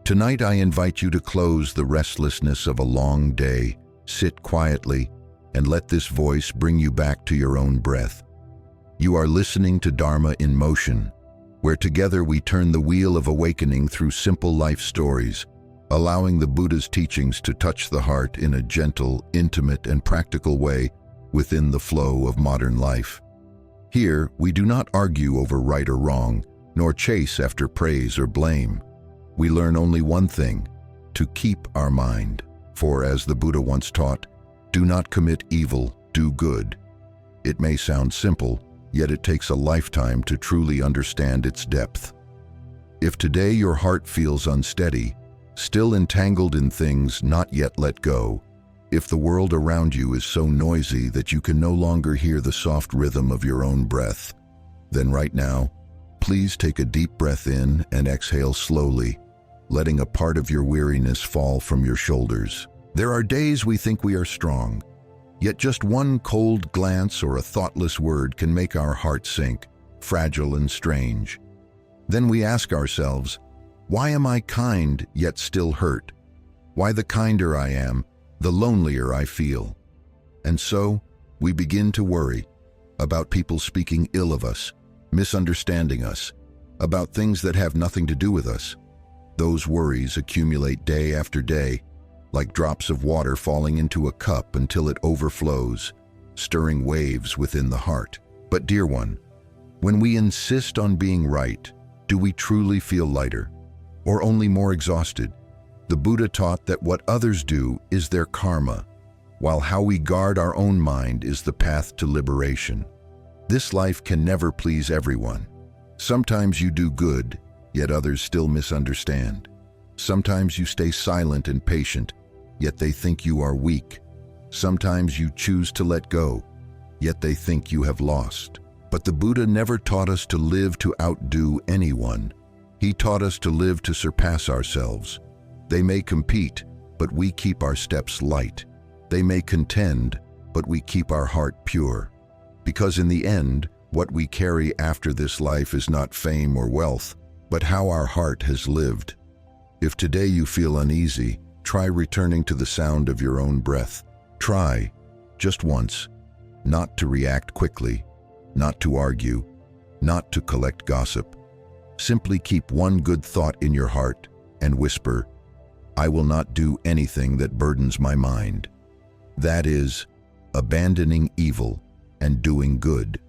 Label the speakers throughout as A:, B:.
A: Tonight I invite you to close the restlessness of a long day, sit quietly, and let this voice bring you back to your own breath. You are listening to Dharma in Motion, where together we turn the wheel of awakening through simple life stories, allowing the Buddha's teachings to touch the heart in a gentle, intimate, and practical way within the flow of modern life. Here, we do not argue over right or wrong, nor chase after praise or blame. We learn only one thing: to keep our mind. For as the Buddha once taught, do not commit evil, do good. It may sound simple, yet it takes a lifetime to truly understand its depth. If today your heart feels unsteady, still entangled in things not yet let go, if the world around you is so noisy that you can no longer hear the soft rhythm of your own breath, then right now, please take a deep breath in and exhale slowly, letting a part of your weariness fall from your shoulders. There are days we think we are strong, yet just one cold glance or a thoughtless word can make our heart sink, fragile and strange. Then we ask ourselves, why am I kind yet still hurt? Why the kinder I am, the lonelier I feel? And so, we begin to worry about people speaking ill of us, misunderstanding us, about things that have nothing to do with us. Those worries accumulate day after day, like drops of water falling into a cup until it overflows, stirring waves within the heart. But dear one, when we insist on being right, do we truly feel lighter, or only more exhausted? The Buddha taught that what others do is their karma, while how we guard our own mind is the path to liberation. This life can never please everyone. Sometimes you do good, yet others still misunderstand. Sometimes you stay silent and patient, yet they think you are weak. Sometimes you choose to let go, yet they think you have lost. But the Buddha never taught us to live to outdo anyone. He taught us to live to surpass ourselves. They may compete, but we keep our steps light. They may contend, but we keep our heart pure. Because in the end, what we carry after this life is not fame or wealth, but how our heart has lived. If today you feel uneasy, try returning to the sound of your own breath. Try, just once, not to react quickly, not to argue, not to collect gossip. Simply keep one good thought in your heart and whisper, I will not do anything that burdens my mind. That is, abandoning evil and doing good.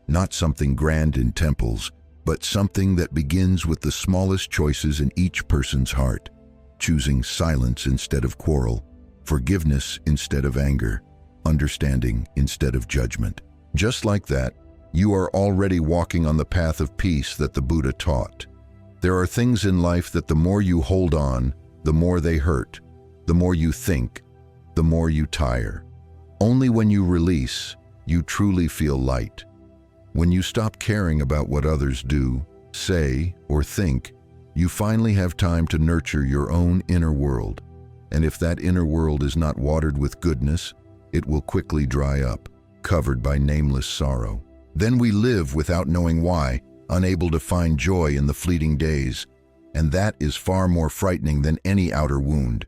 A: Not something grand in temples, but something that begins with the smallest choices in each person's heart, choosing silence instead of quarrel, forgiveness instead of anger, understanding instead of judgment. Just like that, you are already walking on the path of peace that the Buddha taught. There are things in life that the more you hold on, the more they hurt. The more you think, the more you tire. Only when you release, you truly feel light. When you stop caring about what others do, say, or think, you finally have time to nurture your own inner world. And if that inner world is not watered with goodness, it will quickly dry up, covered by nameless sorrow. Then we live without knowing why, unable to find joy in the fleeting days, and that is far more frightening than any outer wound.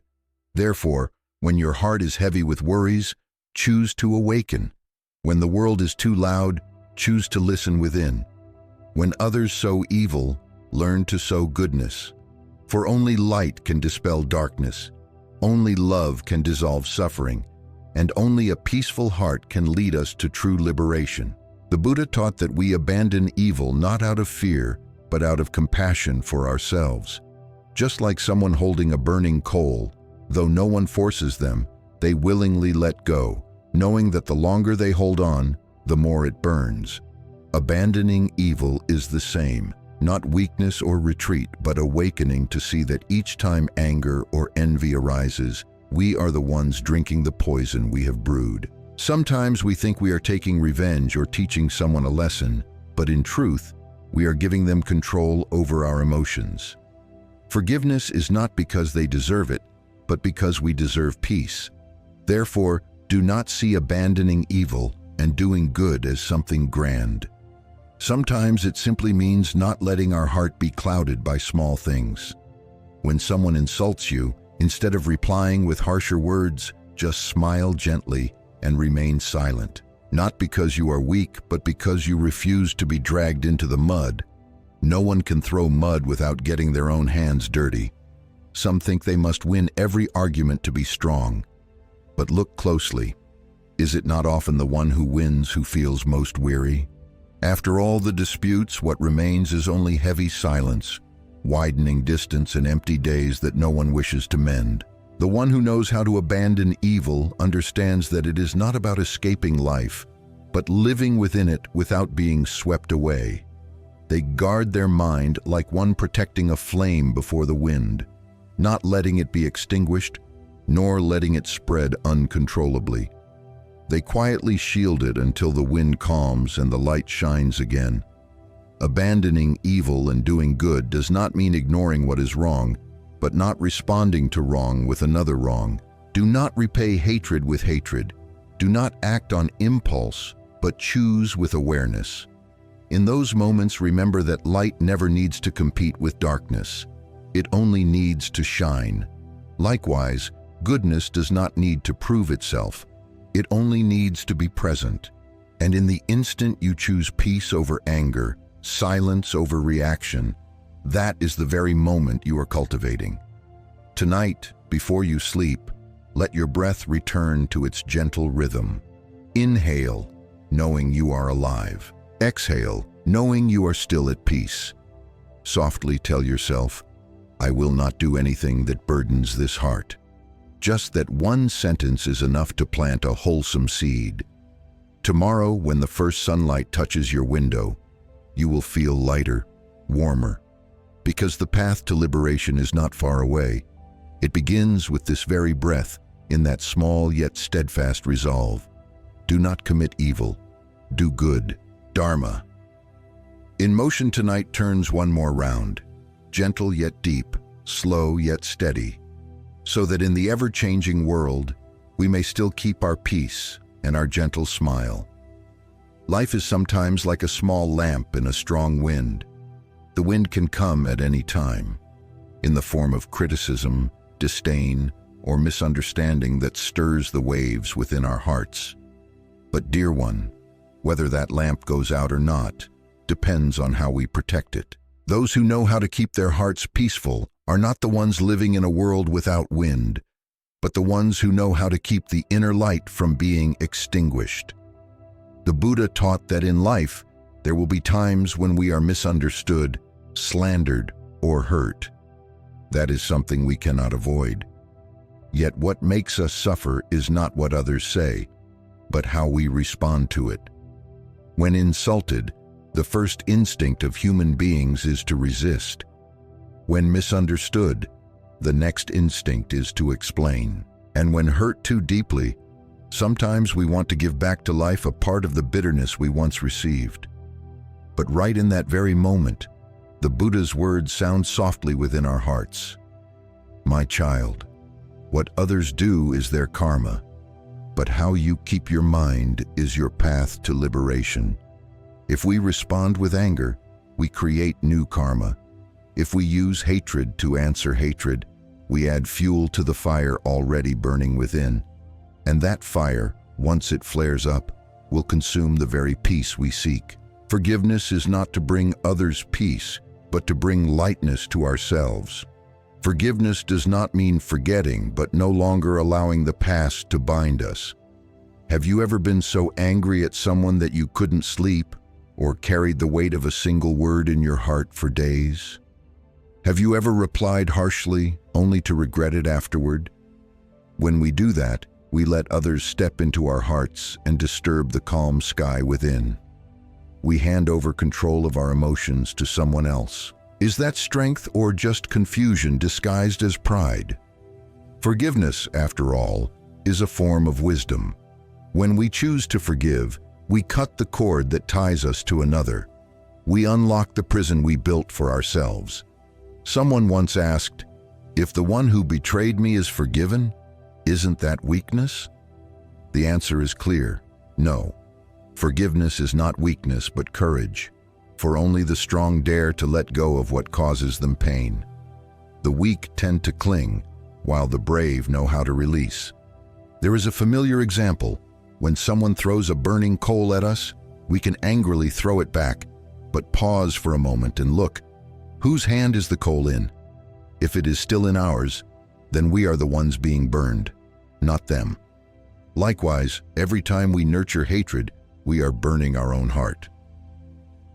A: Therefore, when your heart is heavy with worries, choose to awaken. When the world is too loud, choose to listen within. When others sow evil, learn to sow goodness. For only light can dispel darkness, only love can dissolve suffering, and only a peaceful heart can lead us to true liberation. The Buddha taught that we abandon evil not out of fear, but out of compassion for ourselves. Just like someone holding a burning coal, though no one forces them, they willingly let go, knowing that the longer they hold on, the more it burns. Abandoning evil is the same, not weakness or retreat, but awakening to see that each time anger or envy arises, we are the ones drinking the poison we have brewed. Sometimes we think we are taking revenge or teaching someone a lesson, but in truth, we are giving them control over our emotions. Forgiveness is not because they deserve it, but because we deserve peace. Therefore, do not see abandoning evil and doing good as something grand. Sometimes it simply means not letting our heart be clouded by small things. When someone insults you, instead of replying with harsher words, just smile gently and remain silent. Not because you are weak, but because you refuse to be dragged into the mud. No one can throw mud without getting their own hands dirty. Some think they must win every argument to be strong. But look closely. Is it not often the one who wins who feels most weary? After all the disputes, what remains is only heavy silence, widening distance and empty days that no one wishes to mend. The one who knows how to abandon evil understands that it is not about escaping life, but living within it without being swept away. They guard their mind like one protecting a flame before the wind, not letting it be extinguished, nor letting it spread uncontrollably. They quietly shield it until the wind calms and the light shines again. Abandoning evil and doing good does not mean ignoring what is wrong, but not responding to wrong with another wrong. Do not repay hatred with hatred. Do not act on impulse, but choose with awareness. In those moments, remember that light never needs to compete with darkness. It only needs to shine. Likewise, goodness does not need to prove itself. It only needs to be present. And in the instant you choose peace over anger, silence over reaction, that is the very moment you are cultivating. Tonight, before you sleep, let your breath return to its gentle rhythm. Inhale, knowing you are alive. Exhale, knowing you are still at peace. Softly tell yourself, I will not do anything that burdens this heart. Just that one sentence is enough to plant a wholesome seed. Tomorrow, when the first sunlight touches your window, you will feel lighter, warmer, because the path to liberation is not far away. It begins with this very breath, in that small yet steadfast resolve. Do not commit evil. Do good. Dharma. In motion tonight turns one more round, gentle yet deep, slow yet steady, so that in the ever-changing world, we may still keep our peace and our gentle smile. Life is sometimes like a small lamp in a strong wind. The wind can come at any time, in the form of criticism, disdain, or misunderstanding that stirs the waves within our hearts. But dear one, whether that lamp goes out or not, depends on how we protect it. Those who know how to keep their hearts peaceful are not the ones living in a world without wind, but the ones who know how to keep the inner light from being extinguished. The Buddha taught that in life, there will be times when we are misunderstood, slandered, or hurt. That is something we cannot avoid. Yet what makes us suffer is not what others say, but how we respond to it. When insulted, the first instinct of human beings is to resist. When misunderstood, the next instinct is to explain. And when hurt too deeply, sometimes we want to give back to life a part of the bitterness we once received. But right in that very moment, the Buddha's words sound softly within our hearts. My child, what others do is their karma, but how you keep your mind is your path to liberation. If we respond with anger, we create new karma. If we use hatred to answer hatred, we add fuel to the fire already burning within. And that fire, once it flares up, will consume the very peace we seek. Forgiveness is not to bring others peace, but to bring lightness to ourselves. Forgiveness does not mean forgetting, but no longer allowing the past to bind us. Have you ever been so angry at someone that you couldn't sleep, or carried the weight of a single word in your heart for days? Have you ever replied harshly, only to regret it afterward? When we do that, we let others step into our hearts and disturb the calm sky within. We hand over control of our emotions to someone else. Is that strength or just confusion disguised as pride? Forgiveness, after all, is a form of wisdom. When we choose to forgive, we cut the cord that ties us to another. We unlock the prison we built for ourselves. Someone once asked, if the one who betrayed me is forgiven, isn't that weakness? The answer is clear, no. Forgiveness is not weakness but courage, for only the strong dare to let go of what causes them pain. The weak tend to cling, while the brave know how to release. There is a familiar example. When someone throws a burning coal at us, we can angrily throw it back, but pause for a moment and look. Whose hand is the coal in? If it is still in ours, then we are the ones being burned, not them. Likewise, every time we nurture hatred, we are burning our own heart.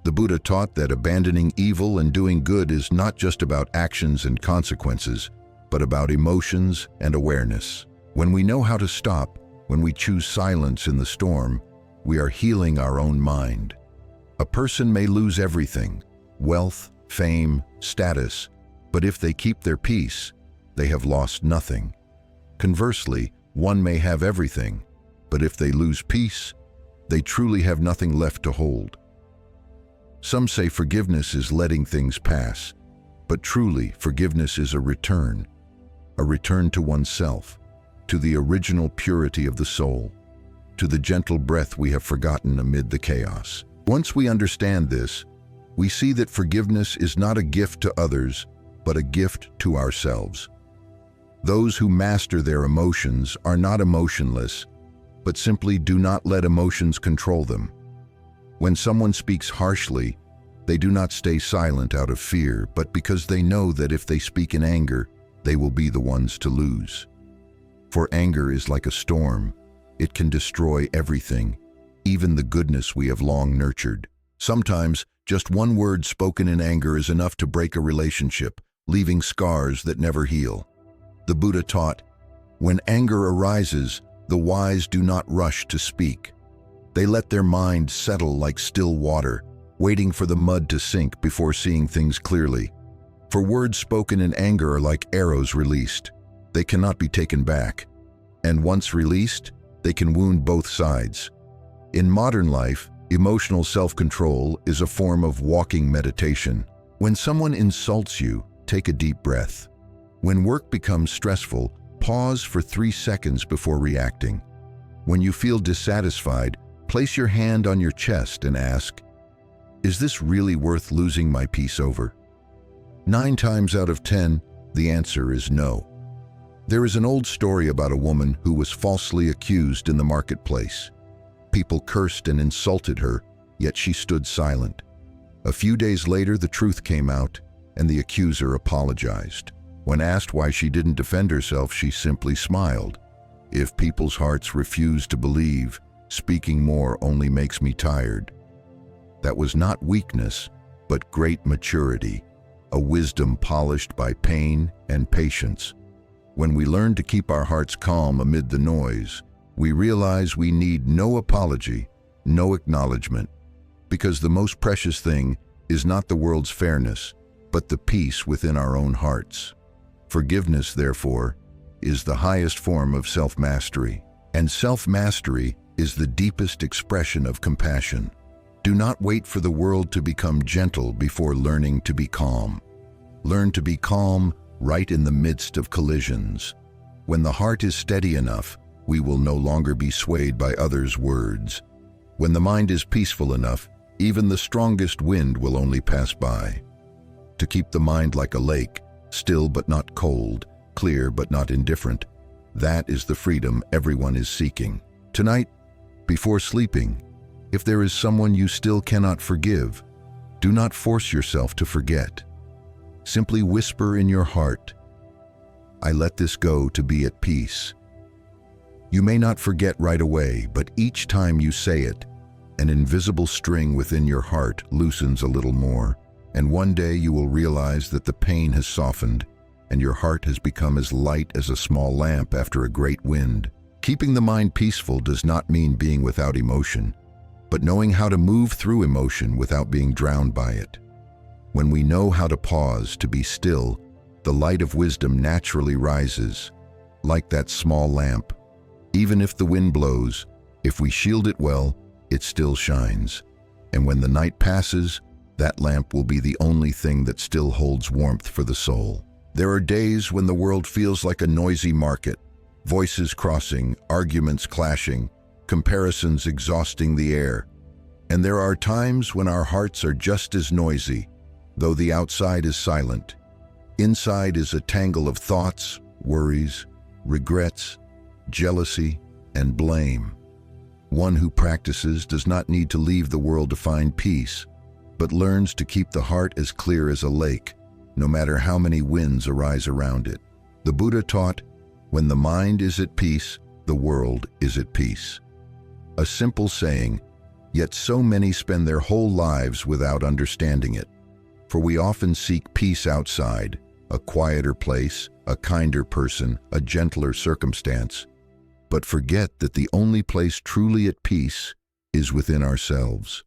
A: The Buddha taught that abandoning evil and doing good is not just about actions and consequences, but about emotions and awareness. When we know how to stop, when we choose silence in the storm, we are healing our own mind. A person may lose everything, wealth, fame, status, but if they keep their peace, they have lost nothing. Conversely, one may have everything, but if they lose peace, they truly have nothing left to hold. Some say forgiveness is letting things pass, but truly forgiveness is a return to oneself, to the original purity of the soul, to the gentle breath we have forgotten amid the chaos. Once we understand this, we see that forgiveness is not a gift to others, but a gift to ourselves. Those who master their emotions are not emotionless, but simply do not let emotions control them. When someone speaks harshly, they do not stay silent out of fear, but because they know that if they speak in anger, they will be the ones to lose. For anger is like a storm. It can destroy everything, even the goodness we have long nurtured. Sometimes, just one word spoken in anger is enough to break a relationship, leaving scars that never heal. The Buddha taught, when anger arises, the wise do not rush to speak. They let their mind settle like still water, waiting for the mud to sink before seeing things clearly. For words spoken in anger are like arrows released. They cannot be taken back. And once released, they can wound both sides. In modern life, emotional self-control is a form of walking meditation. When someone insults you, take a deep breath. When work becomes stressful, pause for 3 seconds before reacting. When you feel dissatisfied, place your hand on your chest and ask, is this really worth losing my peace over? 9 times out of 10, the answer is no. There is an old story about a woman who was falsely accused in the marketplace. People cursed and insulted her, yet she stood silent. A few days later, the truth came out, and the accuser apologized. When asked why she didn't defend herself, she simply smiled. If people's hearts refuse to believe, speaking more only makes me tired. That was not weakness, but great maturity, a wisdom polished by pain and patience. When we learn to keep our hearts calm amid the noise, we realize we need no apology, no acknowledgement, because the most precious thing is not the world's fairness, but the peace within our own hearts. Forgiveness, therefore, is the highest form of self-mastery, and self-mastery is the deepest expression of compassion. Do not wait for the world to become gentle before learning to be calm. Learn to be calm right in the midst of collisions. When the heart is steady enough, we will no longer be swayed by others' words. When the mind is peaceful enough, even the strongest wind will only pass by. To keep the mind like a lake, still but not cold, clear but not indifferent, that is the freedom everyone is seeking. Tonight, before sleeping, if there is someone you still cannot forgive, do not force yourself to forget. Simply whisper in your heart, I let this go to be at peace. You may not forget right away, but each time you say it, an invisible string within your heart loosens a little more, and one day you will realize that the pain has softened and your heart has become as light as a small lamp after a great wind. Keeping the mind peaceful does not mean being without emotion, but knowing how to move through emotion without being drowned by it. When we know how to pause, to be still, the light of wisdom naturally rises, like that small lamp. Even if the wind blows, if we shield it well, it still shines. And when the night passes, that lamp will be the only thing that still holds warmth for the soul. There are days when the world feels like a noisy market, voices crossing, arguments clashing, comparisons exhausting the air. And there are times when our hearts are just as noisy, though the outside is silent. Inside is a tangle of thoughts, worries, regrets, jealousy, and blame. One who practices does not need to leave the world to find peace, but learns to keep the heart as clear as a lake, no matter how many winds arise around it. The Buddha taught, when the mind is at peace, the world is at peace. A simple saying, yet so many spend their whole lives without understanding it. For we often seek peace outside, a quieter place, a kinder person, a gentler circumstance, but forget that the only place truly at peace is within ourselves.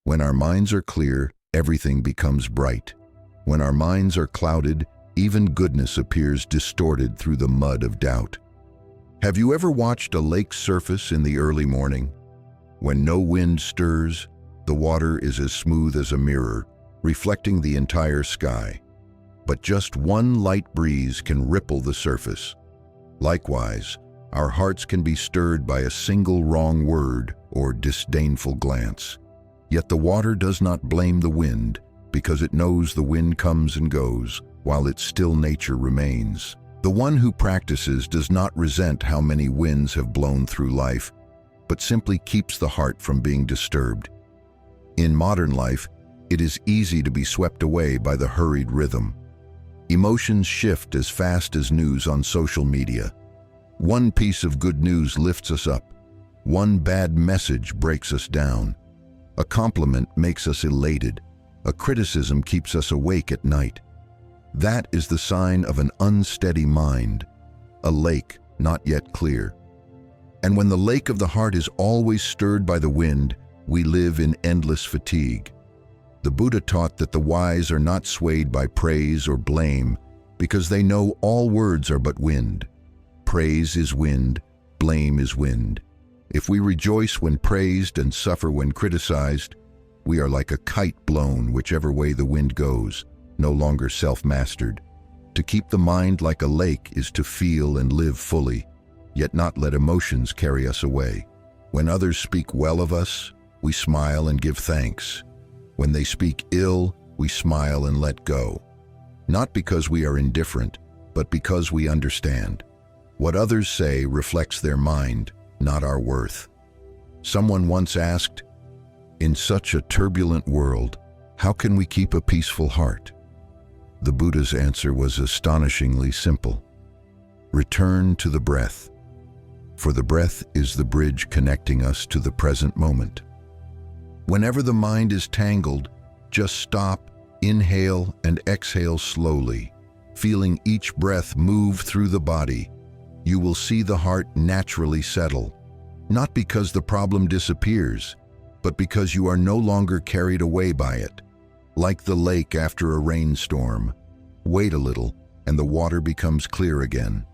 A: When our minds are clear, everything becomes bright. When our minds are clouded, even goodness appears distorted through the mud of doubt. Have you ever watched a lake surface in the early morning? When no wind stirs, the water is as smooth as a mirror, reflecting the entire sky. But just one light breeze can ripple the surface. Likewise, our hearts can be stirred by a single wrong word or disdainful glance. Yet the water does not blame the wind, because it knows the wind comes and goes, while its still nature remains. The one who practices does not resent how many winds have blown through life, but simply keeps the heart from being disturbed. In modern life, it is easy to be swept away by the hurried rhythm. Emotions shift as fast as news on social media. One piece of good news lifts us up. One bad message breaks us down. A compliment makes us elated. A criticism keeps us awake at night. That is the sign of an unsteady mind, a lake not yet clear. And when the lake of the heart is always stirred by the wind, we live in endless fatigue. The Buddha taught that the wise are not swayed by praise or blame because they know all words are but wind. Praise is wind, blame is wind. If we rejoice when praised and suffer when criticized, we are like a kite blown whichever way the wind goes, no longer self-mastered. To keep the mind like a lake is to feel and live fully, yet not let emotions carry us away. When others speak well of us, we smile and give thanks. When they speak ill, we smile and let go. Not because we are indifferent, but because we understand. What others say reflects their mind, not our worth. Someone once asked, "In such a turbulent world, how can we keep a peaceful heart?" The Buddha's answer was astonishingly simple. Return to the breath, for the breath is the bridge connecting us to the present moment. Whenever the mind is tangled, just stop, inhale, and exhale slowly, feeling each breath move through the body. You will see the heart naturally settle, not because the problem disappears, but because you are no longer carried away by it. Like the lake after a rainstorm, wait a little, and the water becomes clear again.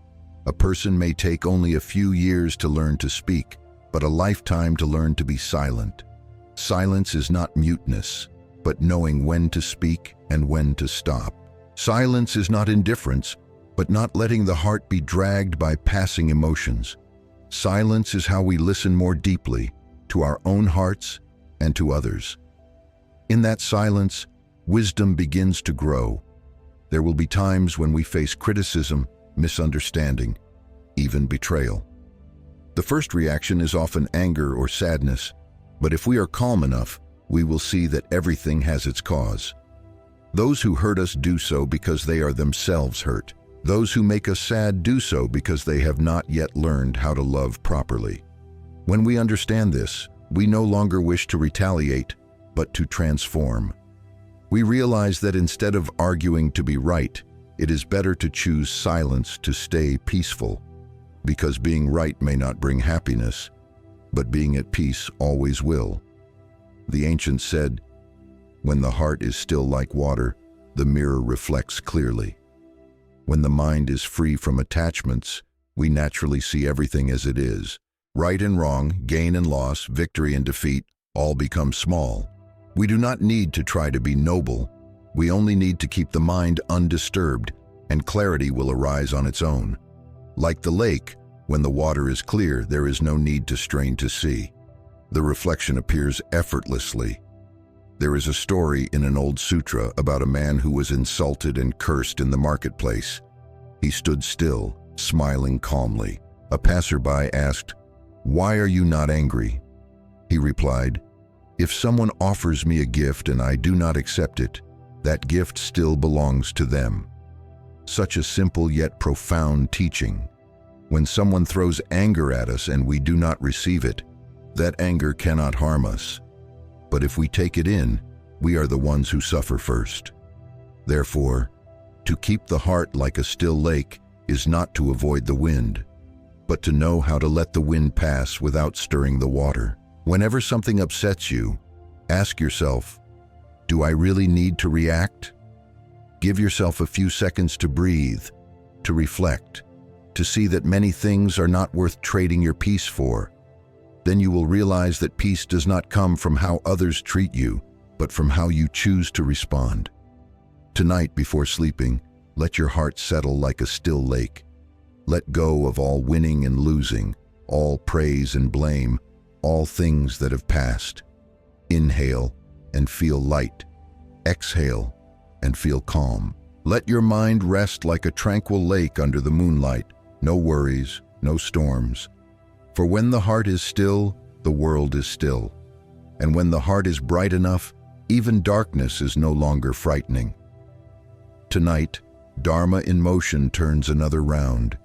A: A person may take only a few years to learn to speak, but a lifetime to learn to be silent. Silence is not muteness, but knowing when to speak and when to stop. Silence is not indifference, but not letting the heart be dragged by passing emotions. Silence is how we listen more deeply to our own hearts and to others. In that silence, wisdom begins to grow. There will be times when we face criticism, misunderstanding, even betrayal. The first reaction is often anger or sadness, but if we are calm enough, we will see that everything has its cause. Those who hurt us do so because they are themselves hurt. Those who make us sad do so because they have not yet learned how to love properly. When we understand this, we no longer wish to retaliate, but to transform. We realize that instead of arguing to be right, it is better to choose silence to stay peaceful, because being right may not bring happiness, but being at peace always will. The ancients said, "When the heart is still like water, the mirror reflects clearly." When the mind is free from attachments, we naturally see everything as it is. Right and wrong, gain and loss, victory and defeat, all become small. We do not need to try to be noble. We only need to keep the mind undisturbed, and clarity will arise on its own. Like the lake, when the water is clear, there is no need to strain to see. The reflection appears effortlessly. There is a story in an old sutra about a man who was insulted and cursed in the marketplace. He stood still, smiling calmly. A passerby asked, "Why are you not angry?" He replied, "If someone offers me a gift and I do not accept it, that gift still belongs to them." Such a simple yet profound teaching. When someone throws anger at us and we do not receive it, that anger cannot harm us. But if we take it in, we are the ones who suffer first. Therefore, to keep the heart like a still lake is not to avoid the wind, but to know how to let the wind pass without stirring the water. Whenever something upsets you, ask yourself, do I really need to react? Give yourself a few seconds to breathe, to reflect, to see that many things are not worth trading your peace for. Then you will realize that peace does not come from how others treat you, but from how you choose to respond. Tonight, before sleeping, let your heart settle like a still lake. Let go of all winning and losing, all praise and blame, all things that have passed. Inhale and feel light. Exhale and feel calm. Let your mind rest like a tranquil lake under the moonlight. No worries, no storms. For when the heart is still, the world is still. And when the heart is bright enough, even darkness is no longer frightening. Tonight, Dharma in motion turns another round,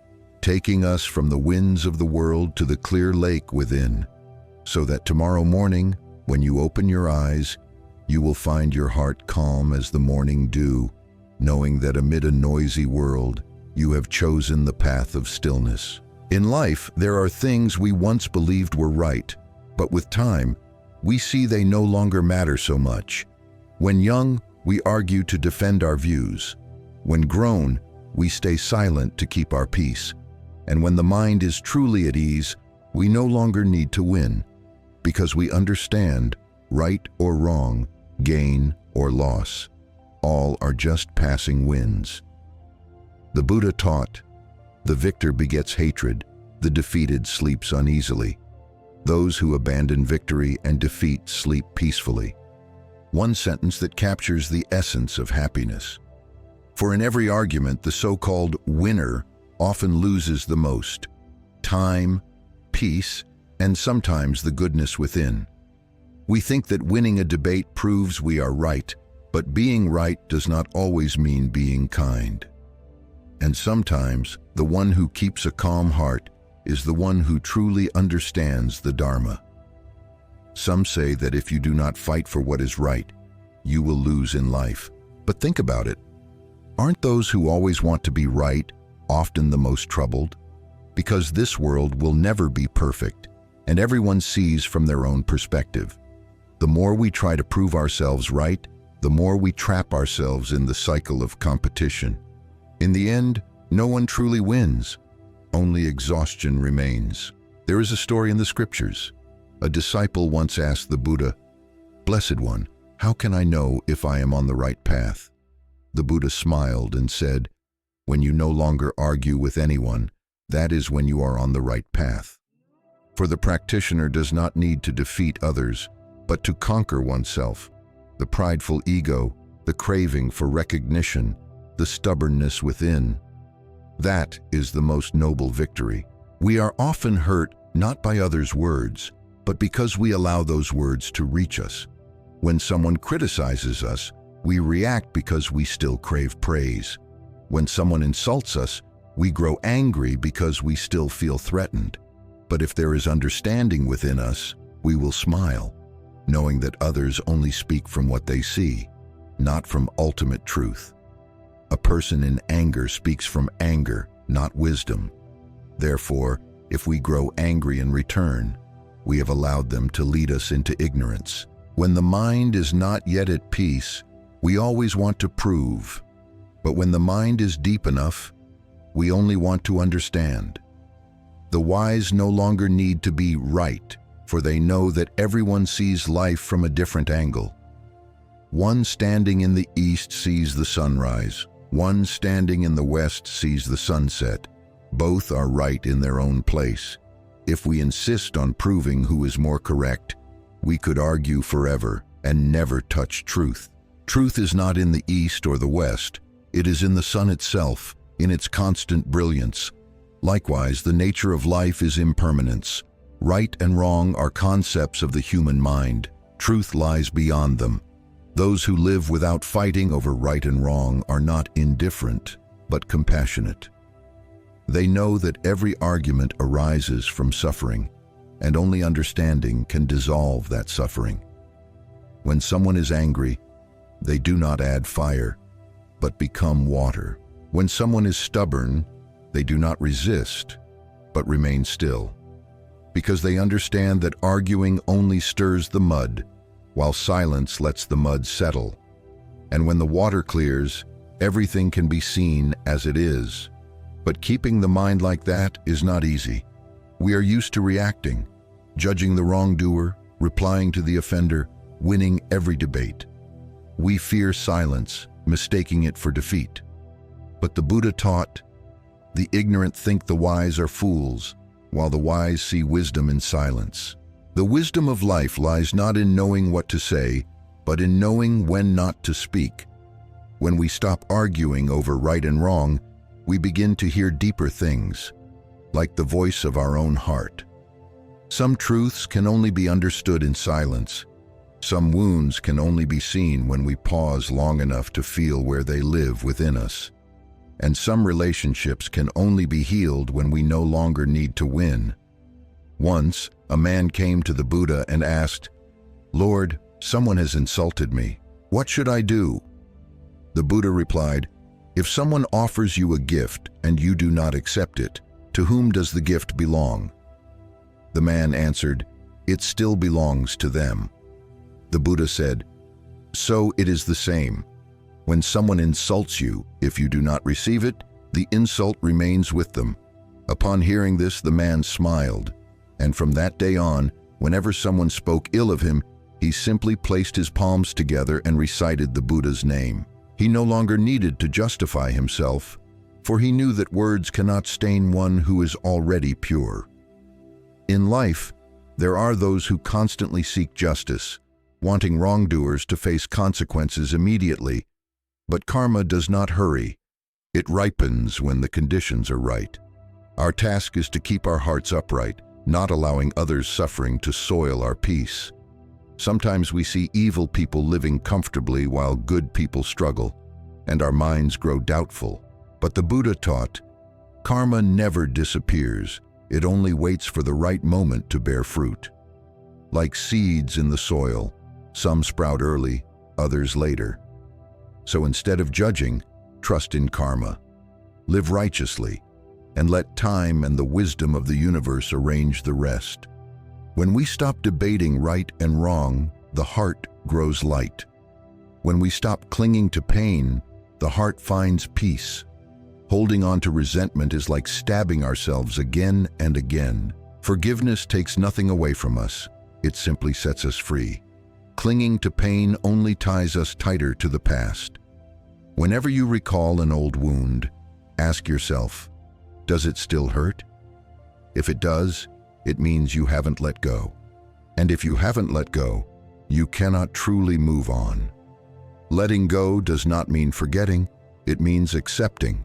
A: taking us from the winds of the world to the clear lake within, so that tomorrow morning, when you open your eyes, you will find your heart calm as the morning dew, knowing that amid a noisy world, you have chosen the path of stillness. In life, there are things we once believed were right, but with time, we see they no longer matter so much. When young, we argue to defend our views. When grown, we stay silent to keep our peace. And when the mind is truly at ease, we no longer need to win, because we understand, right or wrong, gain or loss, all are just passing winds. The Buddha taught, "The victor begets hatred, the defeated sleeps uneasily. Those who abandon victory and defeat sleep peacefully." One sentence that captures the essence of happiness. For in every argument, the so-called winner often loses the most: time, peace, and sometimes the goodness within. We think that winning a debate proves we are right, but being right does not always mean being kind. And sometimes, the one who keeps a calm heart is the one who truly understands the Dharma. Some say that if you do not fight for what is right, you will lose in life. But think about it. Aren't those who always want to be right often the most troubled? Because this world will never be perfect, and everyone sees from their own perspective. The more we try to prove ourselves right, the more we trap ourselves in the cycle of competition. In the end, no one truly wins. Only exhaustion remains. There is a story in the scriptures. A disciple once asked the Buddha, "Blessed One, how can I know if I am on the right path?" The Buddha smiled and said, "When you no longer argue with anyone, that is when you are on the right path." For the practitioner does not need to defeat others, but to conquer oneself. The prideful ego, the craving for recognition, the stubbornness within. That is the most noble victory. We are often hurt not by others' words, but because we allow those words to reach us. When someone criticizes us, we react because we still crave praise. When someone insults us, we grow angry because we still feel threatened. But if there is understanding within us, we will smile, knowing that others only speak from what they see, not from ultimate truth. A person in anger speaks from anger, not wisdom. Therefore, if we grow angry in return, we have allowed them to lead us into ignorance. When the mind is not yet at peace, we always want to prove. But when the mind is deep enough, we only want to understand. The wise no longer need to be right, for they know that everyone sees life from a different angle. One standing in the east sees the sunrise. One standing in the west sees the sunset. Both are right in their own place. If we insist on proving who is more correct, we could argue forever, and never touch truth. Truth is not in the east or the west. It is in the sun itself, in its constant brilliance. Likewise, the nature of life is impermanence. Right and wrong are concepts of the human mind. Truth lies beyond them. Those who live without fighting over right and wrong are not indifferent, but compassionate. They know that every argument arises from suffering, and only understanding can dissolve that suffering. When someone is angry, they do not add fire, but become water. When someone is stubborn, they do not resist, but remain still, because they understand that arguing only stirs the mud, while silence lets the mud settle. And when the water clears, everything can be seen as it is. But keeping the mind like that is not easy. We are used to reacting, judging the wrongdoer, replying to the offender, winning every debate. We fear silence, mistaking it for defeat. But the Buddha taught, the ignorant think the wise are fools, while the wise see wisdom in silence. The wisdom of life lies not in knowing what to say, but in knowing when not to speak. When we stop arguing over right and wrong, we begin to hear deeper things, like the voice of our own heart. Some truths can only be understood in silence. Some wounds can only be seen when we pause long enough to feel where they live within us. And some relationships can only be healed when we no longer need to win. Once, a man came to the Buddha and asked, "Lord, someone has insulted me. What should I do?" The Buddha replied, "If someone offers you a gift and you do not accept it, to whom does the gift belong?" The man answered, "It still belongs to them." The Buddha said, "So it is the same. When someone insults you, if you do not receive it, the insult remains with them." Upon hearing this, the man smiled, and from that day on, whenever someone spoke ill of him, he simply placed his palms together and recited the Buddha's name. He no longer needed to justify himself, for he knew that words cannot stain one who is already pure. In life, there are those who constantly seek justice, wanting wrongdoers to face consequences immediately. But karma does not hurry. It ripens when the conditions are right. Our task is to keep our hearts upright, not allowing others' suffering to soil our peace. Sometimes we see evil people living comfortably while good people struggle, and our minds grow doubtful. But the Buddha taught, karma never disappears. It only waits for the right moment to bear fruit. Like seeds in the soil, some sprout early, others later. So instead of judging, trust in karma. Live righteously, and let time and the wisdom of the universe arrange the rest. When we stop debating right and wrong, the heart grows light. When we stop clinging to pain, the heart finds peace. Holding on to resentment is like stabbing ourselves again and again. Forgiveness takes nothing away from us. It simply sets us free. Clinging to pain only ties us tighter to the past. Whenever you recall an old wound, ask yourself, does it still hurt? If it does, it means you haven't let go. And if you haven't let go, you cannot truly move on. Letting go does not mean forgetting, it means accepting.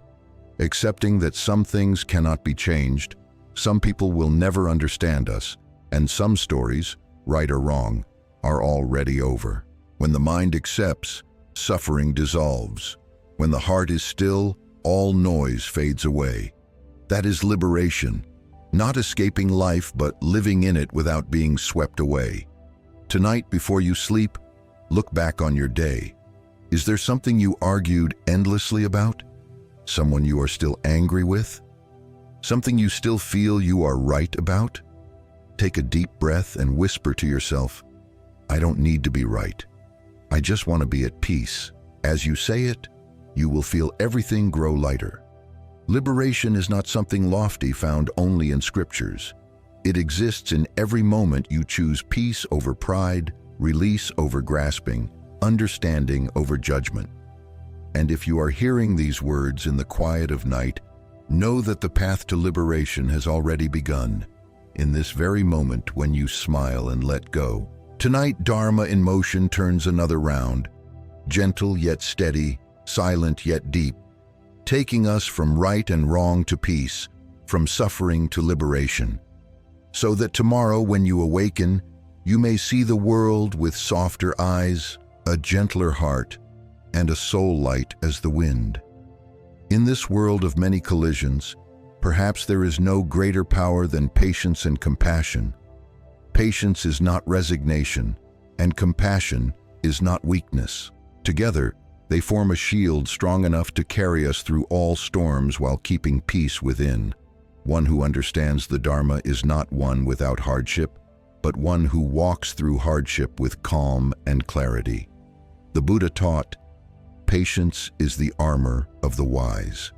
A: Accepting that some things cannot be changed, some people will never understand us, and some stories, right or wrong, are already over. When the mind accepts, suffering dissolves. When the heart is still, all noise fades away. That is liberation, not escaping life but living in it without being swept away. Tonight, before you sleep, look back on your day. Is there something you argued endlessly about? Someone you are still angry with? Something you still feel you are right about? Take a deep breath and whisper to yourself, I don't need to be right. I just want to be at peace. As you say it, you will feel everything grow lighter. Liberation is not something lofty found only in scriptures. It exists in every moment you choose peace over pride, release over grasping, understanding over judgment. And if you are hearing these words in the quiet of night, know that the path to liberation has already begun. In this very moment when you smile and let go, Tonight, Dharma in motion turns another round, gentle yet steady, silent yet deep, taking us from right and wrong to peace, from suffering to liberation. So that tomorrow, when you awaken, you may see the world with softer eyes, a gentler heart, and a soul light as the wind. In this world of many collisions, perhaps there is no greater power than patience and compassion. Patience is not resignation, and compassion is not weakness. Together, they form a shield strong enough to carry us through all storms while keeping peace within. One who understands the Dharma is not one without hardship, but one who walks through hardship with calm and clarity. The Buddha taught, patience is the armor of the wise.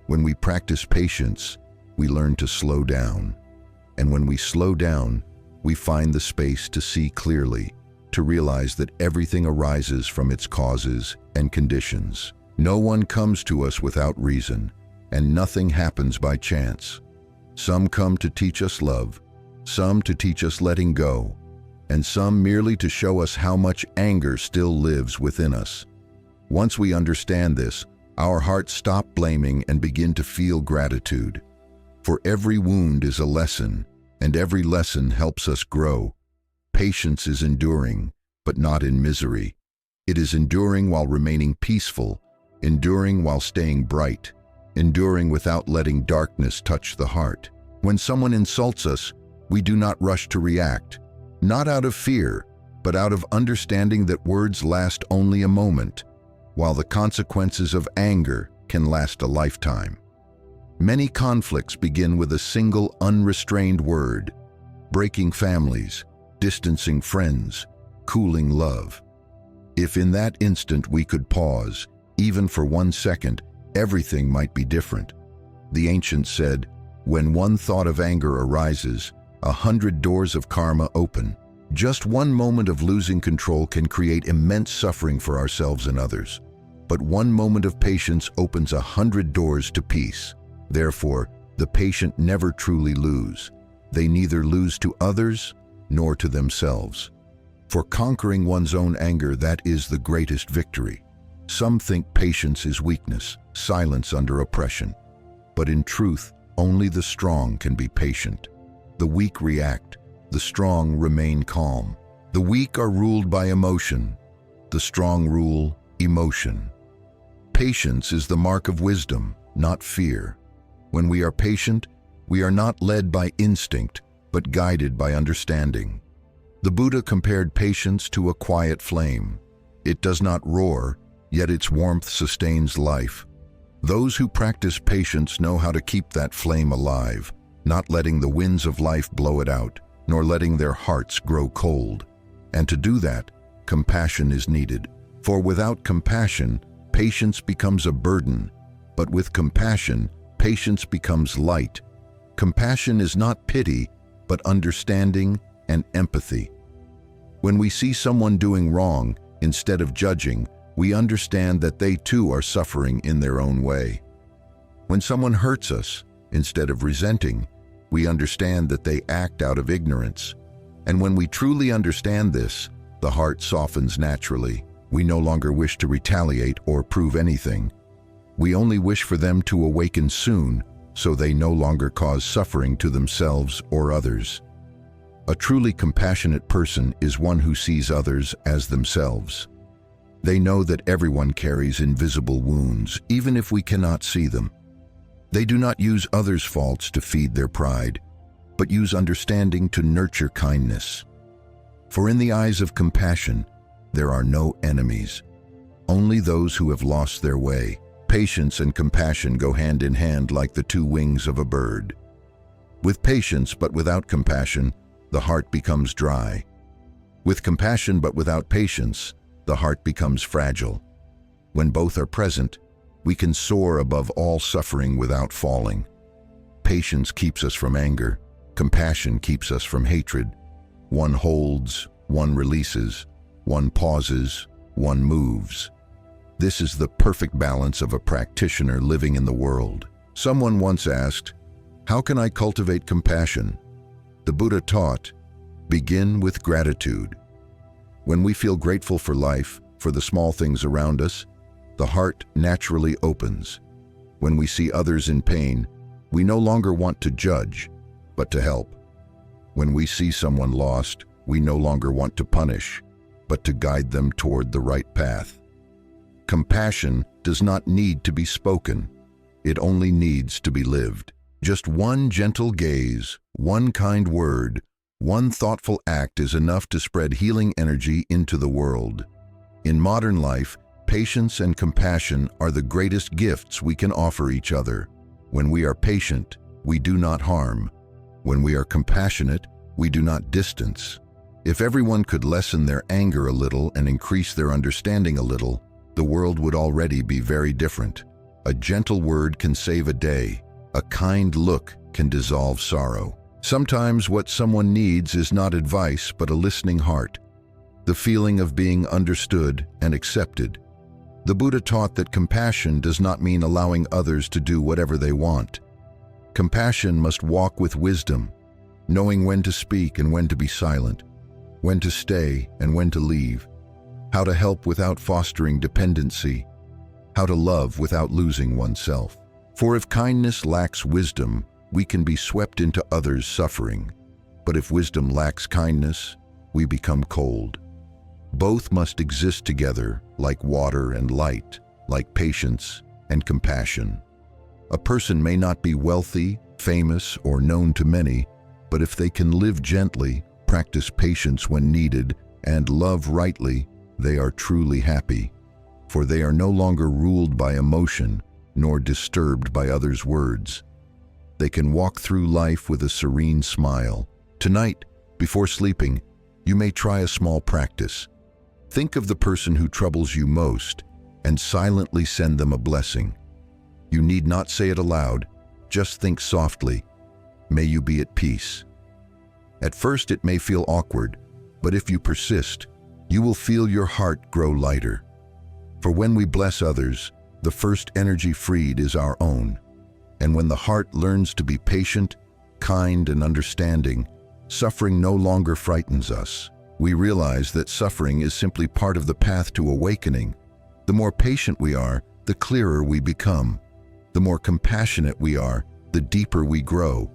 A: When we practice patience, we learn to slow down. And when we slow down, we find the space to see clearly, to realize that everything arises from its causes and conditions. No one comes to us without reason, and nothing happens by chance. Some come to teach us love, some to teach us letting go, and some merely to show us how much anger still lives within us. Once we understand this, our hearts stop blaming and begin to feel gratitude. For every wound is a lesson, and every lesson helps us grow. Patience is enduring, but not in misery. It is enduring while remaining peaceful, enduring while staying bright, enduring without letting darkness touch the heart. When someone insults us, we do not rush to react, not out of fear, but out of understanding that words last only a moment, while the consequences of anger can last a lifetime. Many conflicts begin with a single unrestrained word, breaking families, distancing friends, cooling love. If in that instant we could pause, even for 1 second, everything might be different. The ancients said, when one thought of anger arises, 100 doors of karma open. Just one moment of losing control can create immense suffering for ourselves and others. But one moment of patience opens 100 doors to peace. Therefore, the patient never truly lose. They neither lose to others nor to themselves. For conquering one's own anger, that is the greatest victory. Some think patience is weakness, silence under oppression. But in truth, only the strong can be patient. The weak react, the strong remain calm. The weak are ruled by emotion, the strong rule emotion. Patience is the mark of wisdom, not fear. When we are patient, we are not led by instinct, but guided by understanding. The Buddha compared patience to a quiet flame. It does not roar, yet its warmth sustains life. Those who practice patience know how to keep that flame alive, not letting the winds of life blow it out, nor letting their hearts grow cold. And to do that, compassion is needed. For without compassion, patience becomes a burden, but with compassion, patience becomes light. Compassion is not pity, but understanding and empathy. When we see someone doing wrong, instead of judging, we understand that they too are suffering in their own way. When someone hurts us, instead of resenting, we understand that they act out of ignorance. And when we truly understand this, the heart softens naturally. We no longer wish to retaliate or prove anything. We only wish for them to awaken soon, so they no longer cause suffering to themselves or others. A truly compassionate person is one who sees others as themselves. They know that everyone carries invisible wounds, even if we cannot see them. They do not use others' faults to feed their pride, but use understanding to nurture kindness. For in the eyes of compassion, there are no enemies, only those who have lost their way. Patience and compassion go hand in hand like the two wings of a bird. With patience but without compassion, the heart becomes dry. With compassion but without patience, the heart becomes fragile. When both are present, we can soar above all suffering without falling. Patience keeps us from anger. Compassion keeps us from hatred. One holds, one releases, one pauses, one moves. This is the perfect balance of a practitioner living in the world. Someone once asked, "How can I cultivate compassion?" The Buddha taught, "Begin with gratitude. When we feel grateful for life, for the small things around us, the heart naturally opens. When we see others in pain, we no longer want to judge, but to help. When we see someone lost, we no longer want to punish, but to guide them toward the right path. Compassion does not need to be spoken. It only needs to be lived. Just one gentle gaze, one kind word, one thoughtful act is enough to spread healing energy into the world. In modern life, patience and compassion are the greatest gifts we can offer each other. When we are patient, we do not harm. When we are compassionate, we do not distance. If everyone could lessen their anger a little and increase their understanding a little, the world would already be very different. A gentle word can save a day. A kind look can dissolve sorrow. Sometimes what someone needs is not advice, but a listening heart, the feeling of being understood and accepted. The Buddha taught that compassion does not mean allowing others to do whatever they want. Compassion must walk with wisdom, knowing when to speak and when to be silent, when to stay and when to leave, how to help without fostering dependency, how to love without losing oneself. For if kindness lacks wisdom, we can be swept into others' suffering. But if wisdom lacks kindness, we become cold. Both must exist together, like water and light, like patience and compassion. A person may not be wealthy, famous, or known to many, but if they can live gently, practice patience when needed, and love rightly, they are truly happy. For they are no longer ruled by emotion, nor disturbed by others' words. They can walk through life with a serene smile. Tonight, before sleeping, you may try a small practice. Think of the person who troubles you most and silently send them a blessing. You need not say it aloud, just think softly, "May you be at peace." At first it may feel awkward, but if you persist, you will feel your heart grow lighter. For when we bless others, the first energy freed is our own. And when the heart learns to be patient, kind, and understanding, suffering no longer frightens us. We realize that suffering is simply part of the path to awakening. The more patient we are, the clearer we become. The more compassionate we are, the deeper we grow.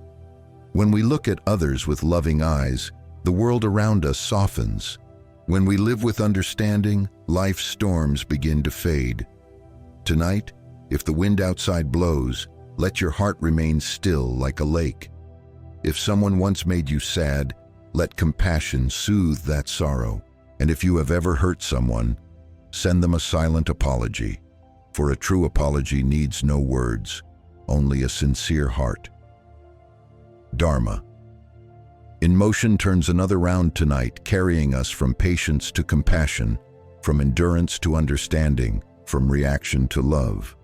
A: When we look at others with loving eyes, the world around us softens. When we live with understanding, life's storms begin to fade. Tonight, if the wind outside blows, let your heart remain still like a lake. If someone once made you sad, let compassion soothe that sorrow. And if you have ever hurt someone, send them a silent apology. For a true apology needs no words, only a sincere heart. Dharma. In motion turns another round tonight, carrying us from patience to compassion, from endurance to understanding, from reaction to love,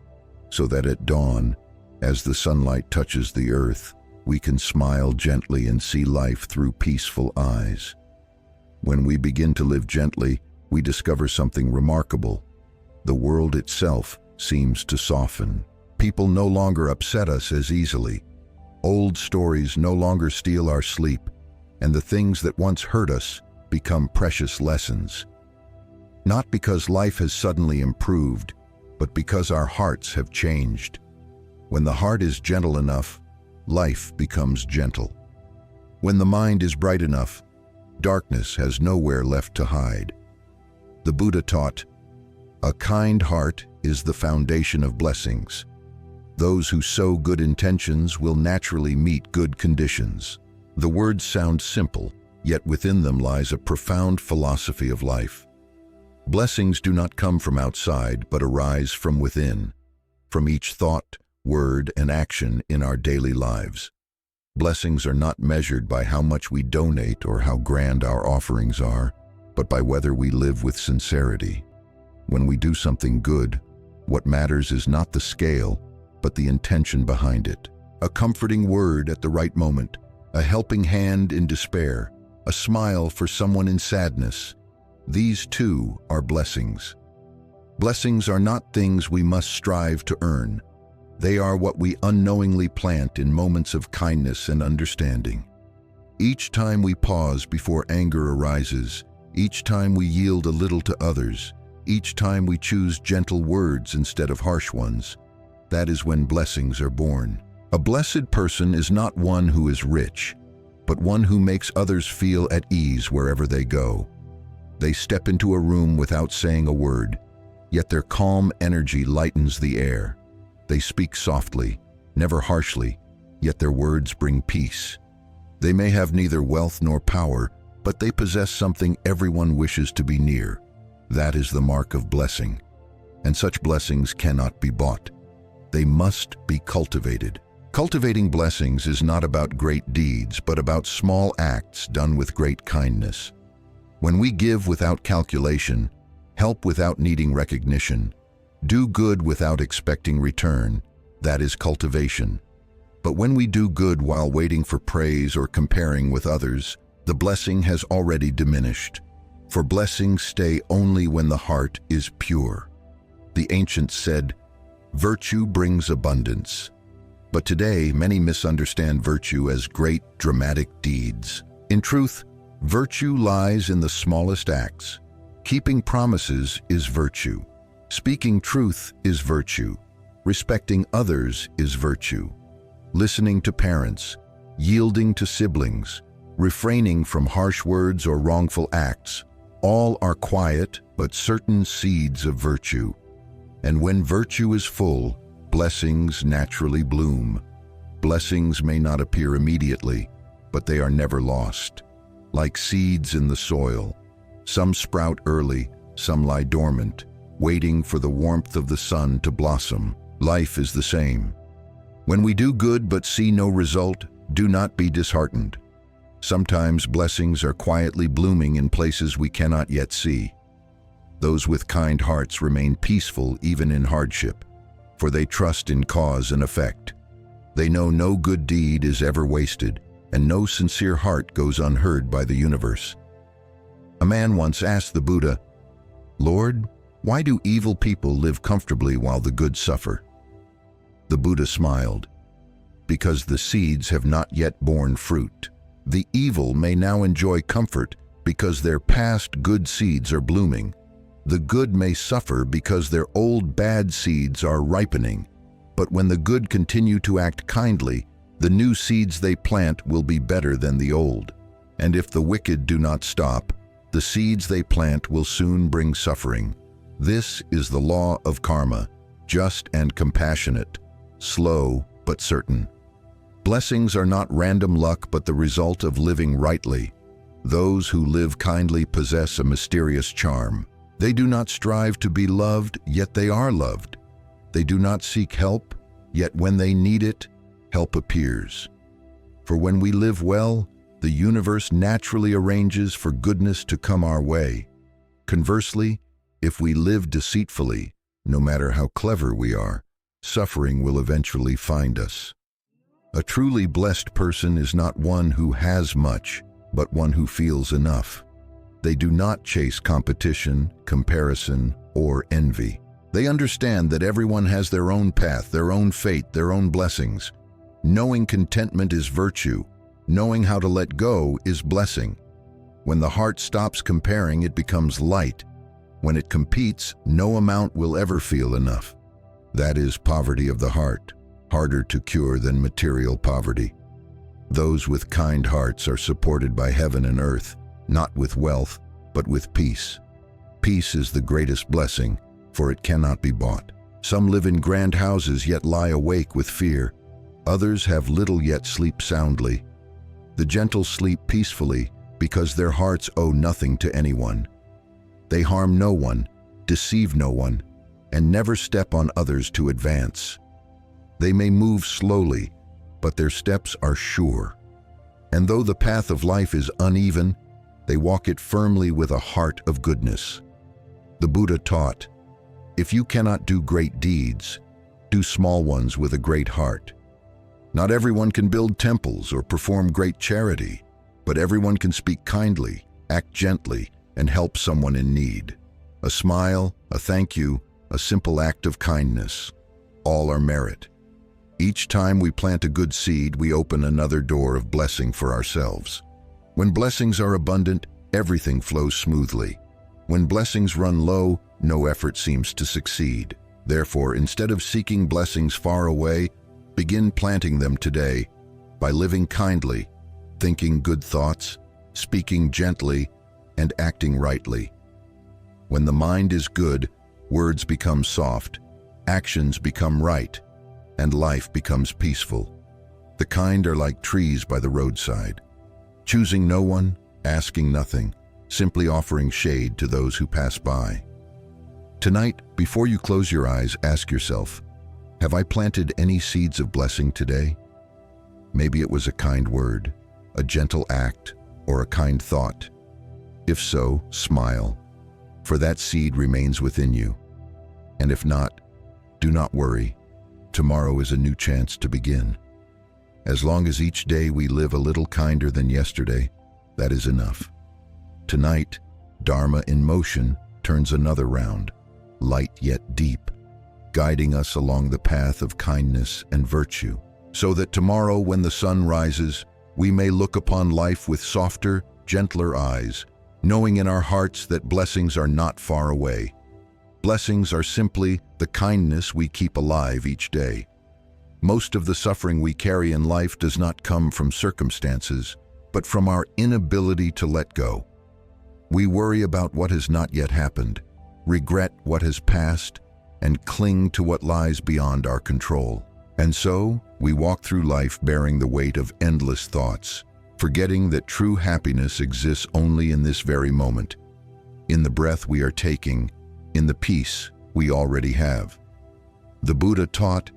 A: so that at dawn, as the sunlight touches the earth, we can smile gently and see life through peaceful eyes. When we begin to live gently, we discover something remarkable. The world itself seems to soften. People no longer upset us as easily. Old stories no longer steal our sleep, and the things that once hurt us become precious lessons. Not because life has suddenly improved, but because our hearts have changed. When the heart is gentle enough, life becomes gentle. When the mind is bright enough, darkness has nowhere left to hide. The Buddha taught, "A kind heart is the foundation of blessings. Those who sow good intentions will naturally meet good conditions." The words sound simple, yet within them lies a profound philosophy of life. Blessings do not come from outside, but arise from within, from each thought, word, and action in our daily lives. Blessings are not measured by how much we donate or how grand our offerings are, but by whether we live with sincerity. When we do something good, what matters is not the scale, but the intention behind it. A comforting word at the right moment, a helping hand in despair, a smile for someone in sadness. These too are blessings. Blessings are not things we must strive to earn. They are what we unknowingly plant in moments of kindness and understanding. Each time we pause before anger arises, each time we yield a little to others, each time we choose gentle words instead of harsh ones, that is when blessings are born. A blessed person is not one who is rich, but one who makes others feel at ease wherever they go. They step into a room without saying a word, yet their calm energy lightens the air. They speak softly, never harshly, yet their words bring peace. They may have neither wealth nor power, but they possess something everyone wishes to be near. That is the mark of blessing. And such blessings cannot be bought. They must be cultivated. Cultivating blessings is not about great deeds, but about small acts done with great kindness. When we give without calculation, help without needing recognition, do good without expecting return, that is cultivation. But when we do good while waiting for praise or comparing with others, the blessing has already diminished. For blessings stay only when the heart is pure. The ancients said, "Virtue brings abundance." But today, many misunderstand virtue as great, dramatic deeds. In truth, virtue lies in the smallest acts. Keeping promises is virtue. Speaking truth is virtue. Respecting others is virtue. Listening to parents, yielding to siblings, refraining from harsh words or wrongful acts, all are quiet but certain seeds of virtue. And when virtue is full, blessings naturally bloom. Blessings may not appear immediately, but they are never lost. Like seeds in the soil, some sprout early, some lie dormant, waiting for the warmth of the sun to blossom. Life is the same. When we do good but see no result, do not be disheartened. Sometimes blessings are quietly blooming in places we cannot yet see. Those with kind hearts remain peaceful even in hardship, for they trust in cause and effect. They know no good deed is ever wasted, and no sincere heart goes unheard by the universe. A man once asked the Buddha, "Lord, why do evil people live comfortably while the good suffer?" The Buddha smiled, "Because the seeds have not yet borne fruit. The evil may now enjoy comfort because their past good seeds are blooming. The good may suffer because their old bad seeds are ripening. But when the good continue to act kindly, the new seeds they plant will be better than the old. And if the wicked do not stop, the seeds they plant will soon bring suffering. This is the law of karma, just and compassionate, slow but certain. Blessings are not random luck but the result of living rightly. Those who live kindly possess a mysterious charm. They do not strive to be loved, yet they are loved. They do not seek help, yet when they need it, help appears. For when we live well, the universe naturally arranges for goodness to come our way. Conversely, if we live deceitfully, no matter how clever we are, suffering will eventually find us. A truly blessed person is not one who has much, but one who feels enough. They do not chase competition, comparison, or envy. They understand that everyone has their own path, their own fate, their own blessings. Knowing contentment is virtue. Knowing how to let go is blessing. When the heart stops comparing, it becomes light. When it competes, no amount will ever feel enough. That is poverty of the heart, harder to cure than material poverty. Those with kind hearts are supported by heaven and earth, not with wealth, but with peace. Peace is the greatest blessing, for it cannot be bought. Some live in grand houses yet lie awake with fear. Others have little yet sleep soundly. The gentle sleep peacefully because their hearts owe nothing to anyone. They harm no one, deceive no one, and never step on others to advance. They may move slowly, but their steps are sure. And though the path of life is uneven, they walk it firmly with a heart of goodness. The Buddha taught, "If you cannot do great deeds, do small ones with a great heart." Not everyone can build temples or perform great charity, but everyone can speak kindly, act gently, and help someone in need. A smile, a thank you, a simple act of kindness, all are merit. Each time we plant a good seed, we open another door of blessing for ourselves. When blessings are abundant, everything flows smoothly. When blessings run low, no effort seems to succeed. Therefore, instead of seeking blessings far away, begin planting them today by living kindly, thinking good thoughts, speaking gently, and acting rightly. When the mind is good, words become soft, actions become right, and life becomes peaceful. The kind are like trees by the roadside, choosing no one, asking nothing, simply offering shade to those who pass by. Tonight, before you close your eyes, ask yourself, have I planted any seeds of blessing today? Maybe it was a kind word, a gentle act, or a kind thought. If so, smile, for that seed remains within you. And if not, do not worry. Tomorrow is a new chance to begin. As long as each day we live a little kinder than yesterday, that is enough. Tonight, Dharma in motion turns another round, light yet deep, guiding us along the path of kindness and virtue, so that tomorrow when the sun rises, we may look upon life with softer, gentler eyes, knowing in our hearts that blessings are not far away. Blessings are simply the kindness we keep alive each day. Most of the suffering we carry in life does not come from circumstances, but from our inability to let go. We worry about what has not yet happened, regret what has passed, and cling to what lies beyond our control. And so, we walk through life bearing the weight of endless thoughts, forgetting that true happiness exists only in this very moment, in the breath we are taking, in the peace we already have. The Buddha taught,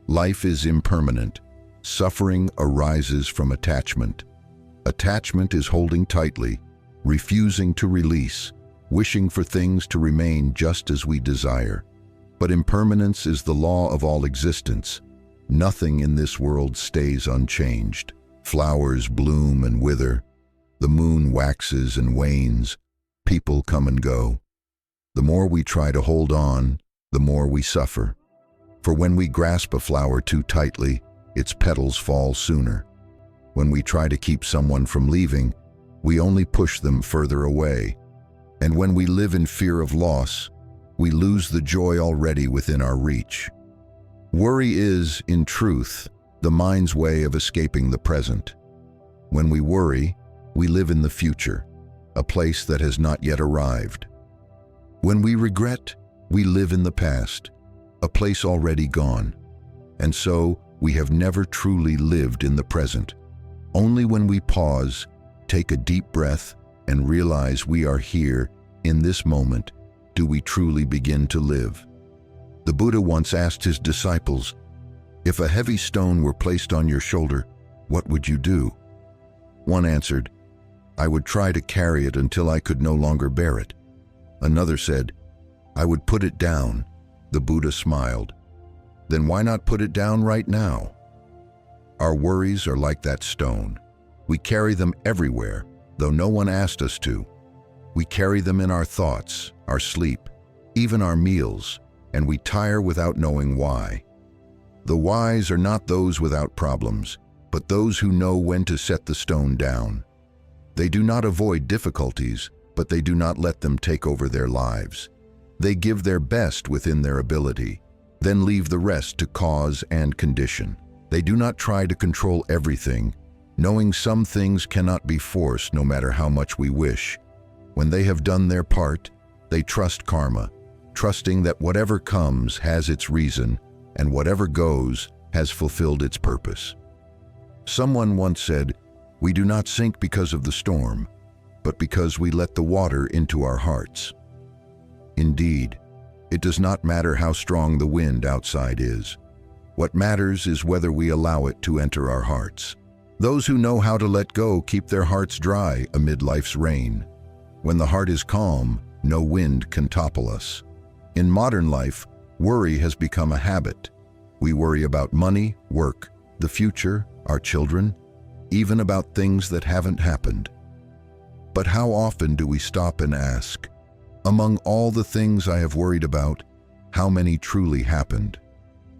A: life is impermanent. Suffering arises from attachment. Attachment is holding tightly, refusing to release, wishing for things to remain just as we desire. But impermanence is the law of all existence. Nothing in this world stays unchanged. Flowers bloom and wither. The moon waxes and wanes. People come and go. The more we try to hold on, the more we suffer. For when we grasp a flower too tightly, its petals fall sooner. When we try to keep someone from leaving, we only push them further away. And when we live in fear of loss, we lose the joy already within our reach. Worry is, in truth, the mind's way of escaping the present. When we worry, we live in the future, a place that has not yet arrived. When we regret, we live in the past, a place already gone. And so, we have never truly lived in the present. Only when we pause, take a deep breath, and realize we are here, in this moment, do we truly begin to live. The Buddha once asked his disciples, if a heavy stone were placed on your shoulder, what would you do? One answered, I would try to carry it until I could no longer bear it. Another said, I would put it down. The Buddha smiled. Then why not put it down right now? Our worries are like that stone. We carry them everywhere, though no one asked us to. We carry them in our thoughts, our sleep, even our meals, and we tire without knowing why. The wise are not those without problems, but those who know when to set the stone down. They do not avoid difficulties, but they do not let them take over their lives. They give their best within their ability, then leave the rest to cause and condition. They do not try to control everything, knowing some things cannot be forced no matter how much we wish. When they have done their part, they trust karma, trusting that whatever comes has its reason, and whatever goes has fulfilled its purpose. Someone once said, we do not sink because of the storm, but because we let the water into our hearts. Indeed, it does not matter how strong the wind outside is. What matters is whether we allow it to enter our hearts. Those who know how to let go keep their hearts dry amid life's rain. When the heart is calm, no wind can topple us. In modern life, worry has become a habit. We worry about money, work, the future, our children, even about things that haven't happened. But how often do we stop and ask, among all the things I have worried about, how many truly happened?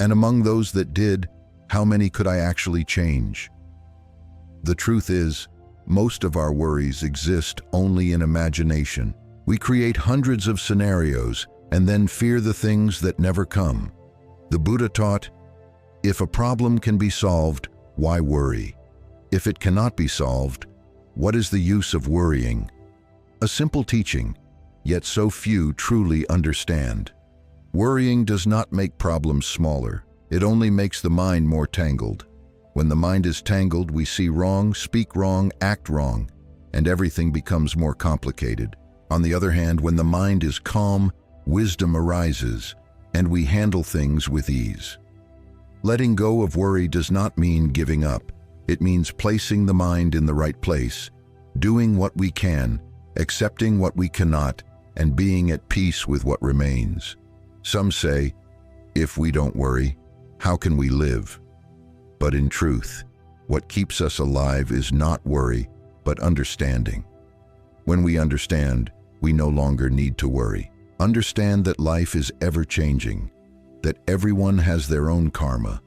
A: And among those that did, how many could I actually change? The truth is, most of our worries exist only in imagination. We create hundreds of scenarios and then fear the things that never come. The Buddha taught, if a problem can be solved, why worry? If it cannot be solved, what is the use of worrying? A simple teaching, yet so few truly understand. Worrying does not make problems smaller. It only makes the mind more tangled. When the mind is tangled, we see wrong, speak wrong, act wrong, and everything becomes more complicated. On the other hand, when the mind is calm, wisdom arises, and we handle things with ease. Letting go of worry does not mean giving up. It means placing the mind in the right place, doing what we can, accepting what we cannot, and being at peace with what remains. Some say, if we don't worry, how can we live? But in truth, what keeps us alive is not worry, but understanding. When we understand, we no longer need to worry. Understand that life is ever-changing, that everyone has their own karma,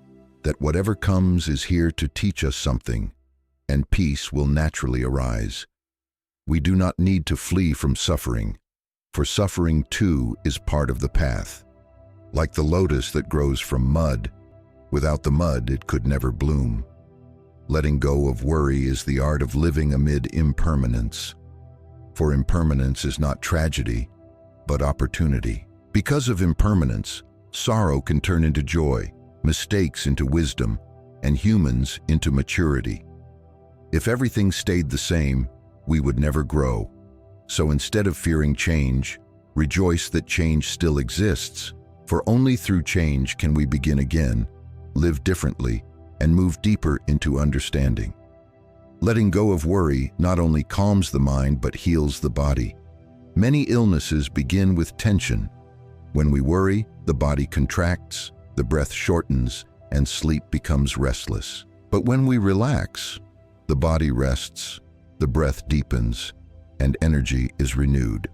A: that whatever comes is here to teach us something, and peace will naturally arise. We do not need to flee from suffering, for suffering too is part of the path. Like the lotus that grows from mud, without the mud it could never bloom. Letting go of worry is the art of living amid impermanence. For impermanence is not tragedy, but opportunity. Because of impermanence, sorrow can turn into joy, mistakes into wisdom, and humans into maturity. If everything stayed the same, we would never grow. So instead of fearing change, rejoice that change still exists, for only through change can we begin again, live differently, and move deeper into understanding. Letting go of worry not only calms the mind but heals the body. Many illnesses begin with tension. When we worry, the body contracts, the breath shortens, and sleep becomes restless. But when we relax, the body rests, the breath deepens, and energy is renewed.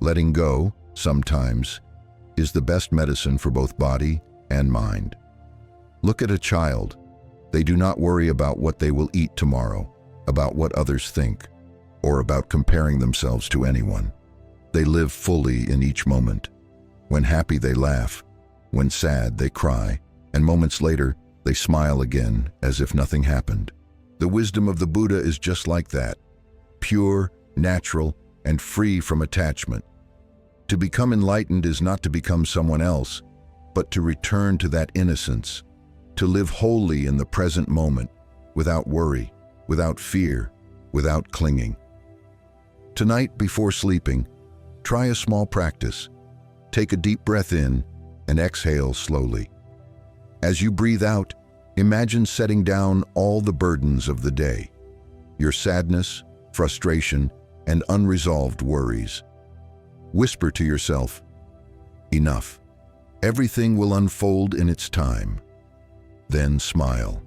A: Letting go, sometimes, is the best medicine for both body and mind. Look at a child. They do not worry about what they will eat tomorrow, about what others think, or about comparing themselves to anyone. They live fully in each moment. When happy, they laugh. When sad, they cry. And moments later, they smile again as if nothing happened. The wisdom of the Buddha is just like that, pure, natural, and free from attachment. To become enlightened is not to become someone else, but to return to that innocence, to live wholly in the present moment, without worry, without fear, without clinging. Tonight, before sleeping, try a small practice. Take a deep breath in and exhale slowly. As you breathe out, imagine setting down all the burdens of the day, your sadness, frustration, and unresolved worries. Whisper to yourself, enough. Everything will unfold in its time. Then smile.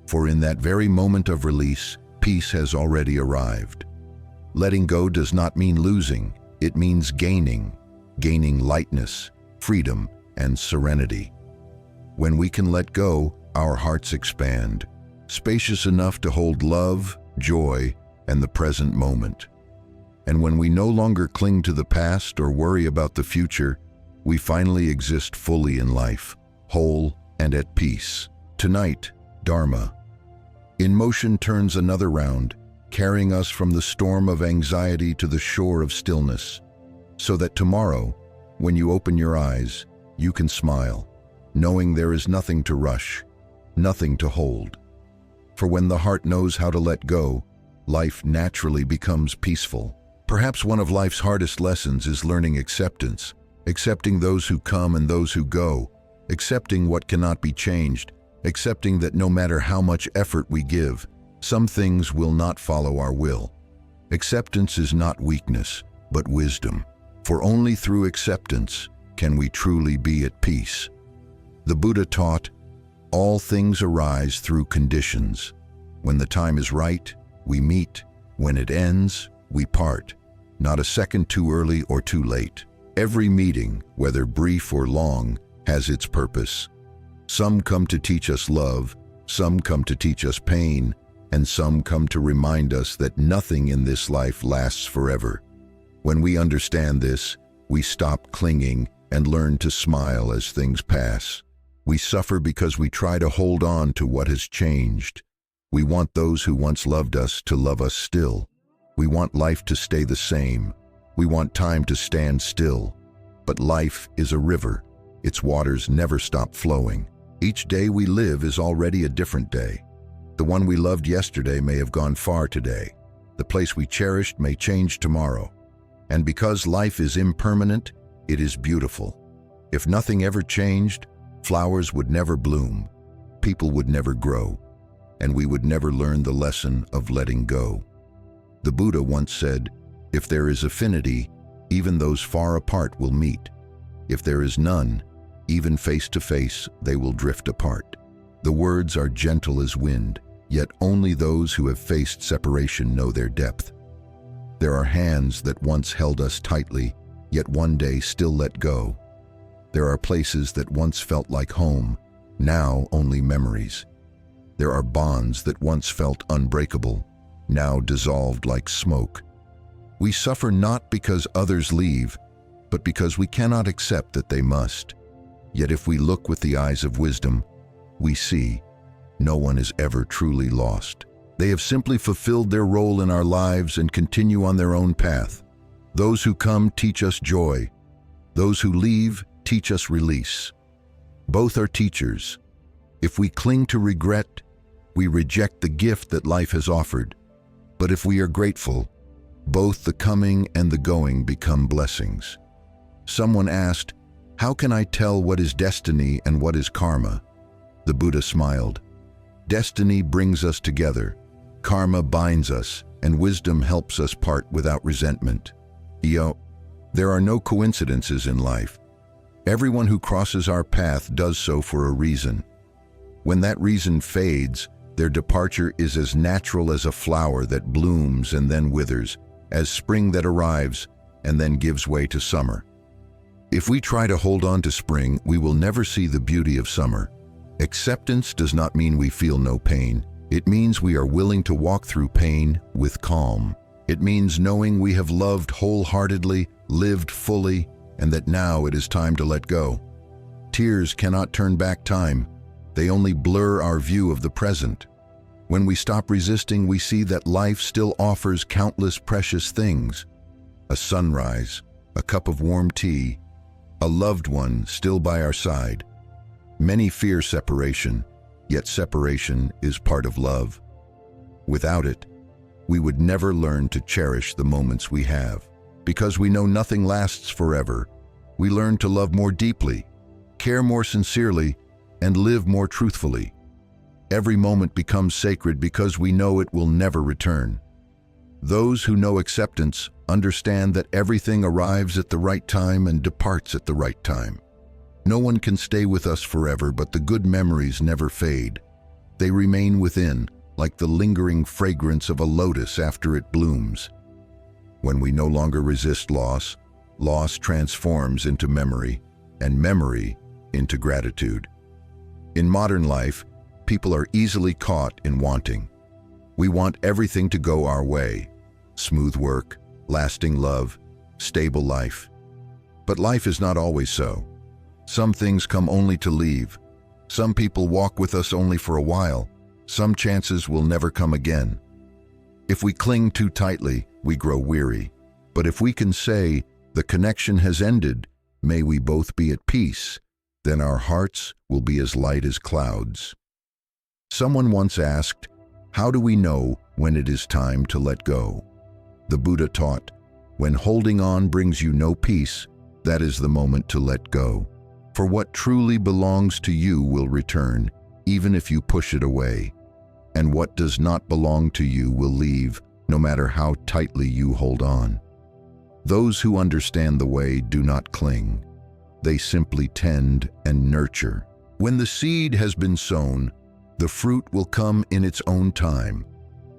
A: For in that very moment of release, peace has already arrived. Letting go does not mean losing, it means gaining lightness, freedom, and serenity. When we can let go, our hearts expand, spacious enough to hold love, joy, and the present moment. And when we no longer cling to the past or worry about the future, we finally exist fully in life, whole and at peace. Tonight, Dharma, in motion, turns another round, carrying us from the storm of anxiety to the shore of stillness, so that tomorrow, when you open your eyes, you can smile, knowing there is nothing to rush, nothing to hold. For when the heart knows how to let go, life naturally becomes peaceful. Perhaps one of life's hardest lessons is learning acceptance, accepting those who come and those who go, accepting what cannot be changed, accepting that no matter how much effort we give, some things will not follow our will. Acceptance is not weakness, but wisdom, for only through acceptance can we truly be at peace. The Buddha taught, all things arise through conditions. When the time is right, we meet. When it ends, we part. Not a second too early or too late. Every meeting, whether brief or long, has its purpose. Some come to teach us love, some come to teach us pain, and some come to remind us that nothing in this life lasts forever. When we understand this, we stop clinging and learn to smile as things pass. We suffer because we try to hold on to what has changed. We want those who once loved us to love us still. We want life to stay the same. We want time to stand still. But life is a river. Its waters never stop flowing. Each day we live is already a different day. The one we loved yesterday may have gone far today. The place we cherished may change tomorrow. And because life is impermanent, it is beautiful. If nothing ever changed, flowers would never bloom, people would never grow, and we would never learn the lesson of letting go. The Buddha once said, "If there is affinity, even those far apart will meet. If there is none, even face to face, they will drift apart." The words are gentle as wind, yet only those who have faced separation know their depth. There are hands that once held us tightly, yet one day still let go. There are places that once felt like home, now only memories. There are bonds that once felt unbreakable, now dissolved like smoke. We suffer not because others leave, but because we cannot accept that they must. Yet if we look with the eyes of wisdom, we see no one is ever truly lost. They have simply fulfilled their role in our lives and continue on their own path. Those who come teach us joy. Those who leave teach us release. Both are teachers. If we cling to regret, we reject the gift that life has offered. But if we are grateful, both the coming and the going become blessings. Someone asked, "How can I tell what is destiny and what is karma?" The Buddha smiled. Destiny brings us together. Karma binds us, and wisdom helps us part without resentment. There are no coincidences in life. Everyone who crosses our path does so for a reason. When that reason fades, their departure is as natural as a flower that blooms and then withers, as spring that arrives and then gives way to summer. If we try to hold on to spring, we will never see the beauty of summer. Acceptance does not mean we feel no pain. It means we are willing to walk through pain with calm. It means knowing we have loved wholeheartedly, lived fully, and that now it is time to let go. Tears cannot turn back time. They only blur our view of the present. When we stop resisting, we see that life still offers countless precious things. A sunrise, a cup of warm tea, a loved one still by our side. Many fear separation, yet separation is part of love. Without it, we would never learn to cherish the moments we have. Because we know nothing lasts forever, we learn to love more deeply, care more sincerely, and live more truthfully. Every moment becomes sacred because we know it will never return. Those who know acceptance understand that everything arrives at the right time and departs at the right time. No one can stay with us forever, but the good memories never fade. They remain within, like the lingering fragrance of a lotus after it blooms. When we no longer resist loss, loss transforms into memory, and memory into gratitude. In modern life, people are easily caught in wanting. We want everything to go our way: smooth work, lasting love, stable life. But life is not always so. Some things come only to leave. Some people walk with us only for a while. Some chances will never come again. If we cling too tightly, we grow weary. But if we can say, "The connection has ended, may we both be at peace," then our hearts will be as light as clouds. Someone once asked, "How do we know when it is time to let go?" The Buddha taught, "When holding on brings you no peace, that is the moment to let go. For what truly belongs to you will return, even if you push it away. And what does not belong to you will leave, no matter how tightly you hold on." Those who understand the way do not cling. They simply tend and nurture. When the seed has been sown, the fruit will come in its own time.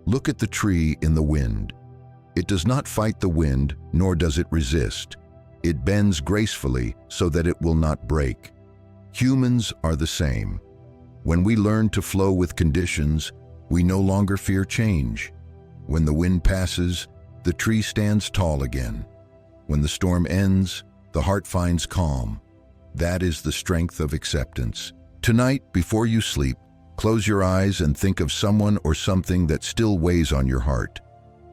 A: Look at the tree in the wind. It does not fight the wind, nor does it resist. It bends gracefully so that it will not break. Humans are the same. When we learn to flow with conditions, We no longer fear change. When the wind passes, the tree stands tall again. When the storm ends, the heart finds calm. That is the strength of acceptance. Tonight, before you sleep, close your eyes and think of someone or something that still weighs on your heart.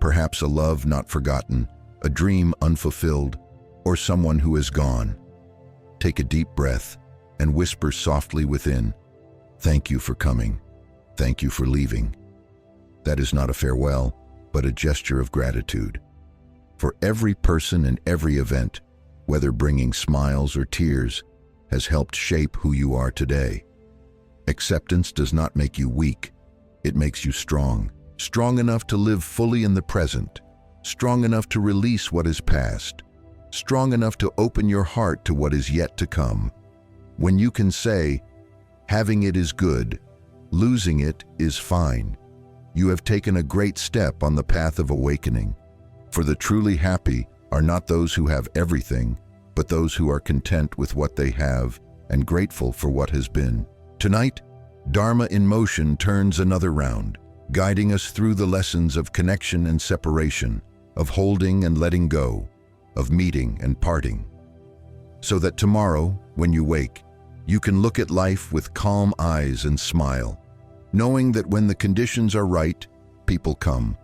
A: Perhaps a love not forgotten, a dream unfulfilled, or someone who is gone. Take a deep breath and whisper softly within, "Thank you for coming. Thank you for leaving." That is not a farewell, but a gesture of gratitude. For every person and every event, whether bringing smiles or tears, has helped shape who you are today. Acceptance does not make you weak. It makes you strong. Strong enough to live fully in the present. Strong enough to release what is past. Strong enough to open your heart to what is yet to come. When you can say, "Having it is good, losing it is fine," you have taken a great step on the path of awakening. For the truly happy are not those who have everything, but those who are content with what they have and grateful for what has been. Tonight, Dharma in Motion turns another round, guiding us through the lessons of connection and separation, of holding and letting go, of meeting and parting. So that tomorrow, when you wake, you can look at life with calm eyes and smile, knowing that when the conditions are right, people come.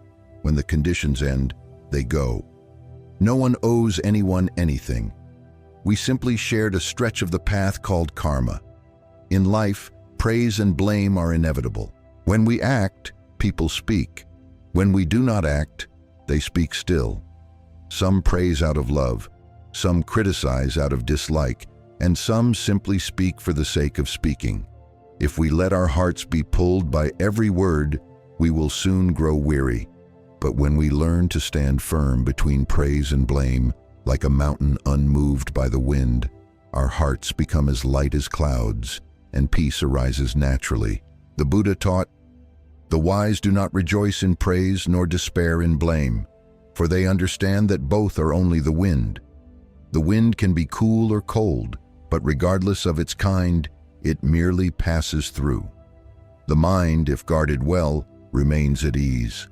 A: When the conditions end, they go. No one owes anyone anything. We simply shared a stretch of the path called karma. In life, praise and blame are inevitable. When we act, people speak. When we do not act, they speak still. Some praise out of love, some criticize out of dislike, and some simply speak for the sake of speaking. If we let our hearts be pulled by every word, we will soon grow weary. But when we learn to stand firm between praise and blame, like a mountain unmoved by the wind, our hearts become as light as clouds, and peace arises naturally. The Buddha taught, "The wise do not rejoice in praise nor despair in blame, for they understand that both are only the wind. The wind can be cool or cold, but regardless of its kind, it merely passes through. The mind, if guarded well, remains at ease."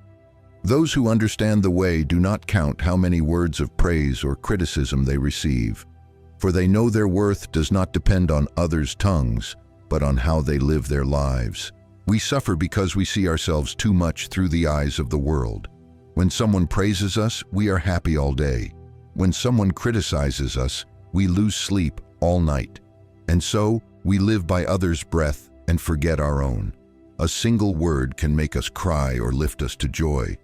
A: Those who understand the way do not count how many words of praise or criticism they receive, for they know their worth does not depend on others' tongues, but on how they live their lives. We suffer because we see ourselves too much through the eyes of the world. When someone praises us, we are happy all day. When someone criticizes us, we lose sleep all night. And so, we live by others' breath and forget our own. A single word can make us cry or lift us to joy.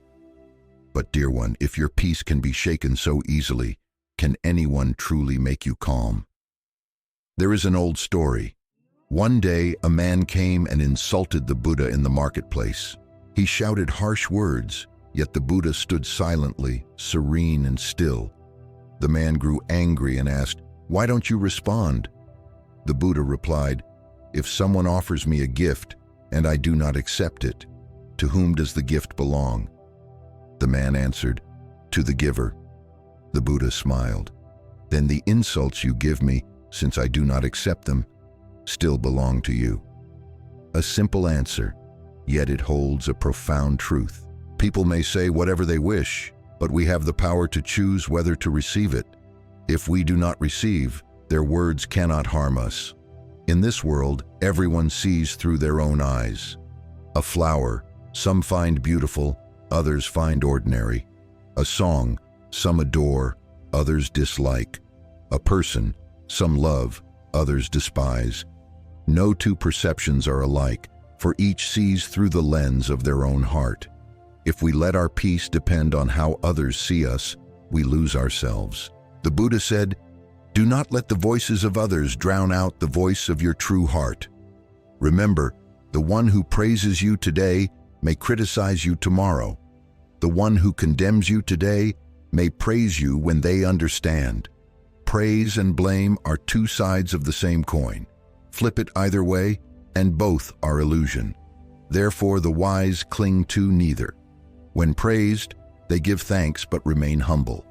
A: But dear one, if your peace can be shaken so easily, can anyone truly make you calm? There is an old story. One day, a man came and insulted the Buddha in the marketplace. He shouted harsh words, yet the Buddha stood silently, serene and still. The man grew angry and asked, "Why don't you respond?" The Buddha replied, "If someone offers me a gift and I do not accept it, to whom does the gift belong?" The man answered, "To the giver." The Buddha smiled. "Then the insults you give me, since I do not accept them, still belong to you." A simple answer, yet it holds a profound truth. People may say whatever they wish, but we have the power to choose whether to receive it. If we do not receive, their words cannot harm us. In this world, everyone sees through their own eyes. A flower, some find beautiful, others find ordinary. A song, some adore, others dislike. A person, some love, others despise. No two perceptions are alike, for each sees through the lens of their own heart. If we let our peace depend on how others see us, we lose ourselves. The Buddha said, "Do not let the voices of others drown out the voice of your true heart." Remember, the one who praises you today may criticize you tomorrow. The one who condemns you today may praise you when they understand. Praise and blame are two sides of the same coin. Flip it either way, and both are illusion. Therefore, the wise cling to neither. When praised, they give thanks but remain humble.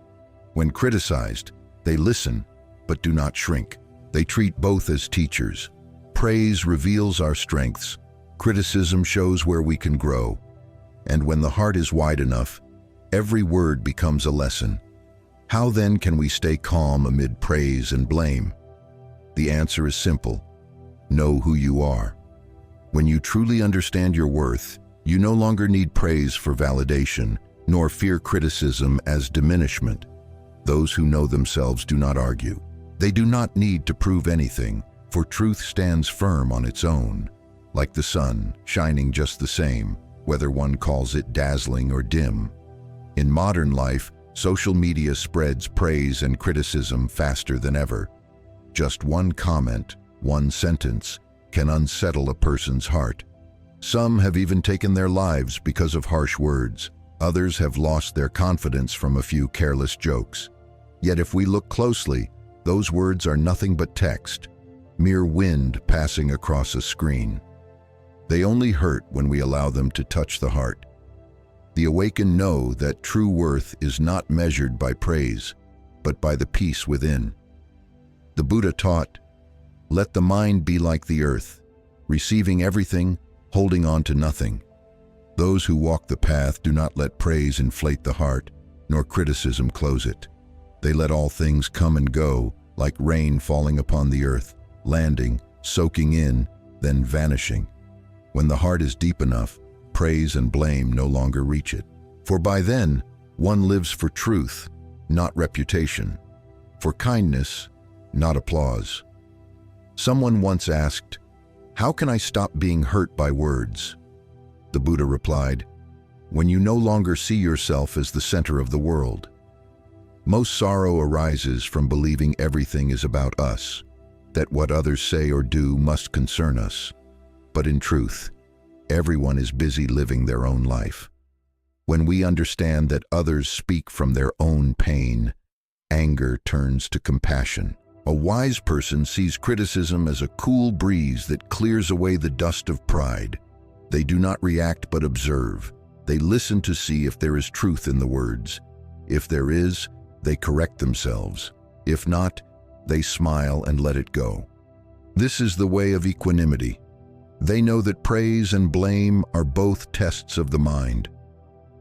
A: When criticized, they listen but do not shrink. They treat both as teachers. Praise reveals our strengths, Criticism shows where we can grow. And when the heart is wide enough, every word becomes a lesson. How then can we stay calm amid praise and blame? The answer is simple. Know who you are. When you truly understand your worth, you no longer need praise for validation, nor fear criticism as diminishment. Those who know themselves do not argue. They do not need to prove anything, for truth stands firm on its own, like the sun, shining just the same, whether one calls it dazzling or dim. In modern life, social media spreads praise and criticism faster than ever. Just one comment, one sentence, can unsettle a person's heart. Some have even taken their lives because of harsh words. Others have lost their confidence from a few careless jokes. Yet if we look closely, those words are nothing but text, mere wind passing across a screen. They only hurt when we allow them to touch the heart. The awakened know that true worth is not measured by praise, but by the peace within. The Buddha taught, "Let the mind be like the earth, receiving everything, holding on to nothing." Those who walk the path do not let praise inflate the heart, nor criticism close it. They let all things come and go, like rain falling upon the earth, landing, soaking in, then vanishing. When the heart is deep enough, praise and blame no longer reach it. For by then, one lives for truth, not reputation, for kindness, not applause. Someone once asked, "How can I stop being hurt by words?" The Buddha replied, "When you no longer see yourself as the center of the world." Most sorrow arises from believing everything is about us, that what others say or do must concern us. But in truth, everyone is busy living their own life. When we understand that others speak from their own pain, anger turns to compassion. A wise person sees criticism as a cool breeze that clears away the dust of pride. They do not react but observe. They listen to see if there is truth in the words. If there is, they correct themselves. If not, they smile and let it go. This is the way of equanimity. They know that praise and blame are both tests of the mind.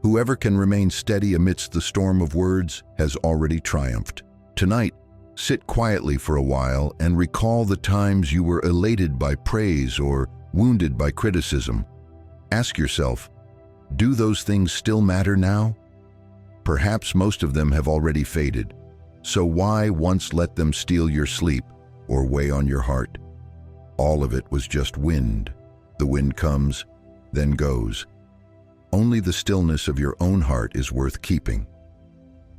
A: Whoever can remain steady amidst the storm of words has already triumphed. Tonight, sit quietly for a while and recall the times you were elated by praise or wounded by criticism. Ask yourself, do those things still matter now? Perhaps most of them have already faded. So why once let them steal your sleep or weigh on your heart? All of it was just wind. The wind comes, then goes. Only the stillness of your own heart is worth keeping.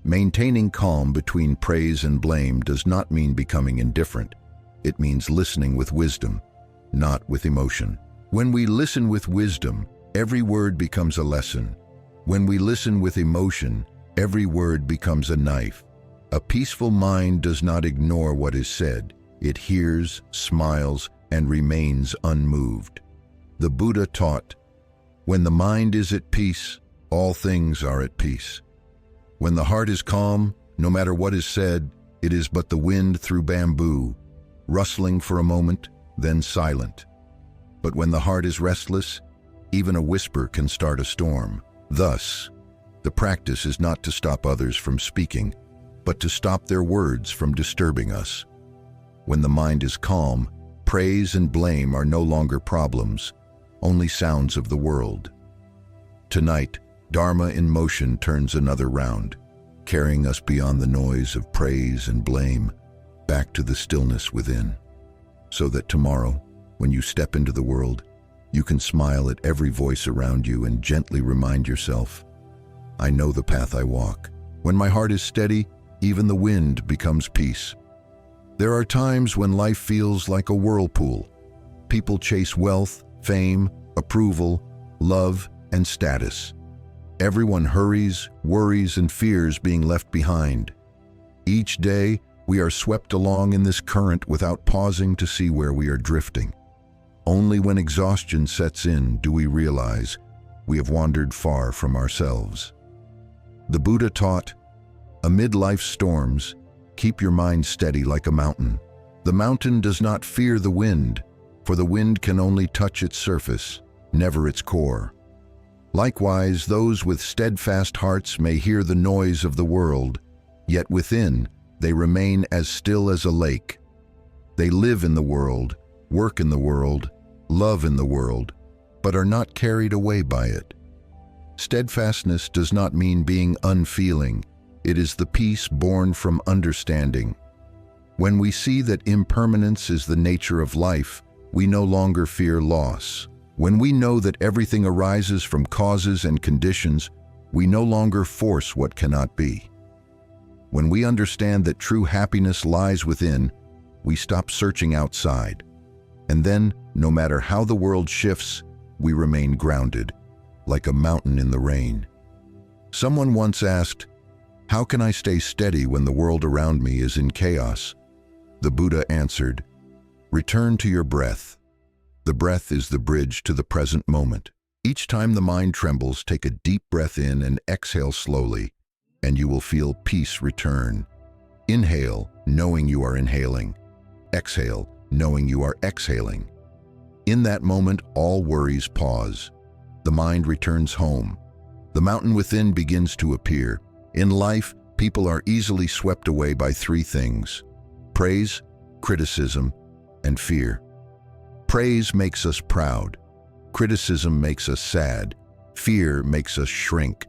A: Maintaining calm between praise and blame does not mean becoming indifferent. It means listening with wisdom, not with emotion. When we listen with wisdom, every word becomes a lesson. When we listen with emotion, every word becomes a knife. A peaceful mind does not ignore what is said. It hears, smiles, and remains unmoved. The Buddha taught, "When the mind is at peace, all things are at peace." When the heart is calm, no matter what is said, it is but the wind through bamboo, rustling for a moment, then silent. But when the heart is restless, even a whisper can start a storm. Thus, the practice is not to stop others from speaking, but to stop their words from disturbing us. When the mind is calm, praise and blame are no longer problems, only sounds of the world. Tonight, Dharma in motion turns another round, carrying us beyond the noise of praise and blame, back to the stillness within, so that tomorrow, when you step into the world, you can smile at every voice around you and gently remind yourself, "I know the path I walk." When my heart is steady, even the wind becomes peace. There are times when life feels like a whirlpool. People chase wealth, fame, approval, love, and status. Everyone hurries, worries, and fears being left behind. Each day, we are swept along in this current without pausing to see where we are drifting. Only when exhaustion sets in do we realize we have wandered far from ourselves. The Buddha taught, "Amid life's storms, keep your mind steady like a mountain. The mountain does not fear the wind, for the wind can only touch its surface. never its core. Likewise, those with steadfast hearts may hear the noise of the world, yet within they remain as still as a lake. They live in the world, work in the world, love in the world, but are not carried away by it. Steadfastness does not mean being unfeeling. It is the peace born from understanding. When we see that impermanence is the nature of life, we no longer fear loss. When we know that everything arises from causes and conditions, we no longer force what cannot be. When we understand that true happiness lies within, we stop searching outside. And then, no matter how the world shifts, we remain grounded, like a mountain in the rain. Someone once asked, "How can I stay steady when the world around me is in chaos?" The Buddha answered, "Return to your breath. The breath is the bridge to the present moment. Each time the mind trembles, take a deep breath in and exhale slowly, and you will feel peace return. Inhale, knowing you are inhaling. Exhale, knowing you are exhaling. In that moment, all worries pause. The mind returns home. The mountain within begins to appear. In life, people are easily swept away by three things: praise, criticism, and fear. Praise makes us proud. Criticism makes us sad. Fear makes us shrink.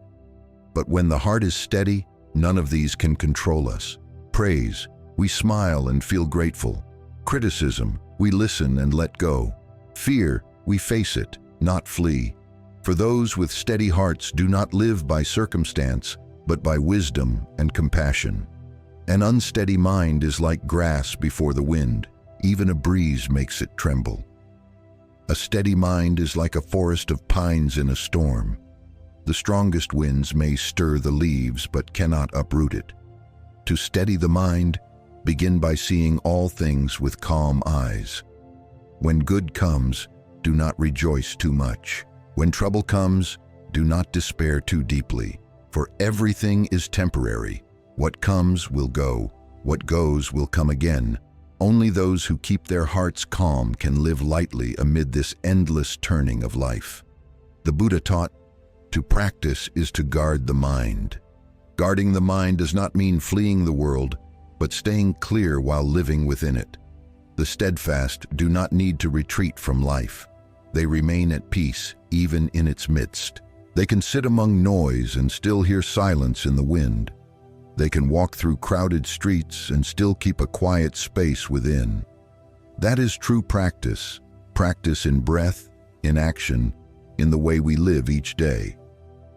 A: But when the heart is steady, none of these can control us. Praise, we smile and feel grateful. Criticism, we listen and let go. Fear, we face it, not flee. For those with steady hearts do not live by circumstance, but by wisdom and compassion. An unsteady mind is like grass before the wind. Even a breeze makes it tremble. A steady mind is like a forest of pines in a storm. The strongest winds may stir the leaves, but cannot uproot it. To steady the mind, begin by seeing all things with calm eyes. When good comes, do not rejoice too much. When trouble comes, do not despair too deeply, for everything is temporary. What comes will go, what goes will come again. Only those who keep their hearts calm can live lightly amid this endless turning of life. The Buddha taught, to practice is to guard the mind. Guarding the mind does not mean fleeing the world, but staying clear while living within it. The steadfast do not need to retreat from life. They remain at peace, even in its midst. They can sit among noise and still hear silence in the wind. They can walk through crowded streets and still keep a quiet space within. That is true practice. Practice in breath, in action, in the way we live each day.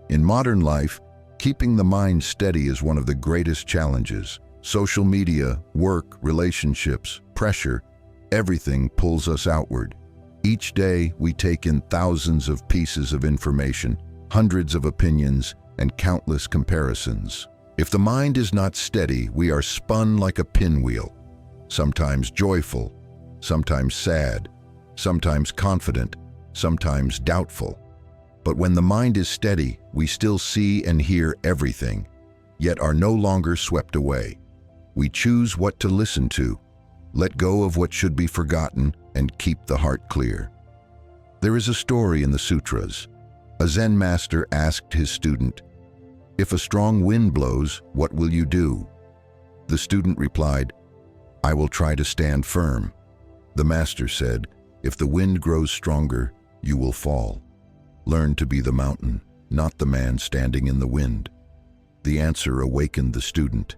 A: In modern life, keeping the mind steady is one of the greatest challenges. Social media, work, relationships, pressure, everything pulls us outward. Each day, we take in thousands of pieces of information, hundreds of opinions, and countless comparisons. If the mind is not steady, we are spun like a pinwheel, sometimes joyful, sometimes sad, sometimes confident, sometimes doubtful. But when the mind is steady, we still see and hear everything, yet are no longer swept away. We choose what to listen to, let go of what should be forgotten, and keep the heart clear. There is a story in the sutras. A Zen master asked his student, "If a strong wind blows, what will you do?" The student replied, "I will try to stand firm." The master said, "If the wind grows stronger, you will fall. Learn to be the mountain, not the man standing in the wind." The answer awakened the student.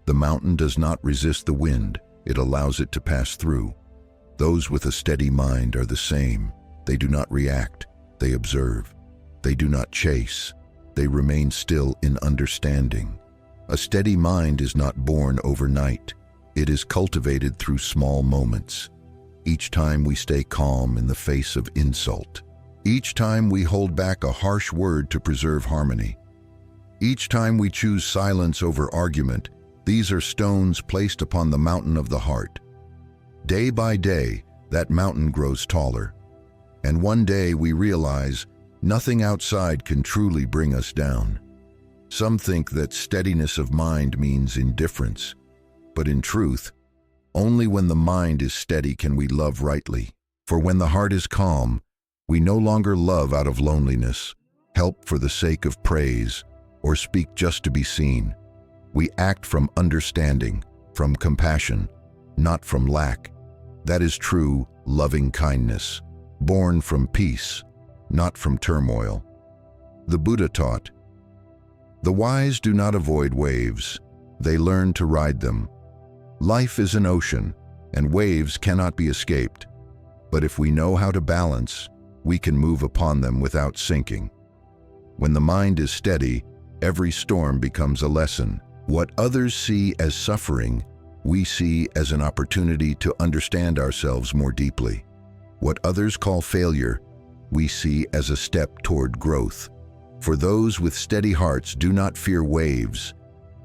A: The mountain does not resist the wind, it allows it to pass through. Those with a steady mind are the same. They do not react, they observe. They do not chase, they remain still in understanding. A steady mind is not born overnight. It is cultivated through small moments. Each time we stay calm in the face of insult. Each time we hold back a harsh word to preserve harmony. Each time we choose silence over argument, these are stones placed upon the mountain of the heart. Day by day, that mountain grows taller. And one day we realize nothing outside can truly bring us down. Some think that steadiness of mind means indifference, but in truth, only when the mind is steady can we love rightly. For when the heart is calm, We no longer love out of loneliness, help for the sake of praise, or speak just to be seen. We act from understanding, from compassion, not from lack. That is true, loving kindness, born from peace, not from turmoil. The Buddha taught, "The wise do not avoid waves, they learn to ride them. Life is an ocean, and waves cannot be escaped. But if we know how to balance, we can move upon them without sinking." When the mind is steady, every storm becomes a lesson. What others see as suffering, we see as an opportunity to understand ourselves more deeply. What others call failure, we see as a step toward growth. For those with steady hearts do not fear waves.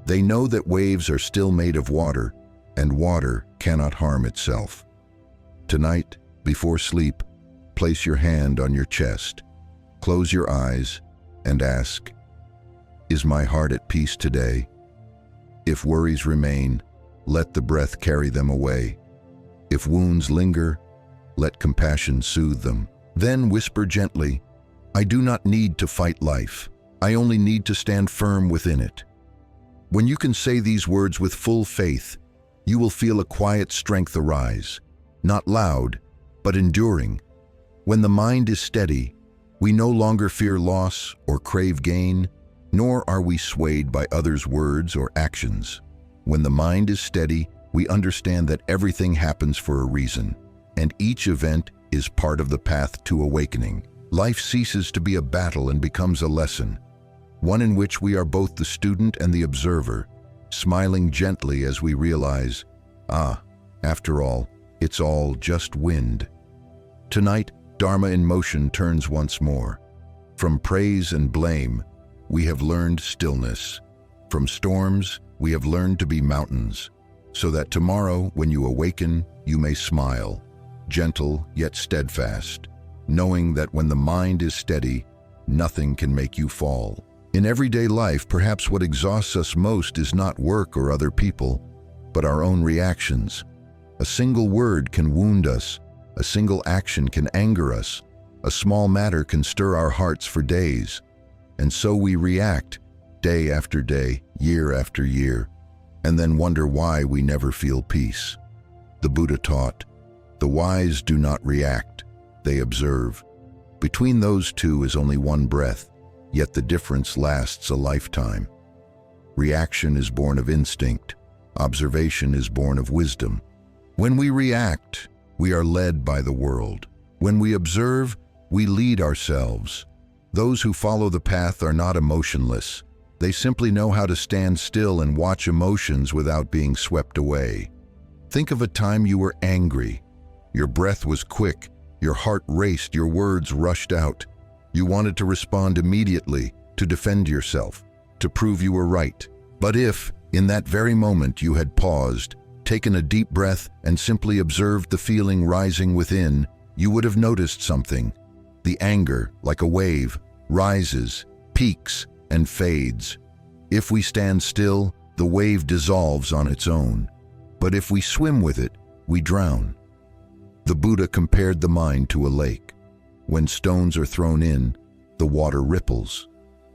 A: They know that waves are still made of water, and water cannot harm itself. Tonight, before sleep, place your hand on your chest, close your eyes, and ask, "Is my heart at peace today?" If worries remain, let the breath carry them away. If wounds linger, let compassion soothe them. Then whisper gently, "I do not need to fight life. I only need to stand firm within it." When you can say these words with full faith, you will feel a quiet strength arise, not loud, but enduring. When the mind is steady, we no longer fear loss or crave gain, nor are we swayed by others' words or actions. When the mind is steady, we understand that everything happens for a reason, and each event is part of the path to awakening. Life ceases to be a battle and becomes a lesson, one in which we are both the student and the observer, smiling gently as we realize, after all, it's all just wind. Tonight, Dharma in motion turns once more. From praise and blame, we have learned stillness. From storms, we have learned to be mountains, so that tomorrow, when you awaken, you may smile, gentle yet steadfast, knowing that when the mind is steady, nothing can make you fall. In everyday life, perhaps what exhausts us most is not work or other people, but our own reactions. A single word can wound us, a single action can anger us, a small matter can stir our hearts for days. And so we react, day after day, year after year, and then wonder why we never feel peace. The Buddha taught, "The wise do not react, they observe." Between those two is only one breath, yet the difference lasts a lifetime. Reaction is born of instinct, observation is born of wisdom. When we react, we are led by the world. When we observe, we lead ourselves. Those who follow the path are not emotionless. They simply know how to stand still and watch emotions without being swept away. Think of a time you were angry. Your breath was quick, your heart raced, your words rushed out. You wanted to respond immediately, to defend yourself, to prove you were right. But if, in that very moment, you had paused, taken a deep breath, and simply observed the feeling rising within, you would have noticed something. The anger, like a wave, rises, peaks, and fades. If we stand still, the wave dissolves on its own. But if we swim with it, we drown. The Buddha compared the mind to a lake. When stones are thrown in, the water ripples.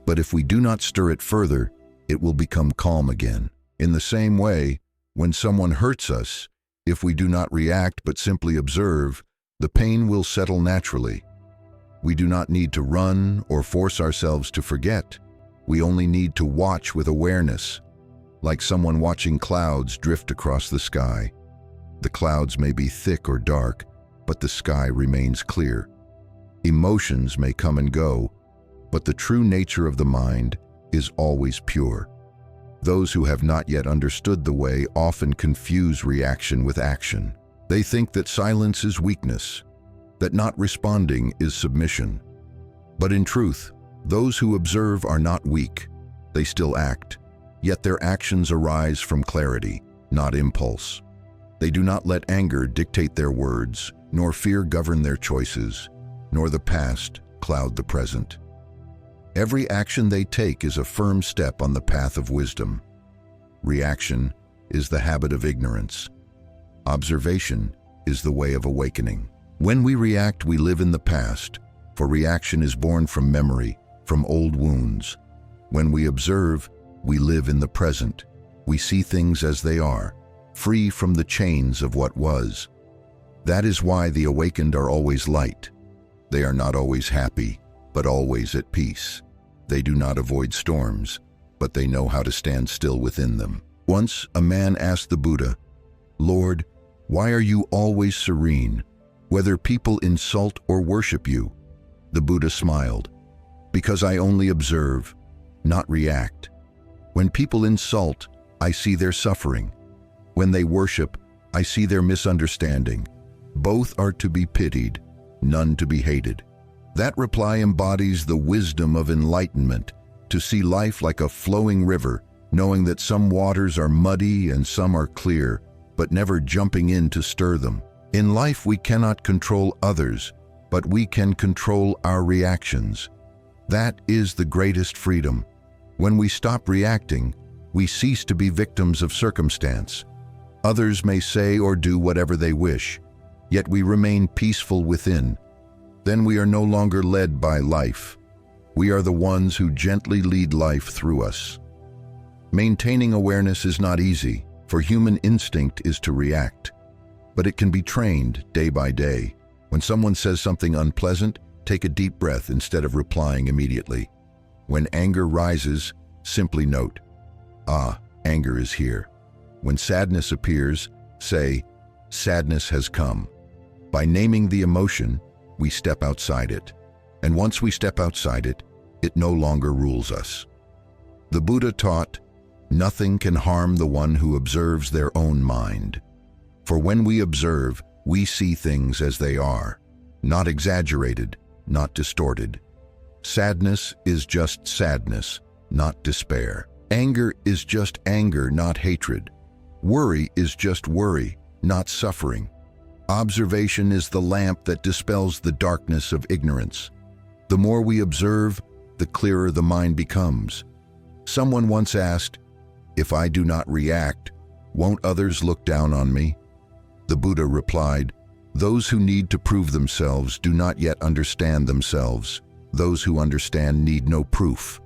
A: But if we do not stir it further, it will become calm again. In the same way, when someone hurts us, if we do not react but simply observe, the pain will settle naturally. We do not need to run or force ourselves to forget. We only need to watch with awareness, like someone watching clouds drift across the sky. The clouds may be thick or dark, but the sky remains clear. Emotions may come and go, but the true nature of the mind is always pure. Those who have not yet understood the way often confuse reaction with action. They think that silence is weakness, that not responding is submission. But in truth, those who observe are not weak. They still act, yet their actions arise from clarity, not impulse. They do not let anger dictate their words, nor fear govern their choices, nor the past cloud the present. Every action they take is a firm step on the path of wisdom. Reaction is the habit of ignorance. Observation is the way of awakening. When we react, we live in the past. for reaction is born from memory, from old wounds. When we observe, we live in the present. We see things as they are, free from the chains of what was. That is why the awakened are always light. They are not always happy, but always at peace. They do not avoid storms, but they know how to stand still within them. Once, a man asked the Buddha, "Lord, why are you always serene, whether people insult or worship you?" The Buddha smiled, "Because I only observe, not react. When people insult, I see their suffering. When they worship, I see their misunderstanding. Both are to be pitied, none to be hated." That reply embodies the wisdom of enlightenment, to see life like a flowing river, knowing that some waters are muddy and some are clear, but never jumping in to stir them. In life we cannot control others, but we can control our reactions. That is the greatest freedom. When we stop reacting, we cease to be victims of circumstance. Others may say or do whatever they wish, yet we remain peaceful within. Then we are no longer led by life. We are the ones who gently lead life through us. Maintaining awareness is not easy, for human instinct is to react. But it can be trained day by day. When someone says something unpleasant, take a deep breath instead of replying immediately. When anger rises, simply note, "Ah, anger is here." When sadness appears, say, "Sadness has come." By naming the emotion, we step outside it. And once we step outside it, it no longer rules us. The Buddha taught, "Nothing can harm the one who observes their own mind." For when we observe, we see things as they are, not exaggerated, not distorted. Sadness is just sadness, not despair. Anger is just anger, not hatred. Worry is just worry, not suffering. Observation is the lamp that dispels the darkness of ignorance. The more we observe, the clearer the mind becomes. Someone once asked, "If I do not react, won't others look down on me?" The Buddha replied, "Those who need to prove themselves do not yet understand themselves. Those who understand need no proof.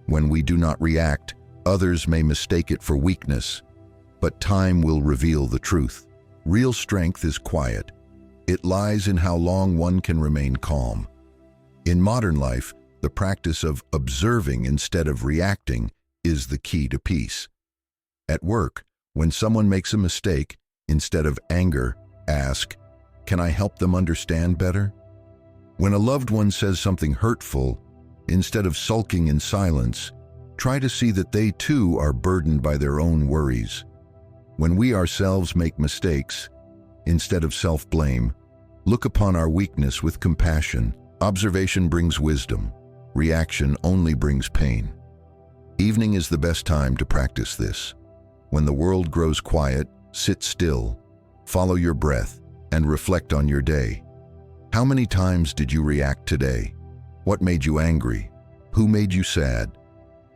A: When we do not react, others may mistake it for weakness, but time will reveal the truth. Real strength is quiet. It lies in how long one can remain calm. In modern life, the practice of observing instead of reacting is the key to peace. At work, when someone makes a mistake, instead of anger, ask, "Can I help them understand better?" When a loved one says something hurtful, instead of sulking in silence, try to see that they too are burdened by their own worries. When we ourselves make mistakes, instead of self-blame, look upon our weakness with compassion. Observation brings wisdom. Reaction only brings pain. Evening is the best time to practice this. When the world grows quiet, sit still, follow your breath, and reflect on your day. How many times did you react today? What made you angry? Who made you sad?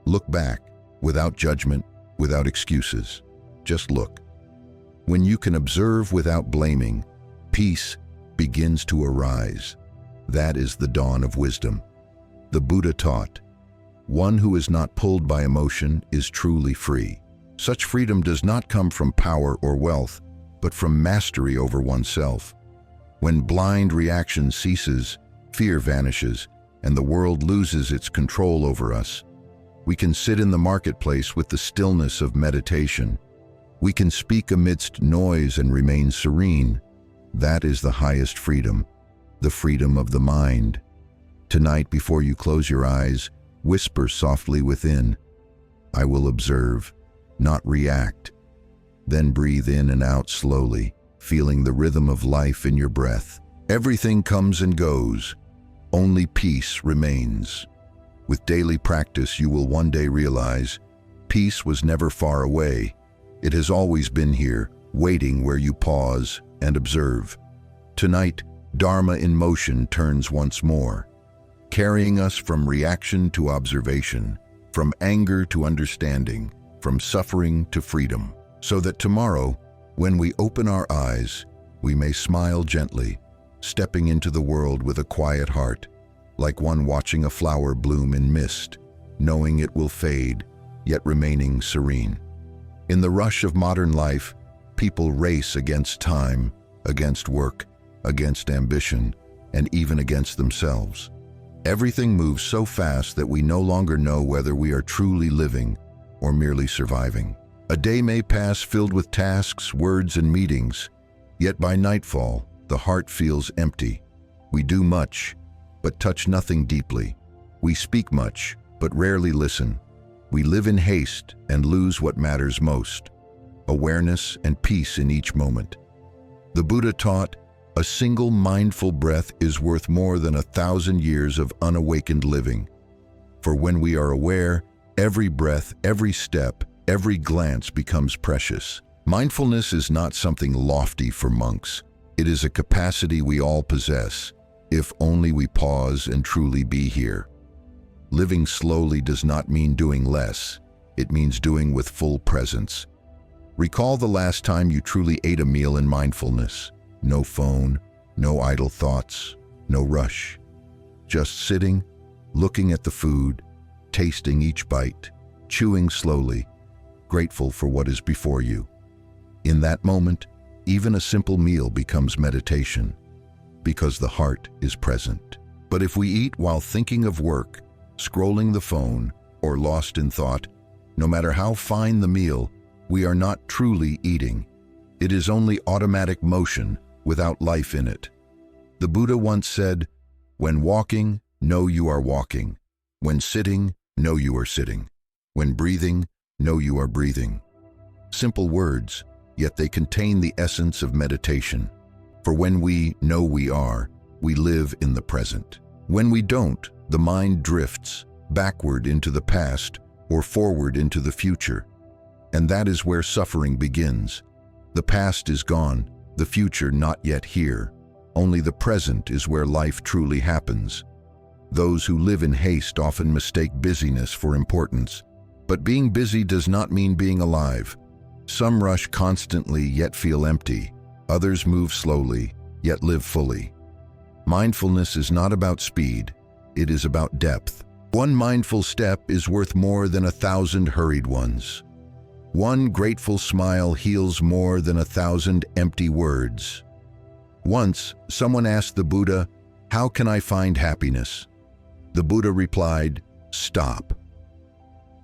A: Look back, without judgment, without excuses. Just look. When you can observe without blaming, peace begins to arise. That is the dawn of wisdom. The Buddha taught, "One who is not pulled by emotion is truly free." Such freedom does not come from power or wealth, but from mastery over oneself. When blind reaction ceases, fear vanishes, and the world loses its control over us. We can sit in the marketplace with the stillness of meditation. We can speak amidst noise and remain serene. That is the highest freedom, the freedom of the mind. Tonight, before you close your eyes, whisper softly within, "I will observe, not react." Then breathe in and out slowly, feeling the rhythm of life in your breath. Everything comes and goes. Only peace remains. With daily practice, you will one day realize peace was never far away. It has always been here, waiting where you pause and observe. Tonight, Dharma in motion turns once more, carrying us from reaction to observation, from anger to understanding, from suffering to freedom, so that tomorrow, when we open our eyes, we may smile gently, stepping into the world with a quiet heart. like one watching a flower bloom in mist, knowing it will fade, yet remaining serene. In the rush of modern life, people race against time, against work, against ambition, and even against themselves. Everything moves so fast that we no longer know whether we are truly living or merely surviving. A day may pass filled with tasks, words, and meetings, yet by nightfall, the heart feels empty. We do much, but touch nothing deeply. We speak much, but rarely listen. We live in haste and lose what matters most: awareness and peace in each moment. The Buddha taught, a single mindful breath is worth more than 1,000 years of unawakened living. For when we are aware, every breath, every step, every glance becomes precious. Mindfulness is not something lofty for monks. It is a capacity we all possess, if only we pause and truly be here. Living slowly does not mean doing less. It means doing with full presence. Recall the last time you truly ate a meal in mindfulness. No phone, no idle thoughts, no rush. Just sitting, looking at the food, tasting each bite, chewing slowly, grateful for what is before you. In that moment, even a simple meal becomes meditation, because the heart is present. But if we eat while thinking of work, scrolling the phone, or lost in thought, no matter how fine the meal, we are not truly eating. It is only automatic motion without life in it. The Buddha once said, "When walking, know you are walking. When sitting, know you are sitting. When breathing, know you are breathing." Simple words, yet they contain the essence of meditation. For when we know we are, we live in the present. When we don't, the mind drifts backward into the past or forward into the future. And that is where suffering begins. The past is gone, the future not yet here. Only the present is where life truly happens. Those who live in haste often mistake busyness for importance. But being busy does not mean being alive. Some rush constantly yet feel empty. Others move slowly yet live fully. Mindfulness is not about speed. It is about depth. One mindful step is worth more than 1,000 hurried ones. One grateful smile heals more than 1,000 empty words. Once, someone asked the Buddha, "How can I find happiness?" The Buddha replied, "Stop."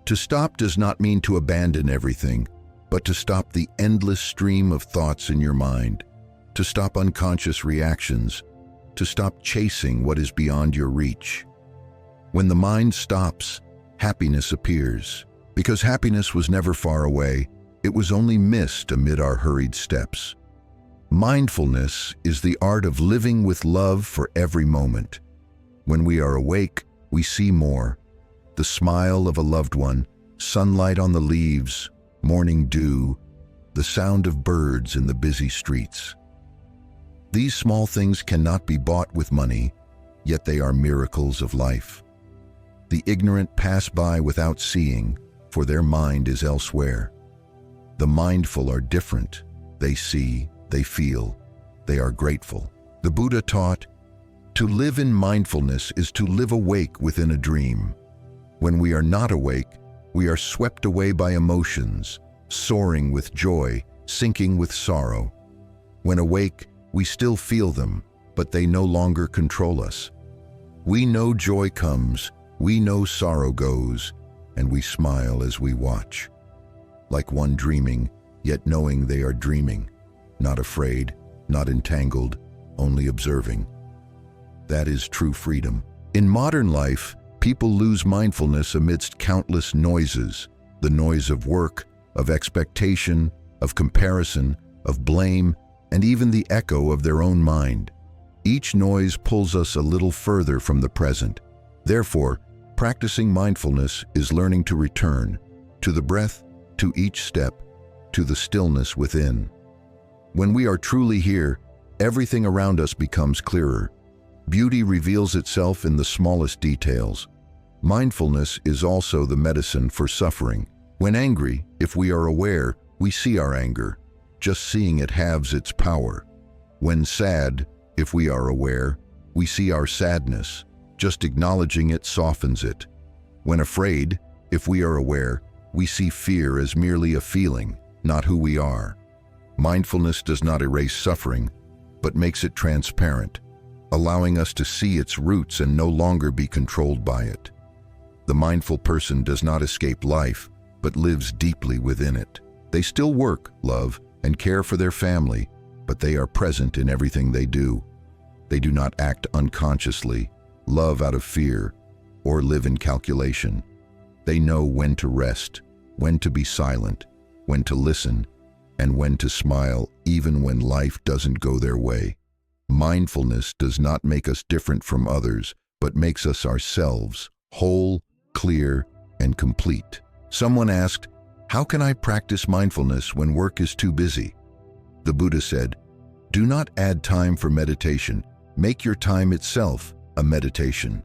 A: To stop does not mean to abandon everything, but to stop the endless stream of thoughts in your mind, to stop unconscious reactions, to stop chasing what is beyond your reach. When the mind stops, happiness appears. Because happiness was never far away, it was only missed amid our hurried steps. Mindfulness is the art of living with love for every moment. When we are awake, we see more. The smile of a loved one, sunlight on the leaves, morning dew, the sound of birds in the busy streets. These small things cannot be bought with money, yet they are miracles of life. The ignorant pass by without seeing, for their mind is elsewhere. The mindful are different. They see, they feel, they are grateful. The Buddha taught, to live in mindfulness is to live awake within a dream. When we are not awake, we are swept away by emotions, soaring with joy, sinking with sorrow. When awake, we still feel them, but they no longer control us. We know joy comes, we know sorrow goes, and we smile as we watch. Like one dreaming, yet knowing they are dreaming, not afraid, not entangled, only observing. That is true freedom. In modern life, people lose mindfulness amidst countless noises, the noise of work, of expectation, of comparison, of blame, and even the echo of their own mind. Each noise pulls us a little further from the present. Therefore, practicing mindfulness is learning to return to the breath, to each step, to the stillness within. When we are truly here, everything around us becomes clearer. Beauty reveals itself in the smallest details. Mindfulness is also the medicine for suffering. When angry, if we are aware, we see our anger. Just seeing it halves its power. When sad, if we are aware, we see our sadness. Just acknowledging it softens it. When afraid, if we are aware, we see fear as merely a feeling, not who we are. Mindfulness does not erase suffering, but makes it transparent, allowing us to see its roots and no longer be controlled by it. The mindful person does not escape life, but lives deeply within it. They still work, love, and care for their family, but they are present in everything they do. They do not act unconsciously, love out of fear, or live in calculation. They know when to rest, when to be silent, when to listen, and when to smile even when life doesn't go their way. Mindfulness does not make us different from others, but makes us ourselves, whole, clear, and complete. Someone asked, "How can I practice mindfulness when work is too busy?" The Buddha said, "Do not add time for meditation. Make your time itself a meditation.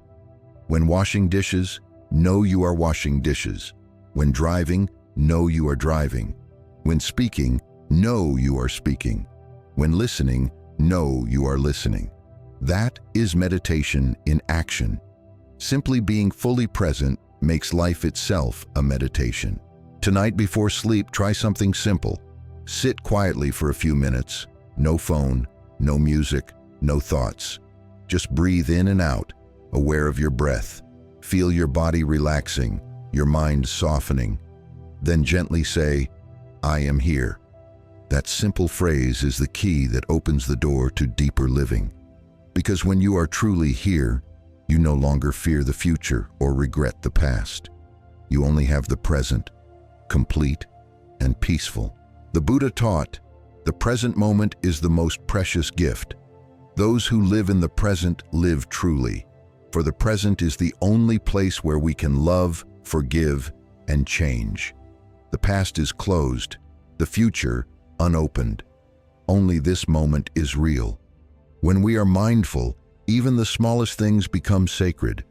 A: When washing dishes, know you are washing dishes. When driving, know you are driving. When speaking, know you are speaking. When listening, know you are listening." That is meditation in action. Simply being fully present makes life itself a meditation. Tonight before sleep, try something simple. Sit quietly for a few minutes. No phone, no music, no thoughts. Just breathe in and out, aware of your breath. Feel your body relaxing, your mind softening. Then gently say, "I am here." That simple phrase is the key that opens the door to deeper living. Because when you are truly here, you no longer fear the future or regret the past. You only have the present, complete and peaceful. The Buddha taught, the present moment is the most precious gift. Those who live in the present live truly, for the present is the only place where we can love, forgive, and change. The past is closed, the future unopened. Only this moment is real. When we are mindful, even the smallest things become sacred.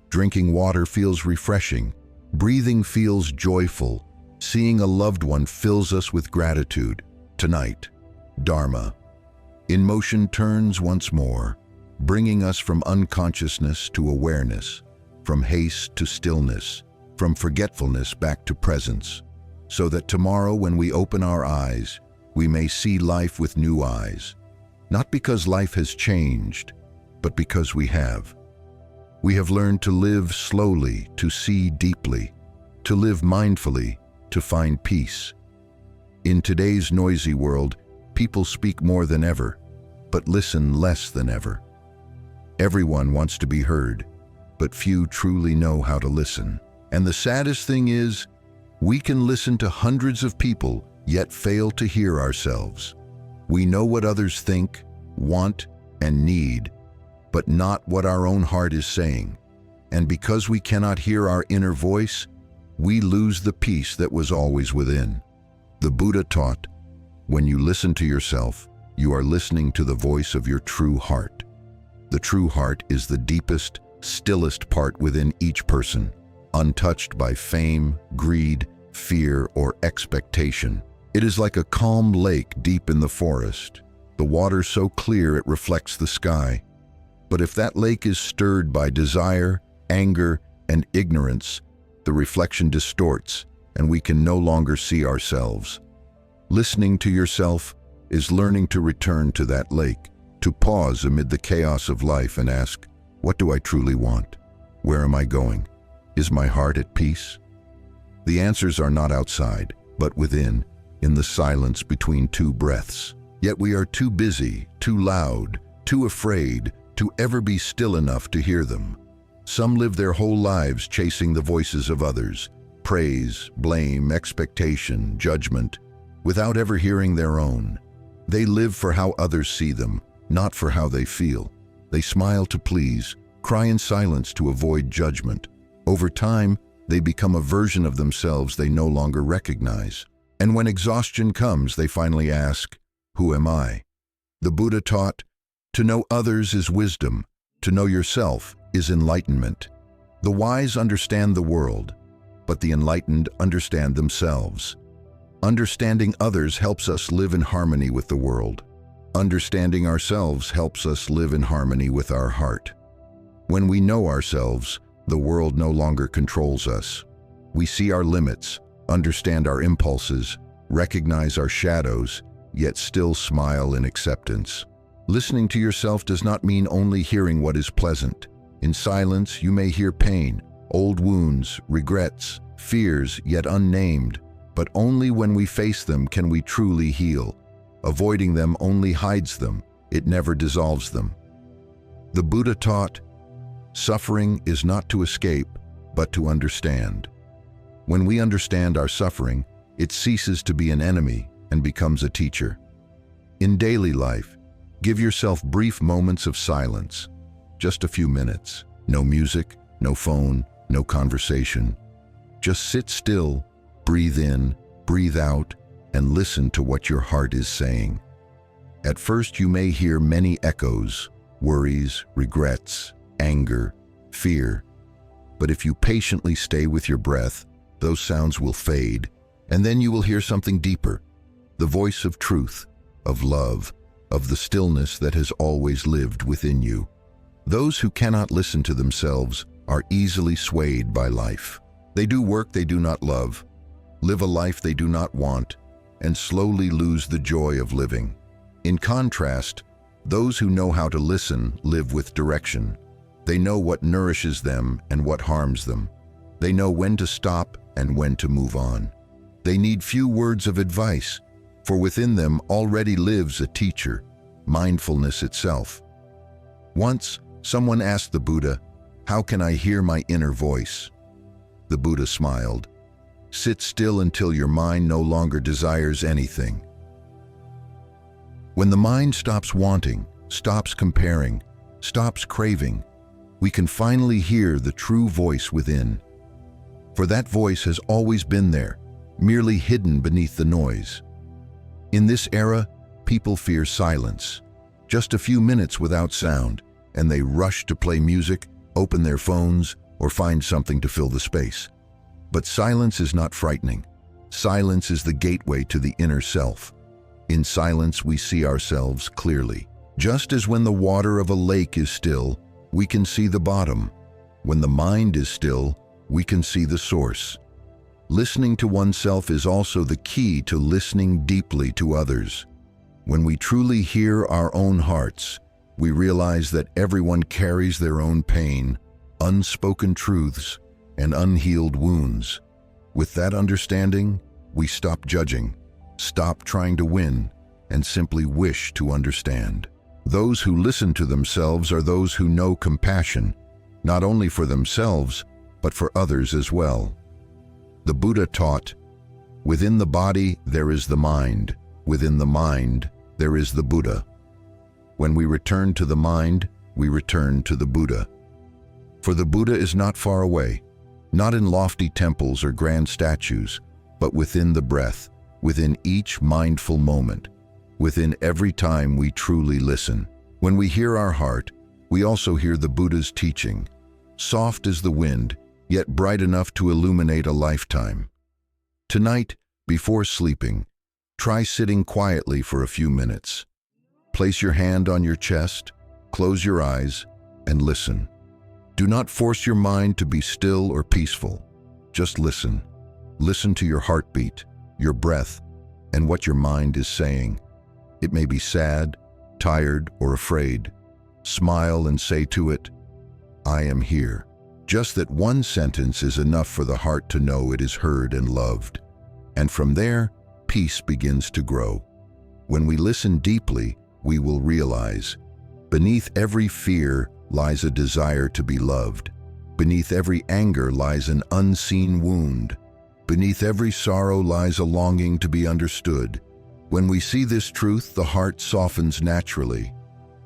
A: Drinking water feels refreshing. Breathing feels joyful. Seeing a loved one fills us with gratitude. Tonight, Dharma in motion turns once more, bringing us from unconsciousness to awareness, from haste to stillness, from forgetfulness back to presence, so that tomorrow when we open our eyes, we may see life with new eyes. Not because life has changed, but because we have. We have learned to live slowly, to see deeply, to live mindfully, to find peace. In today's noisy world, people speak more than ever, but listen less than ever. Everyone wants to be heard, but few truly know how to listen. And the saddest thing is, we can listen to hundreds of people, yet fail to hear ourselves. We know what others think, want, and need, but not what our own heart is saying. And because we cannot hear our inner voice, we lose the peace that was always within. The Buddha taught, when you listen to yourself, you are listening to the voice of your true heart. The true heart is the deepest, stillest part within each person, untouched by fame, greed, fear, or expectation. It is like a calm lake deep in the forest, the water so clear it reflects the sky. But if that lake is stirred by desire, anger, and ignorance, the reflection distorts, and we can no longer see ourselves. Listening to yourself is learning to return to that lake, to pause amid the chaos of life and ask, what do I truly want? Where am I going? Is my heart at peace? The answers are not outside, but within, in the silence between two breaths. Yet we are too busy, too loud, too afraid to ever be still enough to hear them. Some live their whole lives chasing the voices of others, praise, blame, expectation, judgment, without ever hearing their own. They live for how others see them, not for how they feel. They smile to please, cry in silence to avoid judgment. Over time, they become a version of themselves they no longer recognize. And when exhaustion comes, they finally ask, who am I? The Buddha taught, to know others is wisdom, to know yourself is enlightenment. The wise understand the world, but the enlightened understand themselves. Understanding others helps us live in harmony with the world. Understanding ourselves helps us live in harmony with our heart. When we know ourselves, the world no longer controls us. We see our limits, understand our impulses, recognize our shadows, yet still smile in acceptance. Listening to yourself does not mean only hearing what is pleasant. In silence, you may hear pain, old wounds, regrets, fears yet unnamed, but only when we face them can we truly heal. Avoiding them only hides them, it never dissolves them. The Buddha taught, suffering is not to escape, but to understand. When we understand our suffering, it ceases to be an enemy and becomes a teacher. In daily life, give yourself brief moments of silence, just a few minutes. No music, no phone, no conversation. Just sit still, breathe in, breathe out, and listen to what your heart is saying. At first you may hear many echoes, worries, regrets, anger, fear. But if you patiently stay with your breath, those sounds will fade, and then you will hear something deeper, the voice of truth, of love, of the stillness that has always lived within you. Those who cannot listen to themselves are easily swayed by life. They do work they do not love, live a life they do not want, and slowly lose the joy of living. In contrast, those who know how to listen live with direction. They know what nourishes them and what harms them. They know when to stop and when to move on. They need few words of advice, for within them already lives a teacher, mindfulness itself. Once, someone asked the Buddha, "How can I hear my inner voice?" The Buddha smiled. "Sit still until your mind no longer desires anything." When the mind stops wanting, stops comparing, stops craving, we can finally hear the true voice within. For that voice has always been there, merely hidden beneath the noise. In this era, people fear silence. Just a few minutes without sound, and they rush to play music, open their phones, or find something to fill the space. But silence is not frightening. Silence is the gateway to the inner self. In silence, we see ourselves clearly. Just as when the water of a lake is still, we can see the bottom. When the mind is still, we can see the source. Listening to oneself is also the key to listening deeply to others. When we truly hear our own hearts, we realize that everyone carries their own pain, unspoken truths, and unhealed wounds. With that understanding, we stop judging, stop trying to win, and simply wish to understand. Those who listen to themselves are those who know compassion, not only for themselves, but for others as well. The Buddha taught, "Within the body there is the mind, within the mind there is the Buddha." When we return to the mind, we return to the Buddha. For the Buddha is not far away, not in lofty temples or grand statues, but within the breath, within each mindful moment, within every time we truly listen. When we hear our heart, we also hear the Buddha's teaching, soft as the wind, yet bright enough to illuminate a lifetime. Tonight, before sleeping, try sitting quietly for a few minutes. Place your hand on your chest, close your eyes, and listen. Do not force your mind to be still or peaceful. Just listen. Listen to your heartbeat, your breath, and what your mind is saying. It may be sad, tired, or afraid. Smile and say to it, "I am here." Just that one sentence is enough for the heart to know it is heard and loved. And from there, peace begins to grow. When we listen deeply, we will realize, beneath every fear lies a desire to be loved. Beneath every anger lies an unseen wound. Beneath every sorrow lies a longing to be understood. When we see this truth, the heart softens naturally.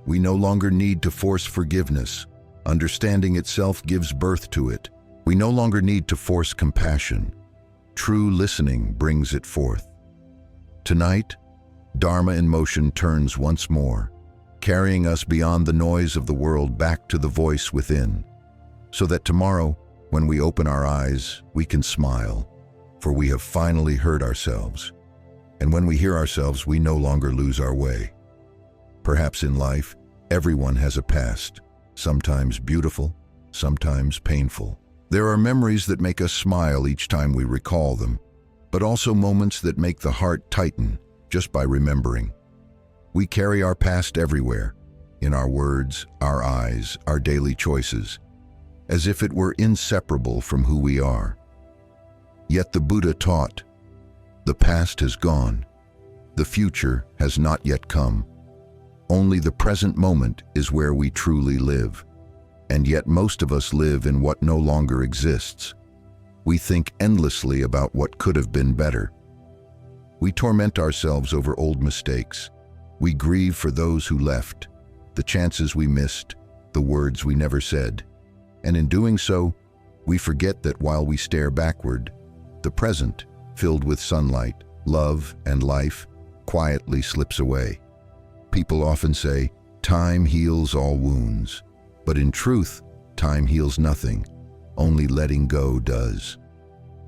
A: We no longer need to force forgiveness. Understanding itself gives birth to it. We no longer need to force compassion. True listening brings it forth. Tonight, Dharma in motion turns once more, carrying us beyond the noise of the world back to the voice within, so that tomorrow, when we open our eyes, we can smile, for we have finally heard ourselves. And when we hear ourselves, we no longer lose our way. Perhaps in life, everyone has a past, sometimes beautiful, sometimes painful. There are memories that make us smile each time we recall them, but also moments that make the heart tighten just by remembering. We carry our past everywhere, in our words, our eyes, our daily choices, as if it were inseparable from who we are. Yet the Buddha taught, the past has gone, the future has not yet come. Only the present moment is where we truly live. And yet most of us live in what no longer exists. We think endlessly about what could have been better. We torment ourselves over old mistakes. We grieve for those who left, the chances we missed, the words we never said. And in doing so, we forget that while we stare backward, the present, filled with sunlight, love, and life, quietly slips away. People often say, time heals all wounds. But in truth, time heals nothing. Only letting go does.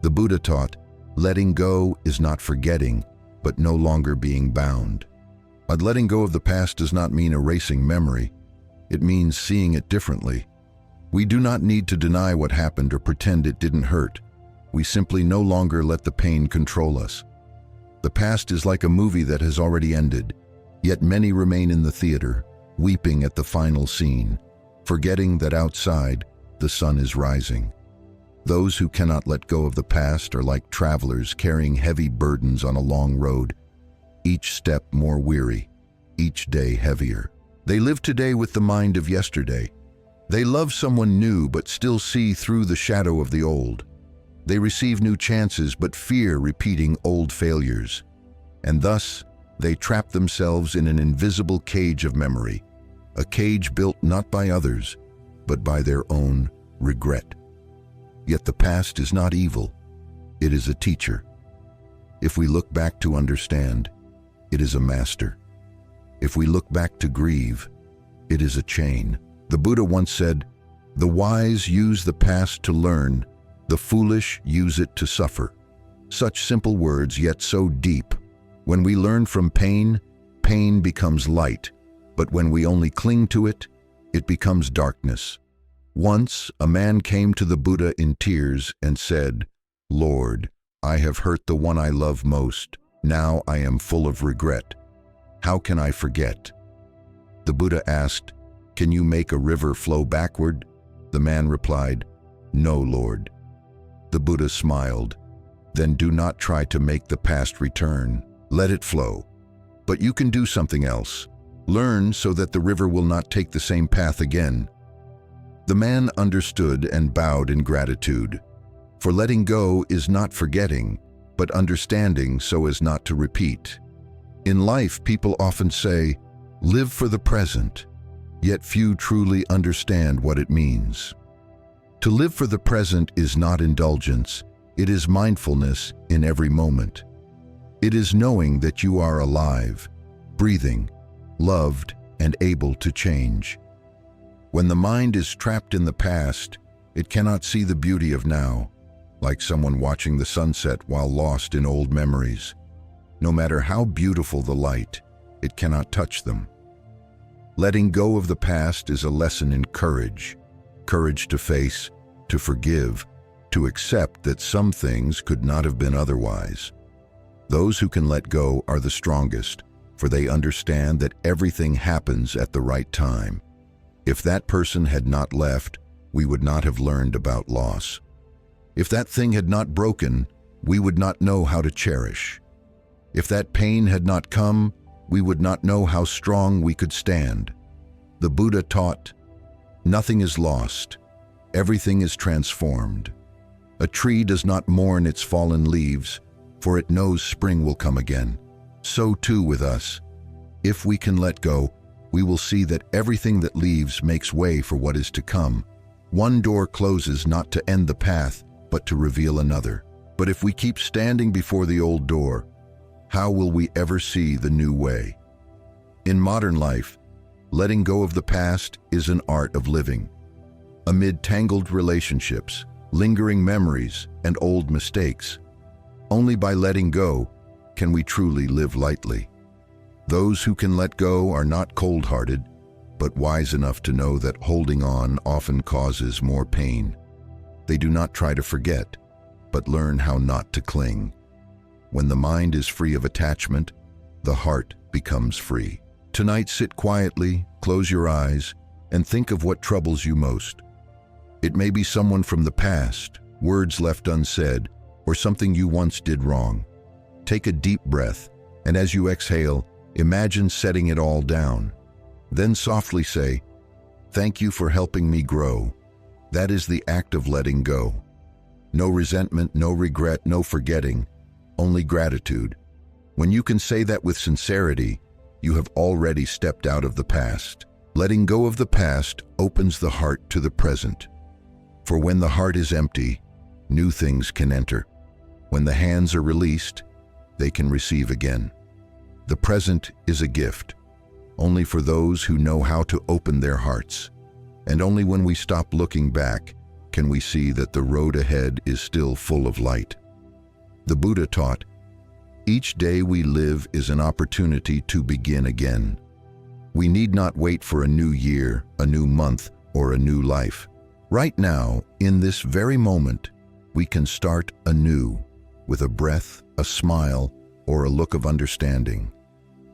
A: The Buddha taught, letting go is not forgetting, but no longer being bound. But letting go of the past does not mean erasing memory. It means seeing it differently. We do not need to deny what happened or pretend it didn't hurt. We simply no longer let the pain control us. The past is like a movie that has already ended, yet many remain in the theater, weeping at the final scene, forgetting that outside, the sun is rising. Those who cannot let go of the past are like travelers carrying heavy burdens on a long road, each step more weary, each day heavier. They live today with the mind of yesterday. They love someone new but still see through the shadow of the old. They receive new chances but fear repeating old failures. And thus, they trap themselves in an invisible cage of memory, a cage built not by others, but by their own regret. Yet the past is not evil. It is a teacher. If we look back to understand, it is a master. If we look back to grieve, it is a chain. The Buddha once said, "The wise use the past to learn, the foolish use it to suffer." Such simple words, yet so deep. When we learn from pain, pain becomes light, but when we only cling to it, it becomes darkness. Once, a man came to the Buddha in tears and said, "Lord, I have hurt the one I love most. Now I am full of regret. How can I forget?" The Buddha asked, "Can you make a river flow backward?" The man replied, "No, Lord." The Buddha smiled. "Then do not try to make the past return. Let it flow. But you can do something else. Learn so that the river will not take the same path again." The man understood and bowed in gratitude. For letting go is not forgetting, but understanding so as not to repeat. In life, people often say, "Live for the present," yet few truly understand what it means. To live for the present is not indulgence, it is mindfulness in every moment. It is knowing that you are alive, breathing, loved, and able to change. When the mind is trapped in the past, it cannot see the beauty of now, like someone watching the sunset while lost in old memories. No matter how beautiful the light, it cannot touch them. Letting go of the past is a lesson in courage. Courage to face, to forgive, to accept that some things could not have been otherwise. Those who can let go are the strongest, for they understand that everything happens at the right time. If that person had not left, we would not have learned about loss. If that thing had not broken, we would not know how to cherish. If that pain had not come, we would not know how strong we could stand. The Buddha taught, "Nothing is lost. Everything is transformed. A tree does not mourn its fallen leaves, for it knows spring will come again. So too with us. If we can let go, we will see that everything that leaves makes way for what is to come. One door closes not to end the path, but to reveal another. But if we keep standing before the old door, how will we ever see the new way?" In modern life, letting go of the past is an art of living. Amid tangled relationships, lingering memories, and old mistakes, only by letting go can we truly live lightly. Those who can let go are not cold-hearted, but wise enough to know that holding on often causes more pain. They do not try to forget, but learn how not to cling. When the mind is free of attachment, the heart becomes free. Tonight, sit quietly, close your eyes, and think of what troubles you most. It may be someone from the past, words left unsaid, or something you once did wrong. Take a deep breath, and as you exhale, imagine setting it all down. Then softly say, "Thank you for helping me grow." That is the act of letting go. No resentment, no regret, no forgetting, only gratitude. When you can say that with sincerity, you have already stepped out of the past. Letting go of the past opens the heart to the present. For when the heart is empty, new things can enter. When the hands are released, they can receive again. The present is a gift, only for those who know how to open their hearts. And only when we stop looking back can we see that the road ahead is still full of light. The Buddha taught, "Each day we live is an opportunity to begin again." We need not wait for a new year, a new month, or a new life. Right now, in this very moment, we can start anew with a breath, a smile, or a look of understanding.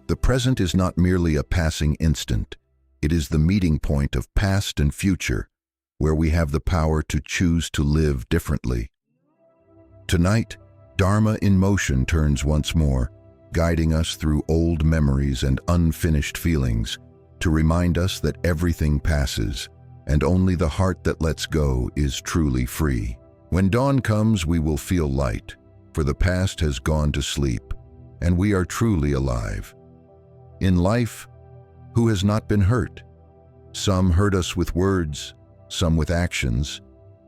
A: The present is not merely a passing instant. It is the meeting point of past and future, where we have the power to choose to live differently. Tonight, Dharma in motion turns once more, guiding us through old memories and unfinished feelings, to remind us that everything passes, and only the heart that lets go is truly free. When dawn comes, we will feel light, for the past has gone to sleep, and we are truly alive. In life, who has not been hurt? Some hurt us with words, some with actions,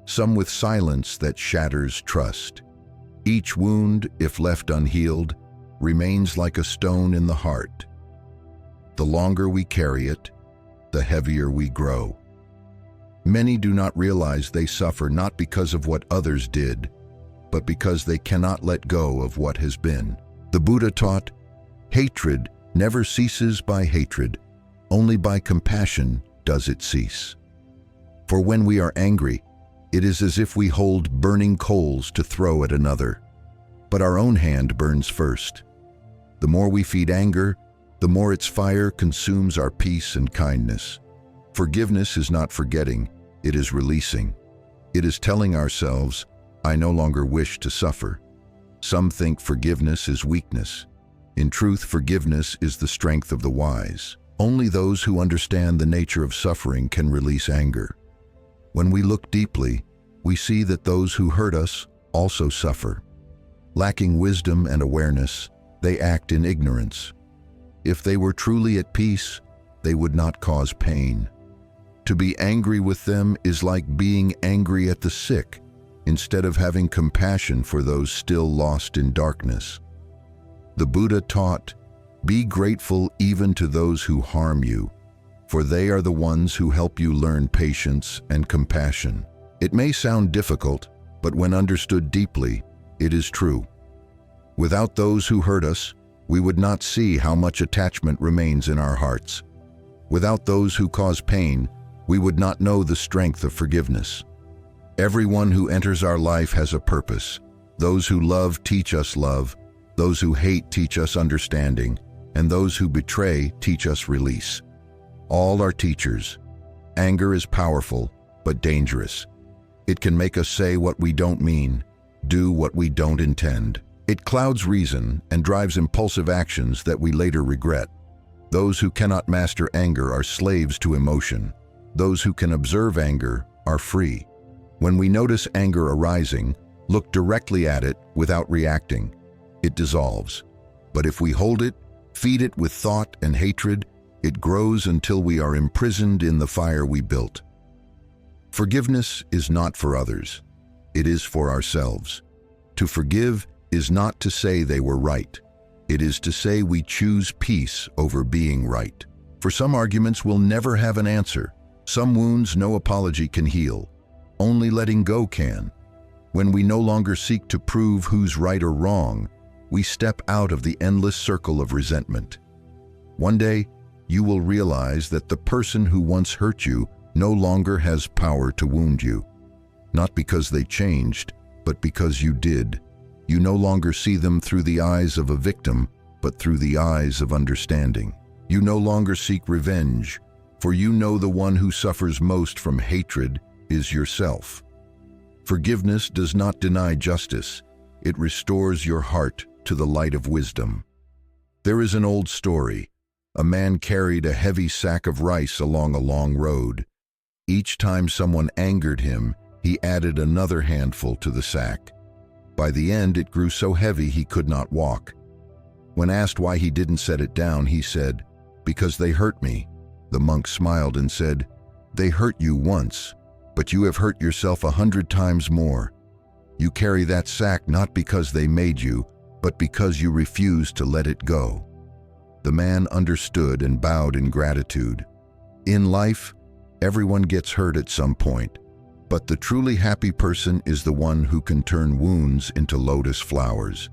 A: some with silence that shatters trust. Each wound, if left unhealed, remains like a stone in the heart. The longer we carry it, the heavier we grow. Many do not realize they suffer not because of what others did, but because they cannot let go of what has been. The Buddha taught, "Hatred never ceases by hatred, only by compassion does it cease." For when we are angry, it is as if we hold burning coals to throw at another, but our own hand burns first. The more we feed anger, the more its fire consumes our peace and kindness. Forgiveness is not forgetting, it is releasing. It is telling ourselves, "I no longer wish to suffer." Some think forgiveness is weakness. In truth, forgiveness is the strength of the wise. Only those who understand the nature of suffering can release anger. When we look deeply, we see that those who hurt us also suffer. Lacking wisdom and awareness, they act in ignorance. If they were truly at peace, they would not cause pain. To be angry with them is like being angry at the sick, instead of having compassion for those still lost in darkness. The Buddha taught, "Be grateful even to those who harm you, for they are the ones who help you learn patience and compassion." It may sound difficult, but when understood deeply, it is true. Without those who hurt us, we would not see how much attachment remains in our hearts. Without those who cause pain, we would not know the strength of forgiveness. Everyone who enters our life has a purpose. Those who love teach us love, those who hate teach us understanding, and those who betray teach us release. All are teachers. Anger is powerful, but dangerous. It can make us say what we don't mean, do what we don't intend. It clouds reason and drives impulsive actions that we later regret. Those who cannot master anger are slaves to emotion. Those who can observe anger are free. When we notice anger arising, look directly at it without reacting. It dissolves. But if we hold it, feed it with thought and hatred, it grows until we are imprisoned in the fire we built. Forgiveness is not for others. It is for ourselves. To forgive is not to say they were right. It is to say we choose peace over being right. For some arguments will never have an answer. Some wounds no apology can heal. Only letting go can. When we no longer seek to prove who's right or wrong, we step out of the endless circle of resentment. One day, you will realize that the person who once hurt you no longer has power to wound you. Not because they changed, but because you did. You no longer see them through the eyes of a victim, but through the eyes of understanding. You no longer seek revenge, for you know the one who suffers most from hatred is yourself. Forgiveness does not deny justice. It restores your heart to the light of wisdom. There is an old story. A man carried a heavy sack of rice along a long road. Each time someone angered him, he added another handful to the sack. By the end, it grew so heavy he could not walk. When asked why he didn't set it down, he said, "Because they hurt me." The monk smiled and said, "They hurt you once, but you have hurt yourself 100 times more. You carry that sack not because they made you, but because you refused to let it go." The man understood and bowed in gratitude. In life, everyone gets hurt at some point, but the truly happy person is the one who can turn wounds into lotus flowers.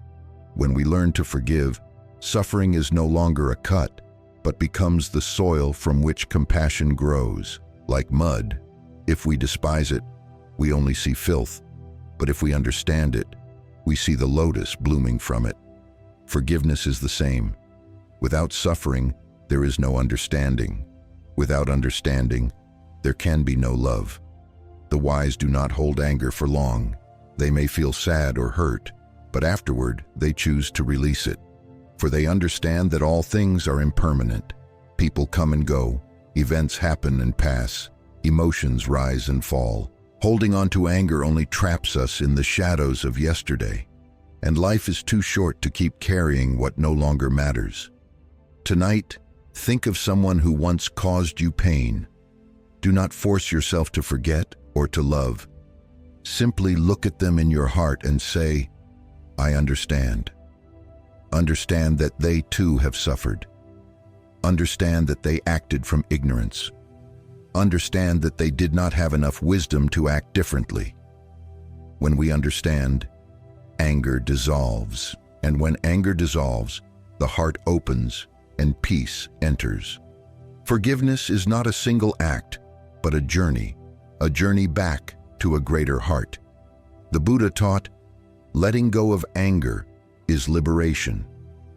A: When we learn to forgive, suffering is no longer a cut, but becomes the soil from which compassion grows. Like mud, if we despise it, we only see filth, but if we understand it, we see the lotus blooming from it. Forgiveness is the same. Without suffering, there is no understanding. Without understanding, there can be no love. The wise do not hold anger for long. They may feel sad or hurt, but afterward they choose to release it. For they understand that all things are impermanent. People come and go, events happen and pass, emotions rise and fall. Holding on to anger only traps us in the shadows of yesterday. And life is too short to keep carrying what no longer matters. Tonight, think of someone who once caused you pain. Do not force yourself to forget or to love. Simply look at them in your heart and say, "I understand." Understand that they too have suffered. Understand that they acted from ignorance. Understand that they did not have enough wisdom to act differently. When we understand, anger dissolves. And when anger dissolves, the heart opens and peace enters. Forgiveness is not a single act, but a journey back to a greater heart. The Buddha taught, letting go of anger is liberation.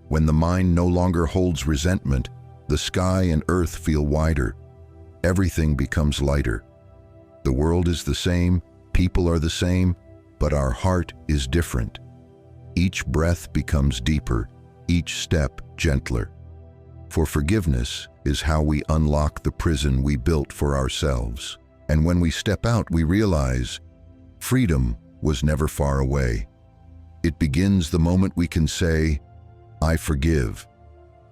A: When the mind no longer holds resentment, the sky and earth feel wider. Everything becomes lighter. The world is the same, people are the same, but our heart is different. Each breath becomes deeper, each step gentler. For forgiveness is how we unlock the prison we built for ourselves. And when we step out, we realize freedom was never far away. It begins the moment we can say, "I forgive."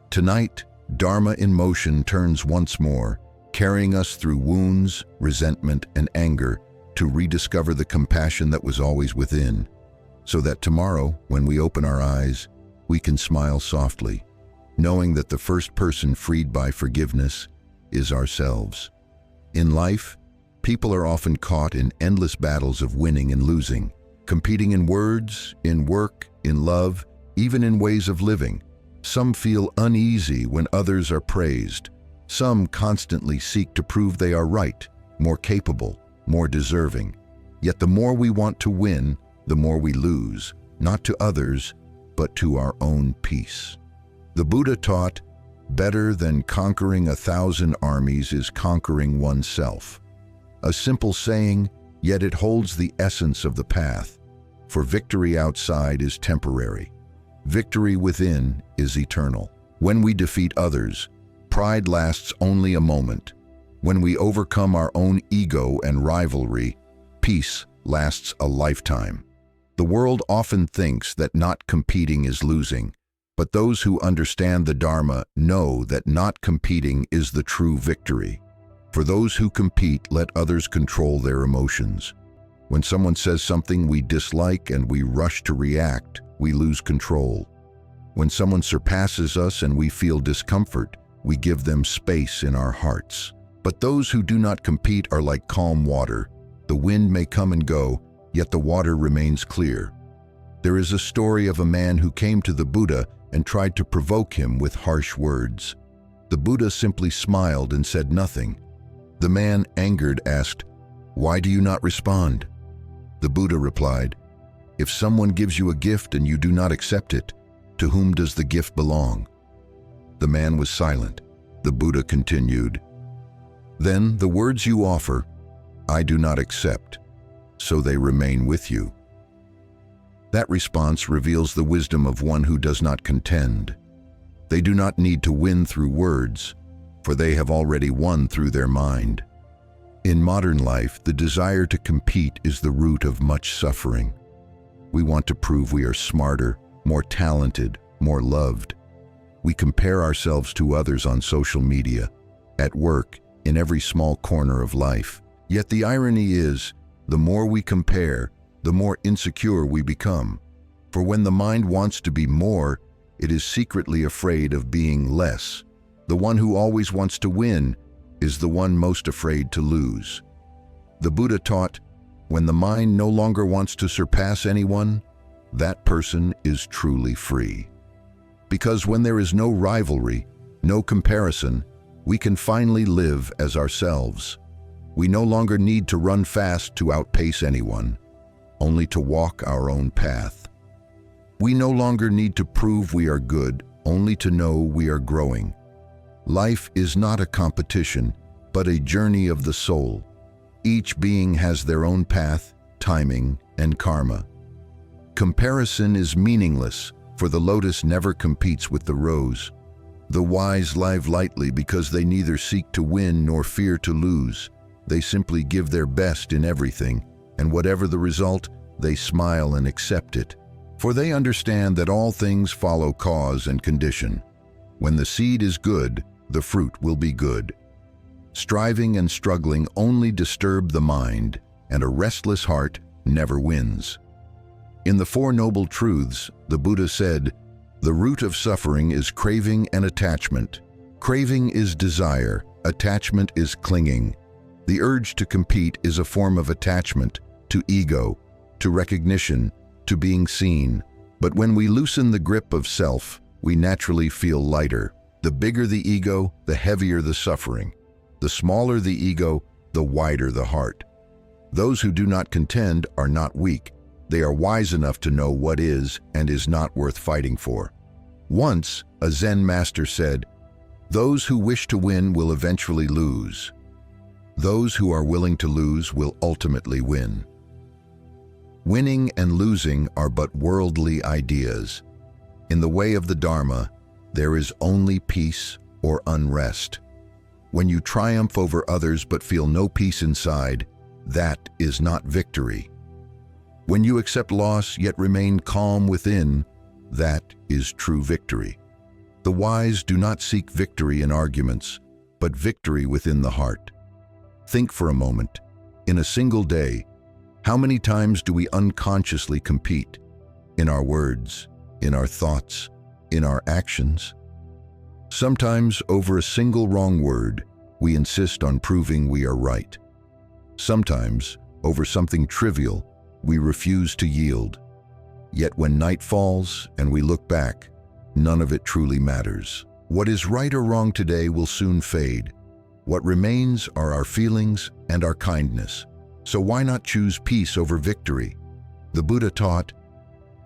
A: Tonight, Dharma in motion turns once more, carrying us through wounds, resentment, and anger to rediscover the compassion that was always within, so that tomorrow, when we open our eyes, we can smile softly, knowing that the first person freed by forgiveness is ourselves. In life, people are often caught in endless battles of winning and losing, competing in words, in work, in love, even in ways of living. Some feel uneasy when others are praised. Some constantly seek to prove they are right, more capable, more deserving. Yet the more we want to win, the more we lose, not to others, but to our own peace. The Buddha taught, better than conquering 1,000 armies is conquering oneself. A simple saying, yet it holds the essence of the path. For victory outside is temporary. Victory within is eternal. When we defeat others, pride lasts only a moment. When we overcome our own ego and rivalry, peace lasts a lifetime. The world often thinks that not competing is losing, but those who understand the Dharma know that not competing is the true victory. For those who compete, let others control their emotions. When someone says something we dislike and we rush to react, we lose control. When someone surpasses us and we feel discomfort, we give them space in our hearts. But those who do not compete are like calm water. The wind may come and go, yet the water remains clear. There is a story of a man who came to the Buddha and tried to provoke him with harsh words. The Buddha simply smiled and said nothing. The man, angered, asked, "Why do you not respond?" The Buddha replied, "If someone gives you a gift and you do not accept it, to whom does the gift belong?" The man was silent. The Buddha continued, "Then the words you offer, I do not accept, so they remain with you." That response reveals the wisdom of one who does not contend. They do not need to win through words, for they have already won through their mind. In modern life, the desire to compete is the root of much suffering. We want to prove we are smarter, more talented, more loved. We compare ourselves to others on social media, at work, in every small corner of life. Yet the irony is, the more we compare, the more insecure we become. For when the mind wants to be more, it is secretly afraid of being less. The one who always wants to win is the one most afraid to lose. The Buddha taught, when the mind no longer wants to surpass anyone, that person is truly free. Because when there is no rivalry, no comparison, we can finally live as ourselves. We no longer need to run fast to outpace anyone, only to walk our own path. We no longer need to prove we are good, only to know we are growing. Life is not a competition, but a journey of the soul. Each being has their own path, timing, and karma. Comparison is meaningless, for the lotus never competes with the rose. The wise live lightly because they neither seek to win nor fear to lose. They simply give their best in everything, and whatever the result, they smile and accept it. For they understand that all things follow cause and condition. When the seed is good, the fruit will be good. Striving and struggling only disturb the mind, and a restless heart never wins. In the Four Noble Truths, the Buddha said, "The root of suffering is craving and attachment. Craving is desire, attachment is clinging. The urge to compete is a form of attachment to ego, to recognition, to being seen. But when we loosen the grip of self, we naturally feel lighter. The bigger the ego, the heavier the suffering. The smaller the ego, the wider the heart. Those who do not contend are not weak. They are wise enough to know what is and is not worth fighting for." Once, a Zen master said, "Those who wish to win will eventually lose. Those who are willing to lose will ultimately win." Winning and losing are but worldly ideas. In the way of the Dharma, there is only peace or unrest. When you triumph over others but feel no peace inside, that is not victory. When you accept loss yet remain calm within, that is true victory. The wise do not seek victory in arguments, but victory within the heart. Think for a moment. In a single day, how many times do we unconsciously compete? In our words, in our thoughts, in our actions? Sometimes, over a single wrong word, we insist on proving we are right. Sometimes, over something trivial, we refuse to yield. Yet when night falls and we look back, none of it truly matters. What is right or wrong today will soon fade. What remains are our feelings and our kindness. So why not choose peace over victory? The Buddha taught,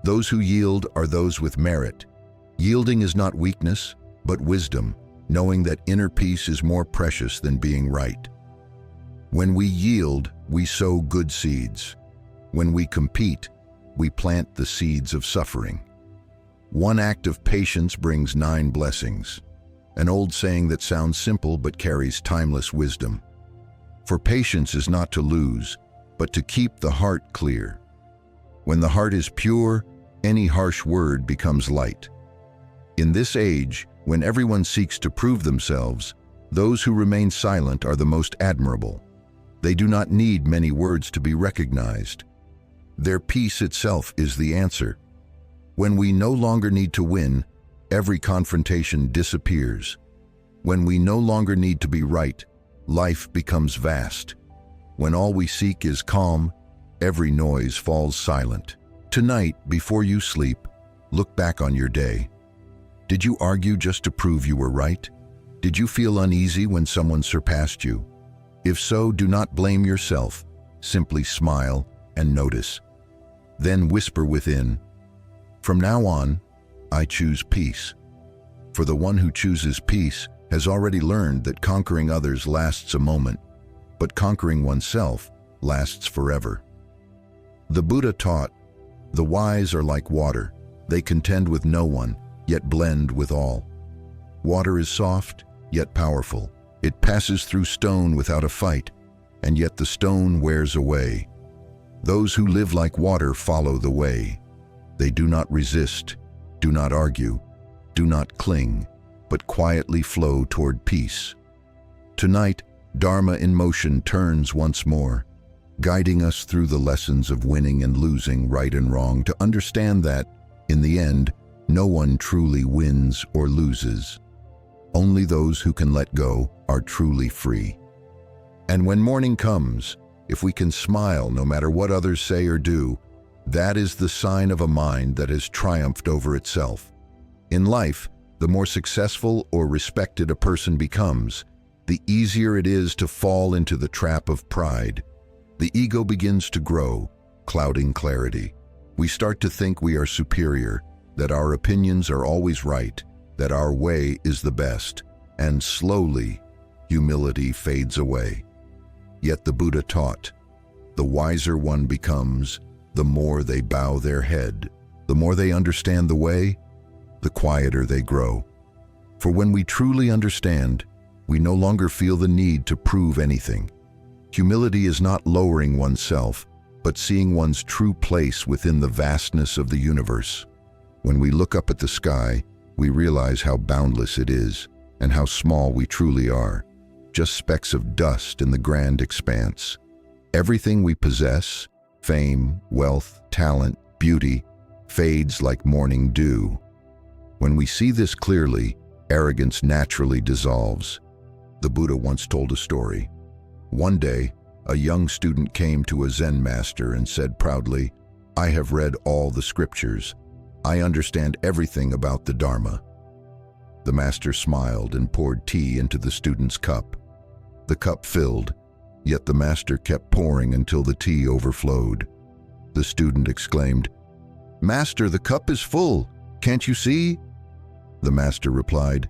A: "Those who yield are those with merit." Yielding is not weakness, but wisdom, knowing that inner peace is more precious than being right. When we yield, we sow good seeds. When we compete, we plant the seeds of suffering. One act of patience brings 9 blessings. An old saying that sounds simple but carries timeless wisdom. For patience is not to lose, but to keep the heart clear. When the heart is pure, any harsh word becomes light. In this age, when everyone seeks to prove themselves, those who remain silent are the most admirable. They do not need many words to be recognized. Their peace itself is the answer. When we no longer need to win, every confrontation disappears. When we no longer need to be right, life becomes vast. When all we seek is calm, every noise falls silent. Tonight, before you sleep, look back on your day. Did you argue just to prove you were right? Did you feel uneasy when someone surpassed you? If so, do not blame yourself. Simply smile and notice. Then whisper within, "From now on, I choose peace." For the one who chooses peace has already learned that conquering others lasts a moment, but conquering oneself lasts forever. The Buddha taught, "The wise are like water. They contend with no one, yet blend with all." Water is soft, yet powerful. It passes through stone without a fight, and yet the stone wears away. Those who live like water follow the way. They do not resist, do not argue, do not cling, but quietly flow toward peace. Tonight, Dharma in motion turns once more, guiding us through the lessons of winning and losing, right and wrong, to understand that, in the end, no one truly wins or loses. Only those who can let go are truly free. And when morning comes, if we can smile no matter what others say or do, that is the sign of a mind that has triumphed over itself. In life, the more successful or respected a person becomes, the easier it is to fall into the trap of pride. The ego begins to grow, clouding clarity. We start to think we are superior, that our opinions are always right, that our way is the best, and slowly, humility fades away. Yet the Buddha taught, the wiser one becomes, the more they bow their head. The more they understand the way, the quieter they grow. For when we truly understand, we no longer feel the need to prove anything. Humility is not lowering oneself, but seeing one's true place within the vastness of the universe. When we look up at the sky, we realize how boundless it is, and how small we truly are, just specks of dust in the grand expanse. Everything we possess, fame, wealth, talent, beauty, fades like morning dew. When we see this clearly, arrogance naturally dissolves. The Buddha once told a story. One day, a young student came to a Zen master and said proudly, "I have read all the scriptures. I understand everything about the Dharma." The master smiled and poured tea into the student's cup. The cup filled, yet the master kept pouring until the tea overflowed. The student exclaimed, "Master, the cup is full. Can't you see?" The master replied,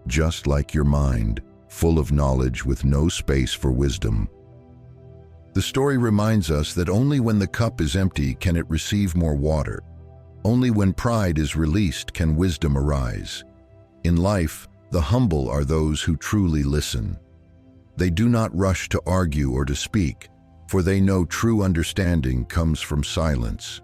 A: "Just like your mind, full of knowledge with no space for wisdom." The story reminds us that only when the cup is empty can it receive more water. Only when pride is released can wisdom arise. In life, the humble are those who truly listen. They do not rush to argue or to speak, for they know true understanding comes from silence.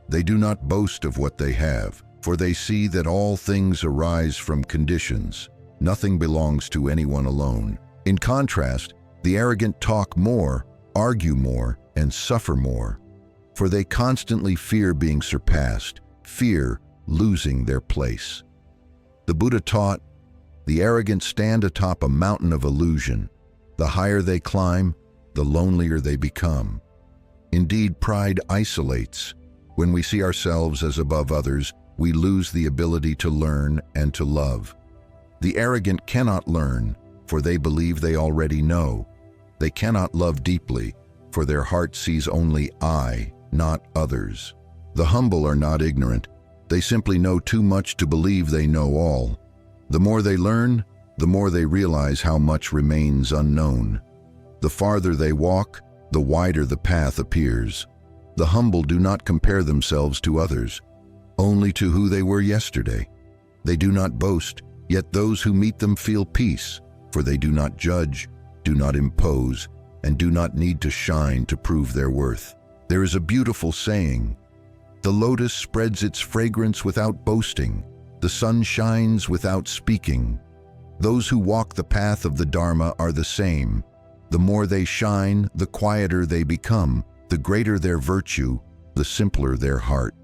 A: They do not boast of what they have, for they see that all things arise from conditions. Nothing belongs to anyone alone. In contrast, the arrogant talk more, argue more, and suffer more, for they constantly fear being surpassed, fear losing their place. The Buddha taught, the arrogant stand atop a mountain of illusion. The higher they climb, the lonelier they become. Indeed, pride isolates. When we see ourselves as above others, we lose the ability to learn and to love. The arrogant cannot learn, for they believe they already know. They cannot love deeply, for their heart sees only I, not others. The humble are not ignorant. They simply know too much to believe they know all. The more they learn, the more they realize how much remains unknown. The farther they walk, the wider the path appears. The humble do not compare themselves to others, only to who they were yesterday. They do not boast, yet those who meet them feel peace, for they do not judge, do not impose, and do not need to shine to prove their worth. There is a beautiful saying, "The lotus spreads its fragrance without boasting. The sun shines without speaking." Those who walk the path of the Dharma are the same. The more they shine, the quieter they become. The greater their virtue, the simpler their heart.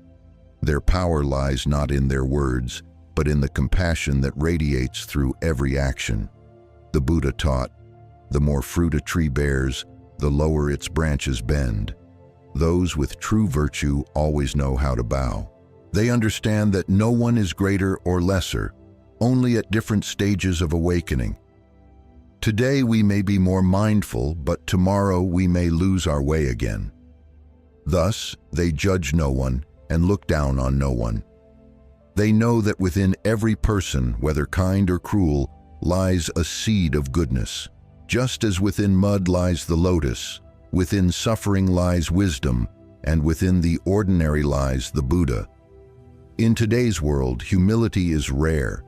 A: Their power lies not in their words, but in the compassion that radiates through every action. The Buddha taught, the more fruit a tree bears, the lower its branches bend. Those with true virtue always know how to bow. They understand that no one is greater or lesser. only at different stages of awakening. Today we may be more mindful, but tomorrow we may lose our way again. Thus, they judge no one and look down on no one. They know that within every person, whether kind or cruel, lies a seed of goodness. Just as within mud lies the lotus, within suffering lies wisdom, and within the ordinary lies the Buddha. In today's world, humility is rare.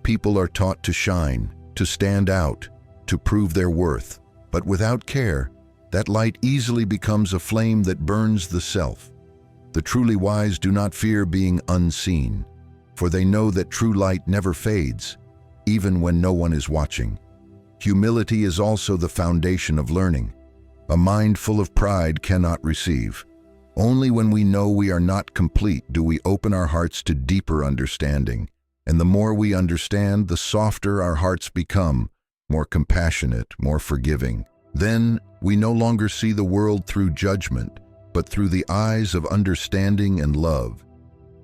A: People are taught to shine, to stand out, to prove their worth, but without care, that light easily becomes a flame that burns the self. The truly wise do not fear being unseen, for they know that true light never fades, even when no one is watching. Humility is also the foundation of learning. A mind full of pride cannot receive. Only when we know we are not complete do we open our hearts to deeper understanding. And the more we understand, the softer our hearts become, more compassionate, more forgiving. Then we no longer see the world through judgment, but through the eyes of understanding and love.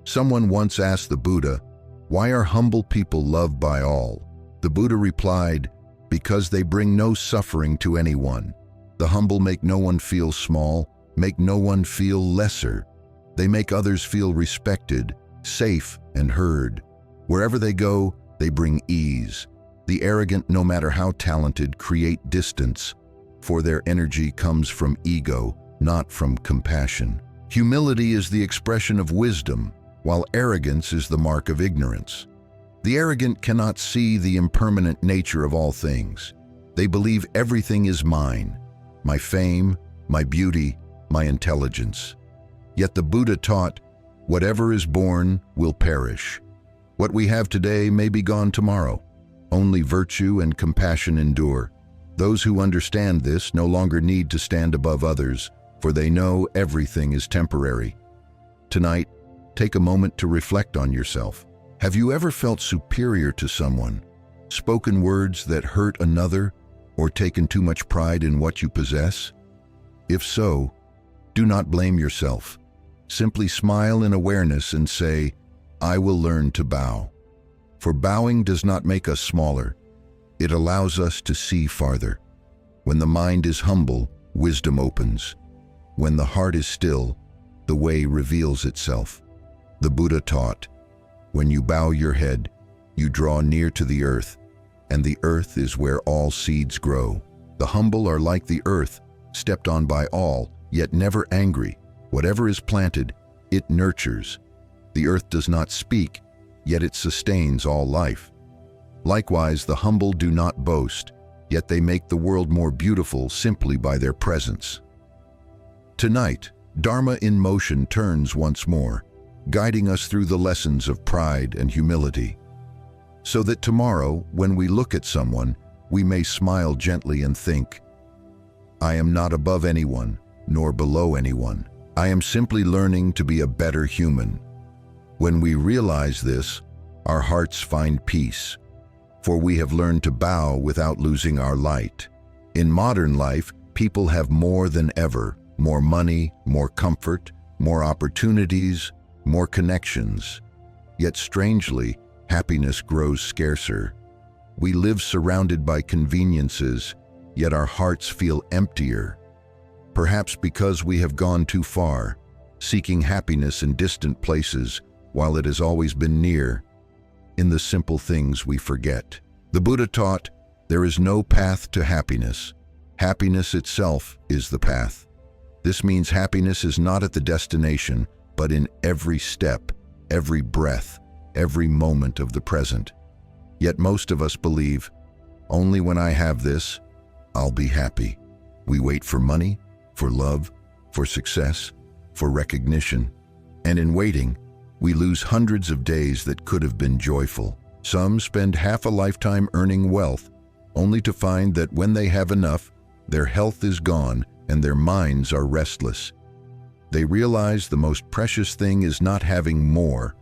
A: Someone once asked the Buddha, "Why are humble people loved by all?" The Buddha replied, "Because they bring no suffering to anyone. The humble make no one feel small, make no one feel lesser. They make others feel respected, safe, and heard. Wherever they go, they bring ease. The arrogant, no matter how talented, create distance, for their energy comes from ego, not from compassion. Humility is the expression of wisdom, while arrogance is the mark of ignorance. The arrogant cannot see the impermanent nature of all things. They believe everything is mine, my fame, my beauty, my intelligence. Yet the Buddha taught, whatever is born will perish. What we have today may be gone tomorrow. Only virtue and compassion endure. Those who understand this no longer need to stand above others, for they know everything is temporary. Tonight, take a moment to reflect on yourself. Have you ever felt superior to someone, spoken words that hurt another, or taken too much pride in what you possess? If so, do not blame yourself. Simply smile in awareness and say, "I will learn to bow." For bowing does not make us smaller. It allows us to see farther. When the mind is humble, wisdom opens. When the heart is still, the way reveals itself. The Buddha taught, when you bow your head, you draw near to the earth, and the earth is where all seeds grow. The humble are like the earth, stepped on by all, yet never angry. Whatever is planted, it nurtures. The earth does not speak, yet it sustains all life. Likewise, the humble do not boast, yet they make the world more beautiful simply by their presence. Tonight, Dharma in motion turns once more, guiding us through the lessons of pride and humility, so that tomorrow, when we look at someone, we may smile gently and think, "I am not above anyone, nor below anyone. I am simply learning to be a better human." When we realize this, our hearts find peace, for we have learned to bow without losing our light. In modern life, people have more than ever, more money, more comfort, more opportunities, more connections. Yet strangely, happiness grows scarcer. We live surrounded by conveniences, yet our hearts feel emptier. Perhaps because we have gone too far, seeking happiness in distant places, while it has always been near. In the simple things we forget. The Buddha taught, there is no path to happiness. Happiness itself is the path. This means happiness is not at the destination, but in every step, every breath, every moment of the present. Yet most of us believe, only when I have this, I'll be happy. We wait for money, for love, for success, for recognition. And in waiting, we lose hundreds of days that could have been joyful. Some spend half a lifetime earning wealth, only to find that when they have enough, their health is gone and their minds are restless. They realize the most precious thing is not having more,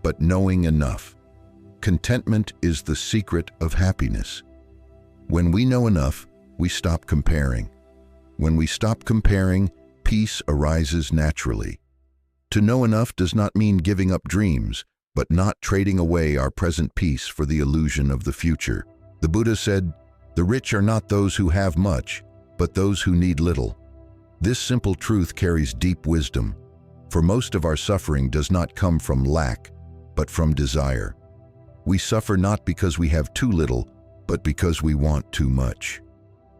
A: but knowing enough. Contentment is the secret of happiness. When we know enough, we stop comparing. When we stop comparing, peace arises naturally. To know enough does not mean giving up dreams, but not trading away our present peace for the illusion of the future. The Buddha said, "The rich are not those who have much, but those who need little." This simple truth carries deep wisdom, for most of our suffering does not come from lack, but from desire. We suffer not because we have too little, but because we want too much.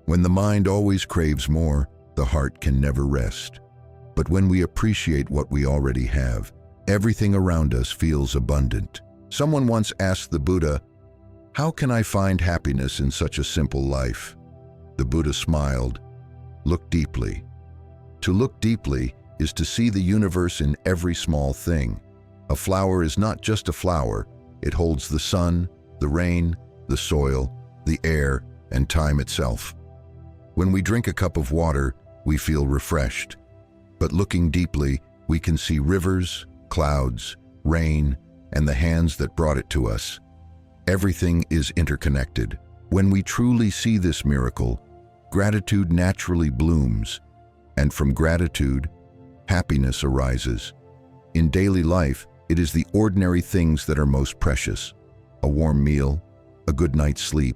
A: When the mind always craves more, the heart can never rest. But when we appreciate what we already have, everything around us feels abundant. Someone once asked the Buddha, "How can I find happiness in such a simple life?" The Buddha smiled, "Look deeply." To look deeply is to see the universe in every small thing. A flower is not just a flower, it holds the sun, the rain, the soil, the air, and time itself. When we drink a cup of water, we feel refreshed. But looking deeply, we can see rivers, clouds, rain, and the hands that brought it to us. Everything is interconnected. When we truly see this miracle, gratitude naturally blooms, and from gratitude, happiness arises. In daily life, it is the ordinary things that are most precious. A warm meal, a good night's sleep,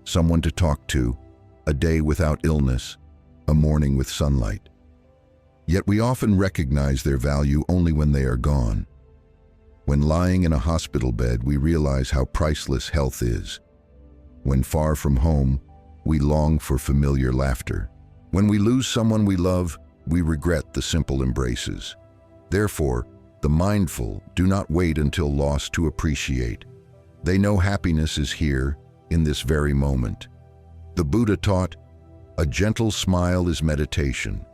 A: someone to talk to, a day without illness, a morning with sunlight. Yet we often recognize their value only when they are gone. When lying in a hospital bed, we realize how priceless health is. When far from home, we long for familiar laughter. When we lose someone we love, we regret the simple embraces. Therefore, the mindful do not wait until lost to appreciate. They know happiness is here, in this very moment. The Buddha taught, "A gentle smile is meditation."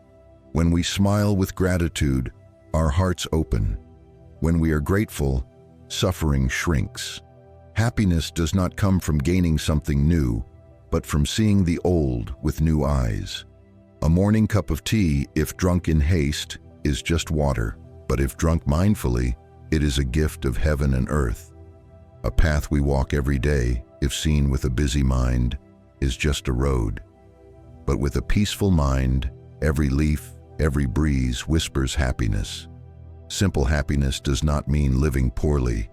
A: When we smile with gratitude, our hearts open. When we are grateful, suffering shrinks. Happiness does not come from gaining something new, but from seeing the old with new eyes. A morning cup of tea, if drunk in haste, is just water, but if drunk mindfully, it is a gift of heaven and earth. A path we walk every day, if seen with a busy mind, is just a road. But with a peaceful mind, every leaf, every breeze whispers happiness. Simple happiness does not mean living poorly,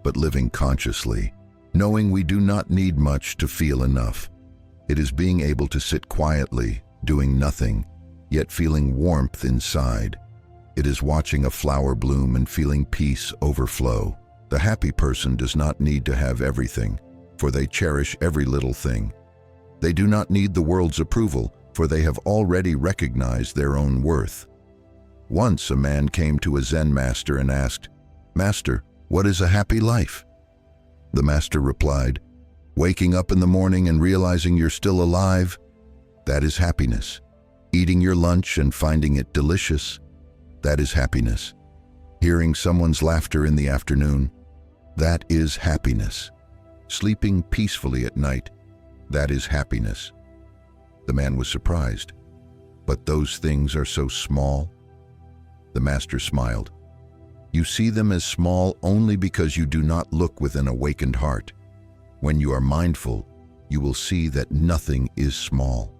A: but living consciously, knowing we do not need much to feel enough. It is being able to sit quietly, doing nothing, yet feeling warmth inside. It is watching a flower bloom and feeling peace overflow. The happy person does not need to have everything, for they cherish every little thing. They do not need the world's approval, for they have already recognized their own worth. Once a man came to a Zen master and asked, "Master, what is a happy life?" The master replied, "Waking up in the morning and realizing you're still alive, that is happiness. Eating your lunch and finding it delicious, that is happiness. Hearing someone's laughter in the afternoon, that is happiness. Sleeping peacefully at night, that is happiness." The man was surprised. "But those things are so small." The master smiled. "You see them as small only because you do not look with an awakened heart. When you are mindful, you will see that nothing is small."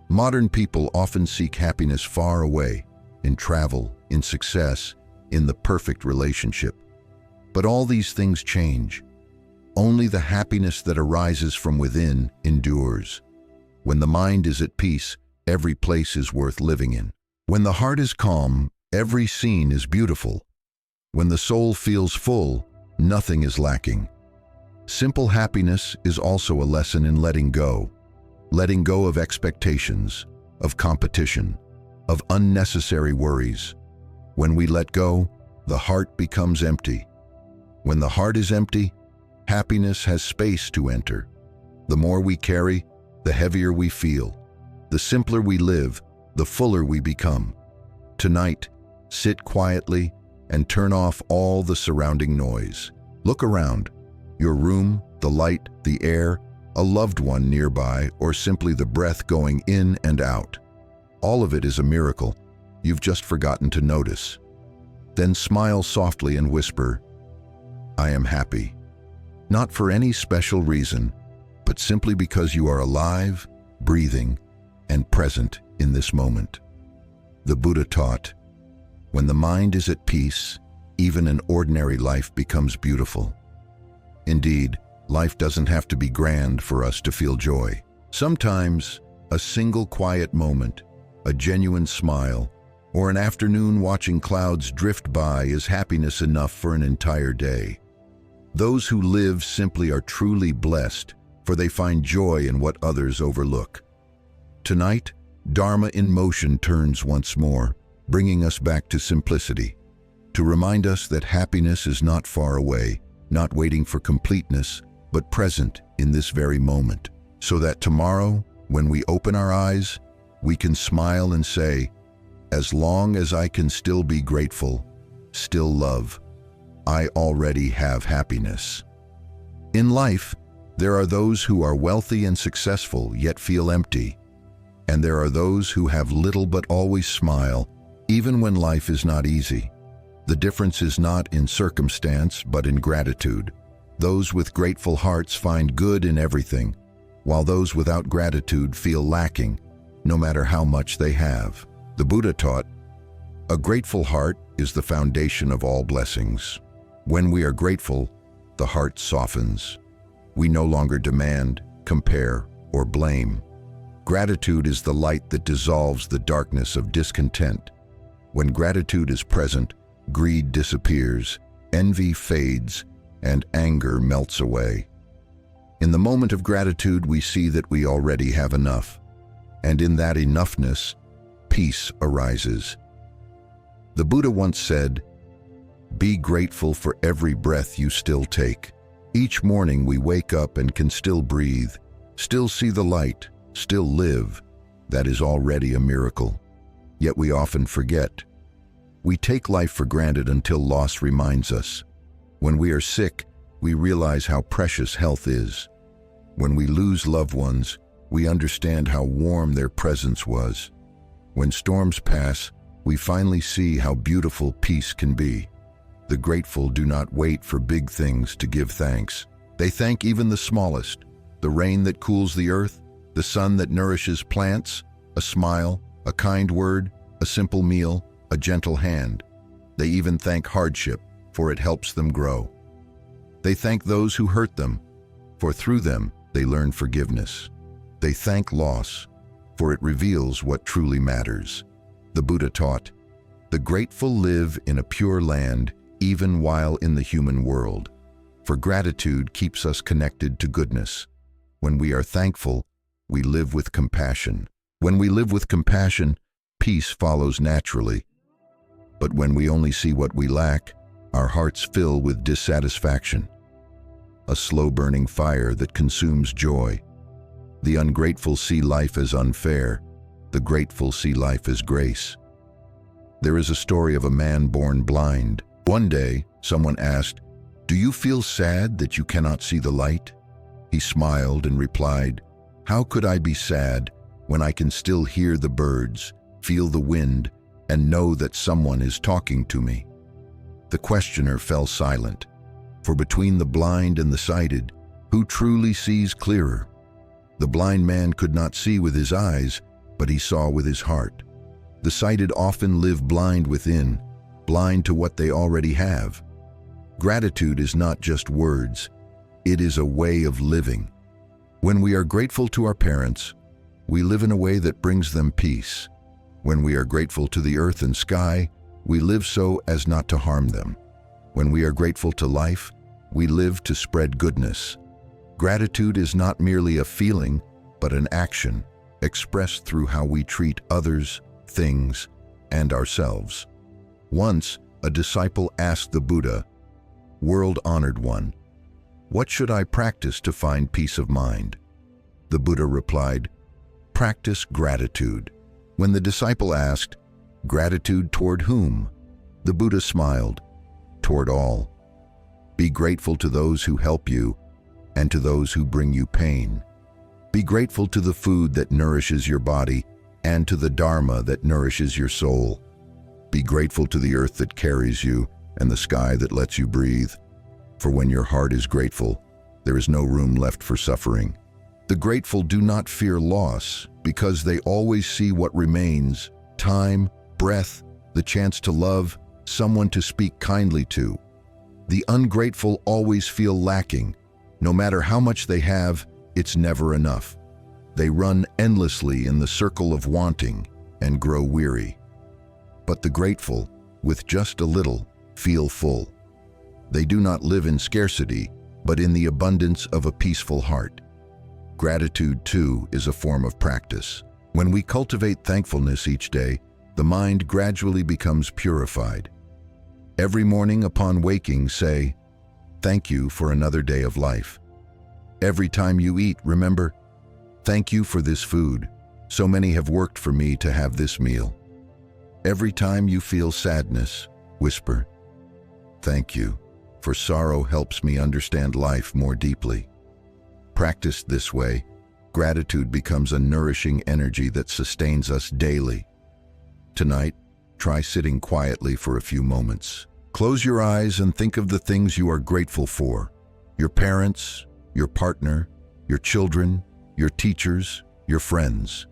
A: Modern people often seek happiness far away, in travel, in success, in the perfect relationship. But all these things change. Only the happiness that arises from within endures. When the mind is at peace, every place is worth living in. When the heart is calm, every scene is beautiful. When the soul feels full, nothing is lacking. Simple happiness is also a lesson in letting go of expectations, of competition, of unnecessary worries. When we let go, the heart becomes empty. When the heart is empty, happiness has space to enter. The more we carry, the heavier we feel. The simpler we live, the fuller we become. Tonight, sit quietly and turn off all the surrounding noise. Look around. Your room, the light, the air, a loved one nearby, or simply the breath going in and out. All of it is a miracle. You've just forgotten to notice. Then smile softly and whisper, "I am happy." Not for any special reason, but simply because you are alive, breathing, and present in this moment. The Buddha taught, "When the mind is at peace, even an ordinary life becomes beautiful. Indeed, life doesn't have to be grand for us to feel joy. Sometimes, a single quiet moment, a genuine smile, or an afternoon watching clouds drift by is happiness enough for an entire day. Those who live simply are truly blessed, for they find joy in what others overlook. Tonight, Dharma in motion turns once more, bringing us back to simplicity, to remind us that happiness is not far away, not waiting for completeness, but present in this very moment, so that tomorrow, when we open our eyes, we can smile and say, as long as I can still be grateful, still love, I already have happiness. In life, there are those who are wealthy and successful yet feel empty, and there are those who have little but always smile, even when life is not easy. The difference is not in circumstance, but in gratitude. Those with grateful hearts find good in everything, while those without gratitude feel lacking, no matter how much they have. The Buddha taught, a grateful heart is the foundation of all blessings. When we are grateful, the heart softens. We no longer demand, compare, or blame. Gratitude is the light that dissolves the darkness of discontent. When gratitude is present, greed disappears, envy fades, and anger melts away. In the moment of gratitude, we see that we already have enough, and in that enoughness, peace arises. The Buddha once said, "Be grateful for every breath you still take." Each morning we wake up and can still breathe, still see the light, still live. That is already a miracle. Yet we often forget. We take life for granted until loss reminds us. When we are sick, we realize how precious health is. When we lose loved ones, we understand how warm their presence was. When storms pass, we finally see how beautiful peace can be. The grateful do not wait for big things to give thanks. They thank even the smallest, the rain that cools the earth, the sun that nourishes plants, a smile, a kind word, a simple meal, a gentle hand. They even thank hardship, for it helps them grow. They thank those who hurt them, for through them they learn forgiveness. They thank loss, for it reveals what truly matters. The Buddha taught, the grateful live in a pure land even while in the human world, for gratitude keeps us connected to goodness. When we are thankful, we live with compassion. When we live with compassion, peace follows naturally. But when we only see what we lack, our hearts fill with dissatisfaction, a slow-burning fire that consumes joy. The ungrateful see life as unfair. The grateful see life as grace. There is a story of a man born blind. One day, someone asked, "Do you feel sad that you cannot see the light?" He smiled and replied, "How could I be sad when I can still hear the birds, feel the wind, and know that someone is talking to me?" The questioner fell silent, for between the blind and the sighted, who truly sees clearer? The blind man could not see with his eyes, but he saw with his heart. The sighted often live blind within, blind to what they already have. Gratitude is not just words, it is a way of living. When we are grateful to our parents, we live in a way that brings them peace. When we are grateful to the earth and sky, we live so as not to harm them. When we are grateful to life, we live to spread goodness. Gratitude is not merely a feeling, but an action, expressed through how we treat others, things, and ourselves. Once, a disciple asked the Buddha, "World-honored one, what should I practice to find peace of mind?" The Buddha replied, "Practice gratitude." When the disciple asked, "Gratitude toward whom?" The Buddha smiled, "Toward all. Be grateful to those who help you and to those who bring you pain. Be grateful to the food that nourishes your body and to the Dharma that nourishes your soul. Be grateful to the earth that carries you and the sky that lets you breathe. For when your heart is grateful, there is no room left for suffering. The grateful do not fear loss because they always see what remains: time, breath, the chance to love, someone to speak kindly to. The ungrateful always feel lacking. No matter how much they have, it's never enough. They run endlessly in the circle of wanting and grow weary. But the grateful, with just a little, feel full. They do not live in scarcity, but in the abundance of a peaceful heart. Gratitude, too, is a form of practice. When we cultivate thankfulness each day, the mind gradually becomes purified. Every morning upon waking, say, "Thank you for another day of life." Every time you eat, remember, "Thank you for this food. So many have worked for me to have this meal." Every time you feel sadness, whisper, "Thank you, for sorrow helps me understand life more deeply." Practiced this way, gratitude becomes a nourishing energy that sustains us daily. Tonight, try sitting quietly for a few moments. Close your eyes and think of the things you are grateful for: your parents, your partner, your children, your teachers, your friends.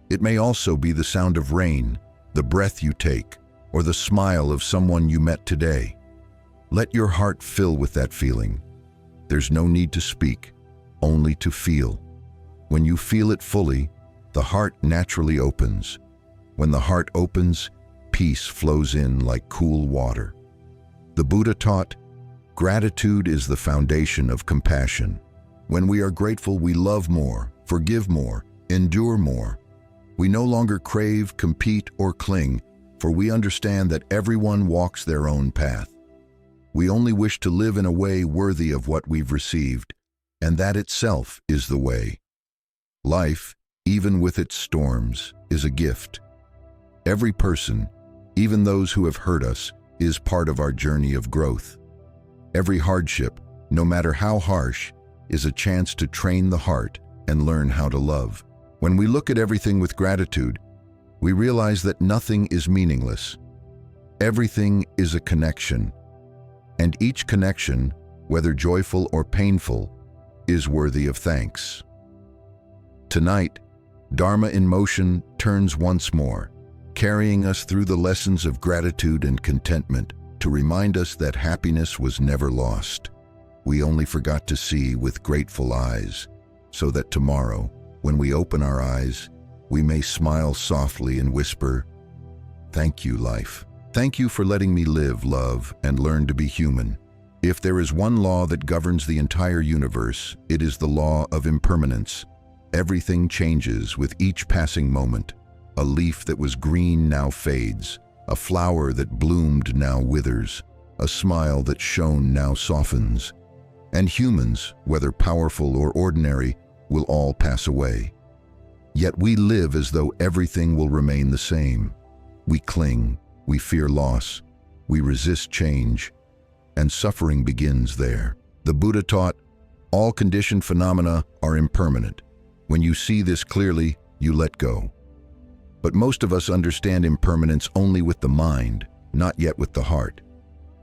A: It may also be the sound of rain, the breath you take, or the smile of someone you met today. Let your heart fill with that feeling. There's no need to speak, only to feel. When you feel it fully, the heart naturally opens. When the heart opens, peace flows in like cool water. The Buddha taught, gratitude is the foundation of compassion. When we are grateful, we love more, forgive more, endure more. We no longer crave, compete, or cling, for we understand that everyone walks their own path. We only wish to live in a way worthy of what we've received, and that itself is the way. Life, even with its storms, is a gift. Every person, even those who have hurt us, is part of our journey of growth. Every hardship, no matter how harsh, is a chance to train the heart and learn how to love. When we look at everything with gratitude, we realize that nothing is meaningless. Everything is a connection, and each connection, whether joyful or painful, is worthy of thanks. Tonight, Dharma in motion turns once more, carrying us through the lessons of gratitude and contentment to remind us that happiness was never lost. We only forgot to see with grateful eyes, so that tomorrow, when we open our eyes, we may smile softly and whisper, "Thank you, life. Thank you for letting me live, love, and learn to be human." If there is one law that governs the entire universe, it is the law of impermanence. Everything changes with each passing moment. A leaf that was green now fades. A flower that bloomed now withers. A smile that shone now softens. And humans, whether powerful or ordinary, will all pass away. Yet we live as though everything will remain the same. We cling, we fear loss, we resist change, and suffering begins there. The Buddha taught, all conditioned phenomena are impermanent. When you see this clearly, you let go. But most of us understand impermanence only with the mind, not yet with the heart.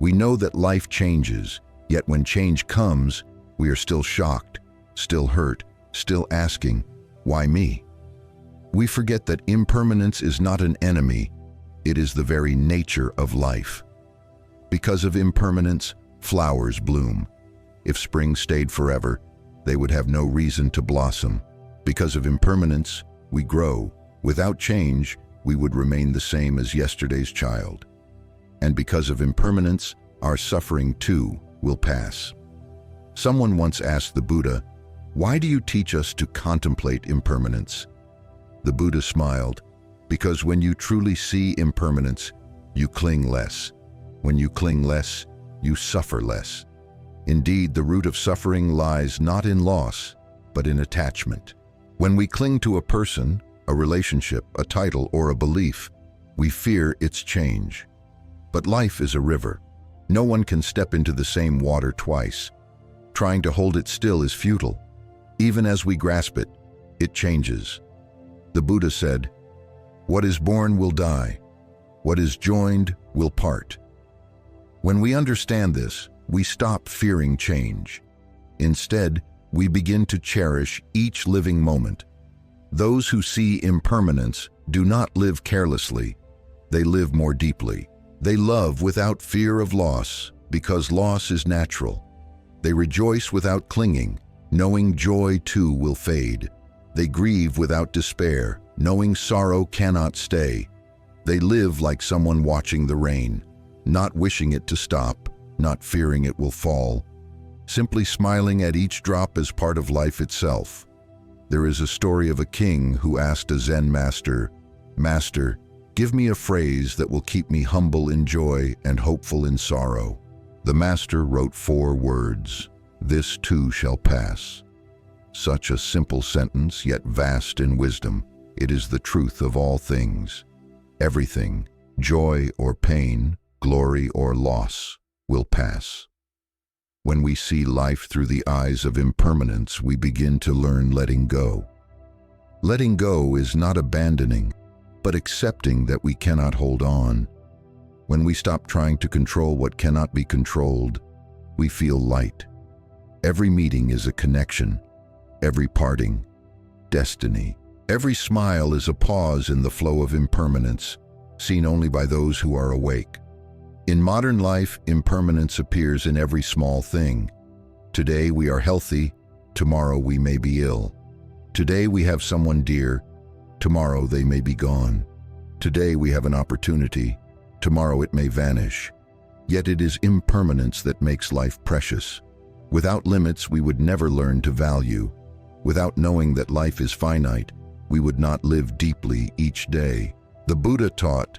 A: We know that life changes, yet when change comes, we are still shocked, still hurt, still asking, why me? We forget that impermanence is not an enemy, it is the very nature of life. Because of impermanence, flowers bloom. If spring stayed forever, they would have no reason to blossom. Because of impermanence, we grow. Without change, we would remain the same as yesterday's child. And because of impermanence, our suffering too will pass. Someone once asked the Buddha, "Why do you teach us to contemplate impermanence?" The Buddha smiled, "Because when you truly see impermanence, you cling less. When you cling less, you suffer less. Indeed, the root of suffering lies not in loss, but in attachment. When we cling to a person, a relationship, a title, or a belief, we fear its change. But life is a river. No one can step into the same water twice. Trying to hold it still is futile. Even as we grasp it, it changes. The Buddha said, "What is born will die. What is joined will part." When we understand this, we stop fearing change. Instead, we begin to cherish each living moment. Those who see impermanence do not live carelessly, they live more deeply. They love without fear of loss, because loss is natural. They rejoice without clinging, knowing joy too will fade. They grieve without despair, knowing sorrow cannot stay. They live like someone watching the rain, not wishing it to stop, not fearing it will fall, simply smiling at each drop as part of life itself. There is a story of a king who asked a Zen master, "Master, give me a phrase that will keep me humble in joy and hopeful in sorrow." The master wrote 4 words, "This too shall pass." Such a simple sentence, yet vast in wisdom. It is the truth of all things. Everything, joy or pain, glory or loss, will pass. When we see life through the eyes of impermanence, we begin to learn letting go. Letting go is not abandoning, but accepting that we cannot hold on. When we stop trying to control what cannot be controlled, we feel light. Every meeting is a connection, every parting, destiny. Every smile is a pause in the flow of impermanence, seen only by those who are awake. In modern life, impermanence appears in every small thing. Today we are healthy, tomorrow we may be ill. Today we have someone dear, tomorrow they may be gone. Today we have an opportunity, tomorrow it may vanish. Yet it is impermanence that makes life precious. Without limits, we would never learn to value. Without knowing that life is finite, we would not live deeply each day. The Buddha taught,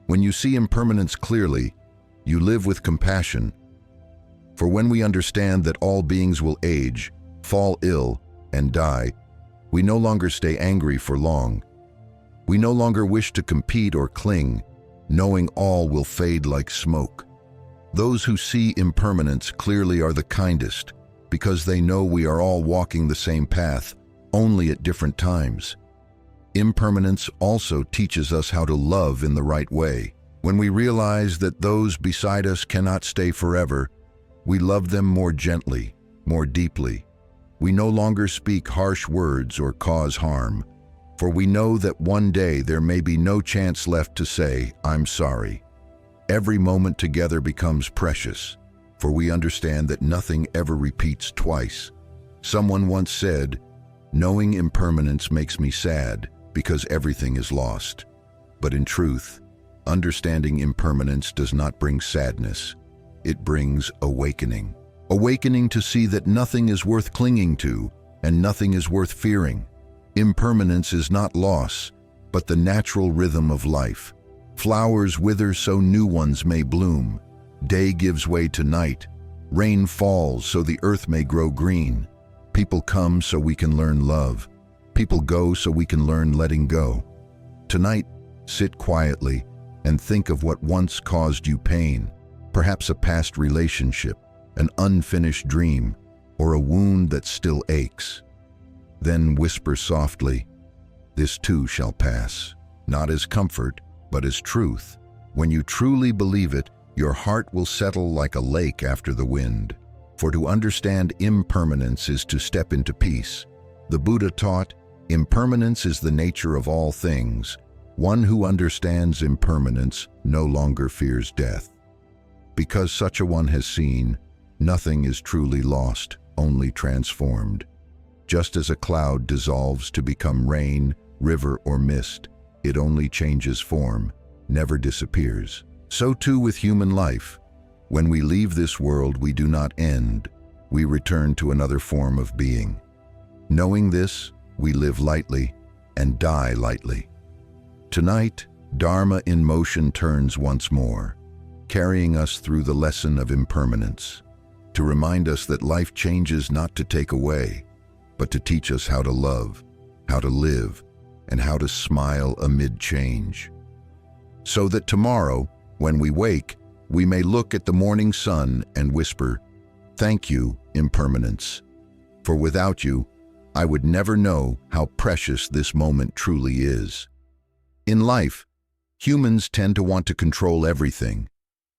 A: "When you see impermanence clearly, you live with compassion. For when we understand that all beings will age, fall ill, and die, we no longer stay angry for long. We no longer wish to compete or cling, knowing all will fade like smoke." Those who see impermanence clearly are the kindest, because they know we are all walking the same path, only at different times. Impermanence also teaches us how to love in the right way. When we realize that those beside us cannot stay forever, we love them more gently, more deeply. We no longer speak harsh words or cause harm, for we know that one day there may be no chance left to say, "I'm sorry." Every moment together becomes precious, for we understand that nothing ever repeats twice. Someone once said, "Knowing impermanence makes me sad, because everything is lost." But in truth, understanding impermanence does not bring sadness. It brings awakening. Awakening to see that nothing is worth clinging to, and nothing is worth fearing. Impermanence is not loss, but the natural rhythm of life. Flowers wither so new ones may bloom. Day gives way to night. Rain falls so the earth may grow green. People come so we can learn love. People go so we can learn letting go. Tonight, sit quietly and think of what once caused you pain, perhaps a past relationship, an unfinished dream, or a wound that still aches. Then whisper softly, "This too shall pass," not as comfort, but as truth. When you truly believe it, your heart will settle like a lake after the wind. For to understand impermanence is to step into peace. The Buddha taught, "Impermanence is the nature of all things. One who understands impermanence no longer fears death." Because such a one has seen, nothing is truly lost, only transformed. Just as a cloud dissolves to become rain, river, or mist, it only changes form, never disappears. So too with human life. When we leave this world, we do not end. We return to another form of being. Knowing this, we live lightly and die lightly. Tonight, Dharma in motion turns once more, carrying us through the lesson of impermanence, to remind us that life changes not to take away, but to teach us how to love, how to live, and how to smile amid change. So that tomorrow, when we wake, we may look at the morning sun and whisper, "Thank you, impermanence. For without you, I would never know how precious this moment truly is." In life, humans tend to want to control everything.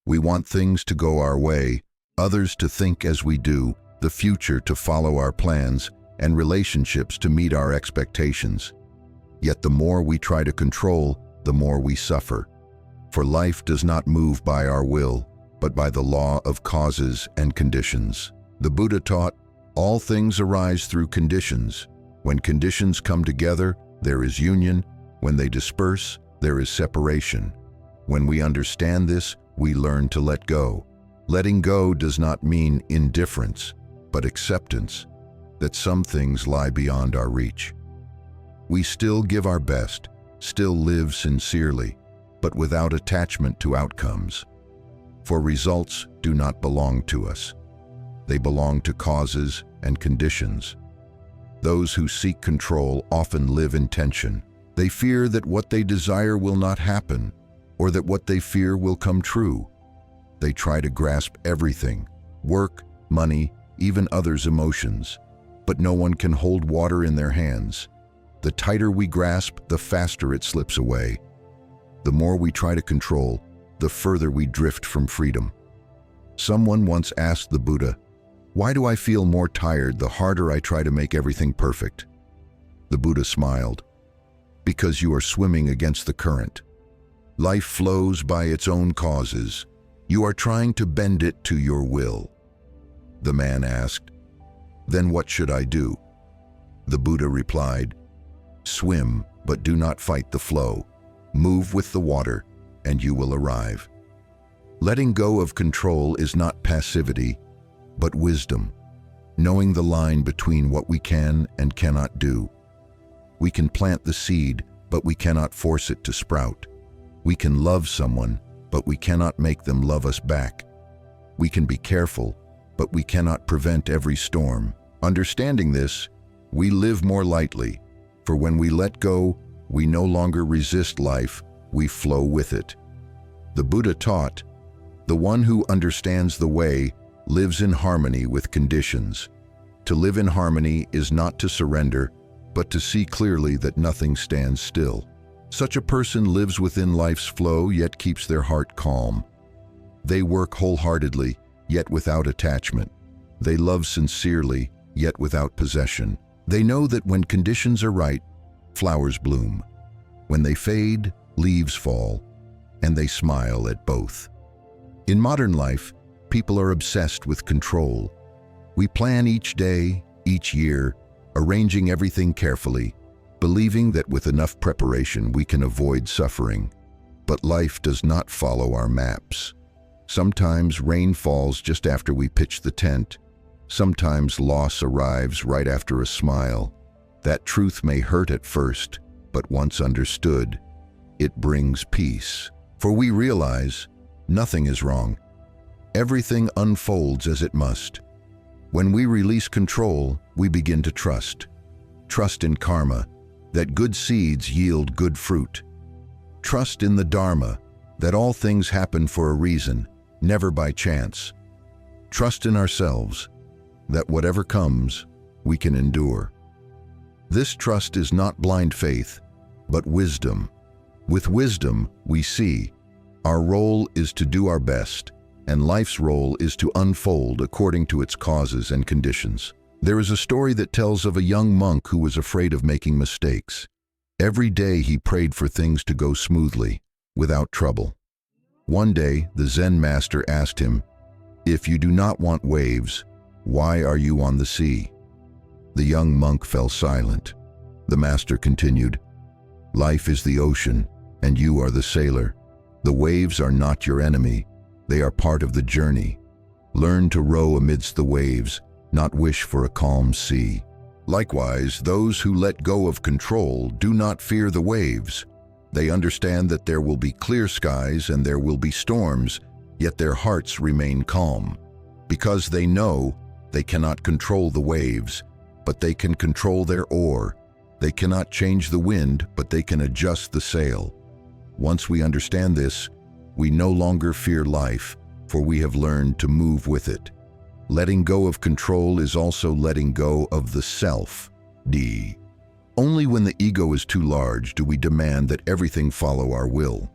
A: We want things to go our way, others to think as we do, the future to follow our plans, and relationships to meet our expectations. Yet the more we try to control, the more we suffer. For life does not move by our will, but by the law of causes and conditions. The Buddha taught, all things arise through conditions. When conditions come together, there is union. When they disperse, there is separation. When we understand this, we learn to let go. Letting go does not mean indifference, but acceptance that some things lie beyond our reach. We still give our best, still live sincerely, but without attachment to outcomes. For results do not belong to us. They belong to causes and conditions. Those who seek control often live in tension. They fear that what they desire will not happen, or that what they fear will come true. They try to grasp everything, work, money, even others' emotions, but no one can hold water in their hands. The tighter we grasp, the faster it slips away. The more we try to control, the further we drift from freedom. Someone once asked the Buddha, "Why do I feel more tired the harder I try to make everything perfect?" The Buddha smiled, "Because you are swimming against the current. Life flows by its own causes. You are trying to bend it to your will." The man asked, "Then what should I do?" The Buddha replied, "Swim, but do not fight the flow. Move with the water, and you will arrive." Letting go of control is not passivity, but wisdom, knowing the line between what we can and cannot do. We can plant the seed, but we cannot force it to sprout. We can love someone, but we cannot make them love us back. We can be careful, but we cannot prevent every storm. Understanding this, we live more lightly, for when we let go, we no longer resist life, we flow with it. The Buddha taught, "The one who understands the way lives in harmony with conditions." To live in harmony is not to surrender, but to see clearly that nothing stands still. Such a person lives within life's flow, yet keeps their heart calm. They work wholeheartedly, yet without attachment. They love sincerely, yet without possession. They know that when conditions are right, flowers bloom. When they fade, leaves fall, and they smile at both. In modern life, people are obsessed with control. We plan each day, each year, arranging everything carefully, believing that with enough preparation we can avoid suffering. But life does not follow our maps. Sometimes rain falls just after we pitch the tent. Sometimes loss arrives right after a smile. That truth may hurt at first, but once understood, it brings peace. For we realize nothing is wrong. Everything unfolds as it must. When we release control, we begin to trust. Trust in karma, that good seeds yield good fruit. Trust in the Dharma, that all things happen for a reason, never by chance. Trust in ourselves, that whatever comes, we can endure. This trust is not blind faith, but wisdom. With wisdom, we see. Our role is to do our best, and life's role is to unfold according to its causes and conditions. There is a story that tells of a young monk who was afraid of making mistakes. Every day he prayed for things to go smoothly, without trouble. One day, the Zen master asked him, "If you do not want waves, why are you on the sea?" The young monk fell silent. The master continued, "Life is the ocean, and you are the sailor. The waves are not your enemy. They are part of the journey. Learn to row amidst the waves, not wish for a calm sea." Likewise, those who let go of control do not fear the waves. They understand that there will be clear skies and there will be storms, yet their hearts remain calm. Because they know they cannot control the waves, but they can control their oar. They cannot change the wind, but they can adjust the sail. Once we understand this, we no longer fear life, for we have learned to move with it. Letting go of control is also letting go of the self. Only when the ego is too large do we demand that everything follow our will.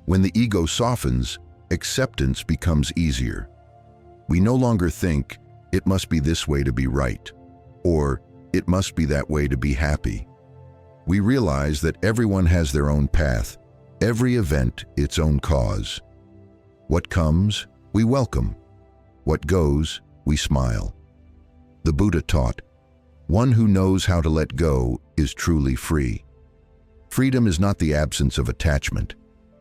A: When the ego softens, acceptance becomes easier. We no longer think, "It must be this way to be right," or "It must be that way to be happy." We realize that everyone has their own path, Every event its own cause. What comes, we welcome. What goes, we smile. The Buddha taught, one who knows how to let go is truly free. Freedom is not the absence of attachment,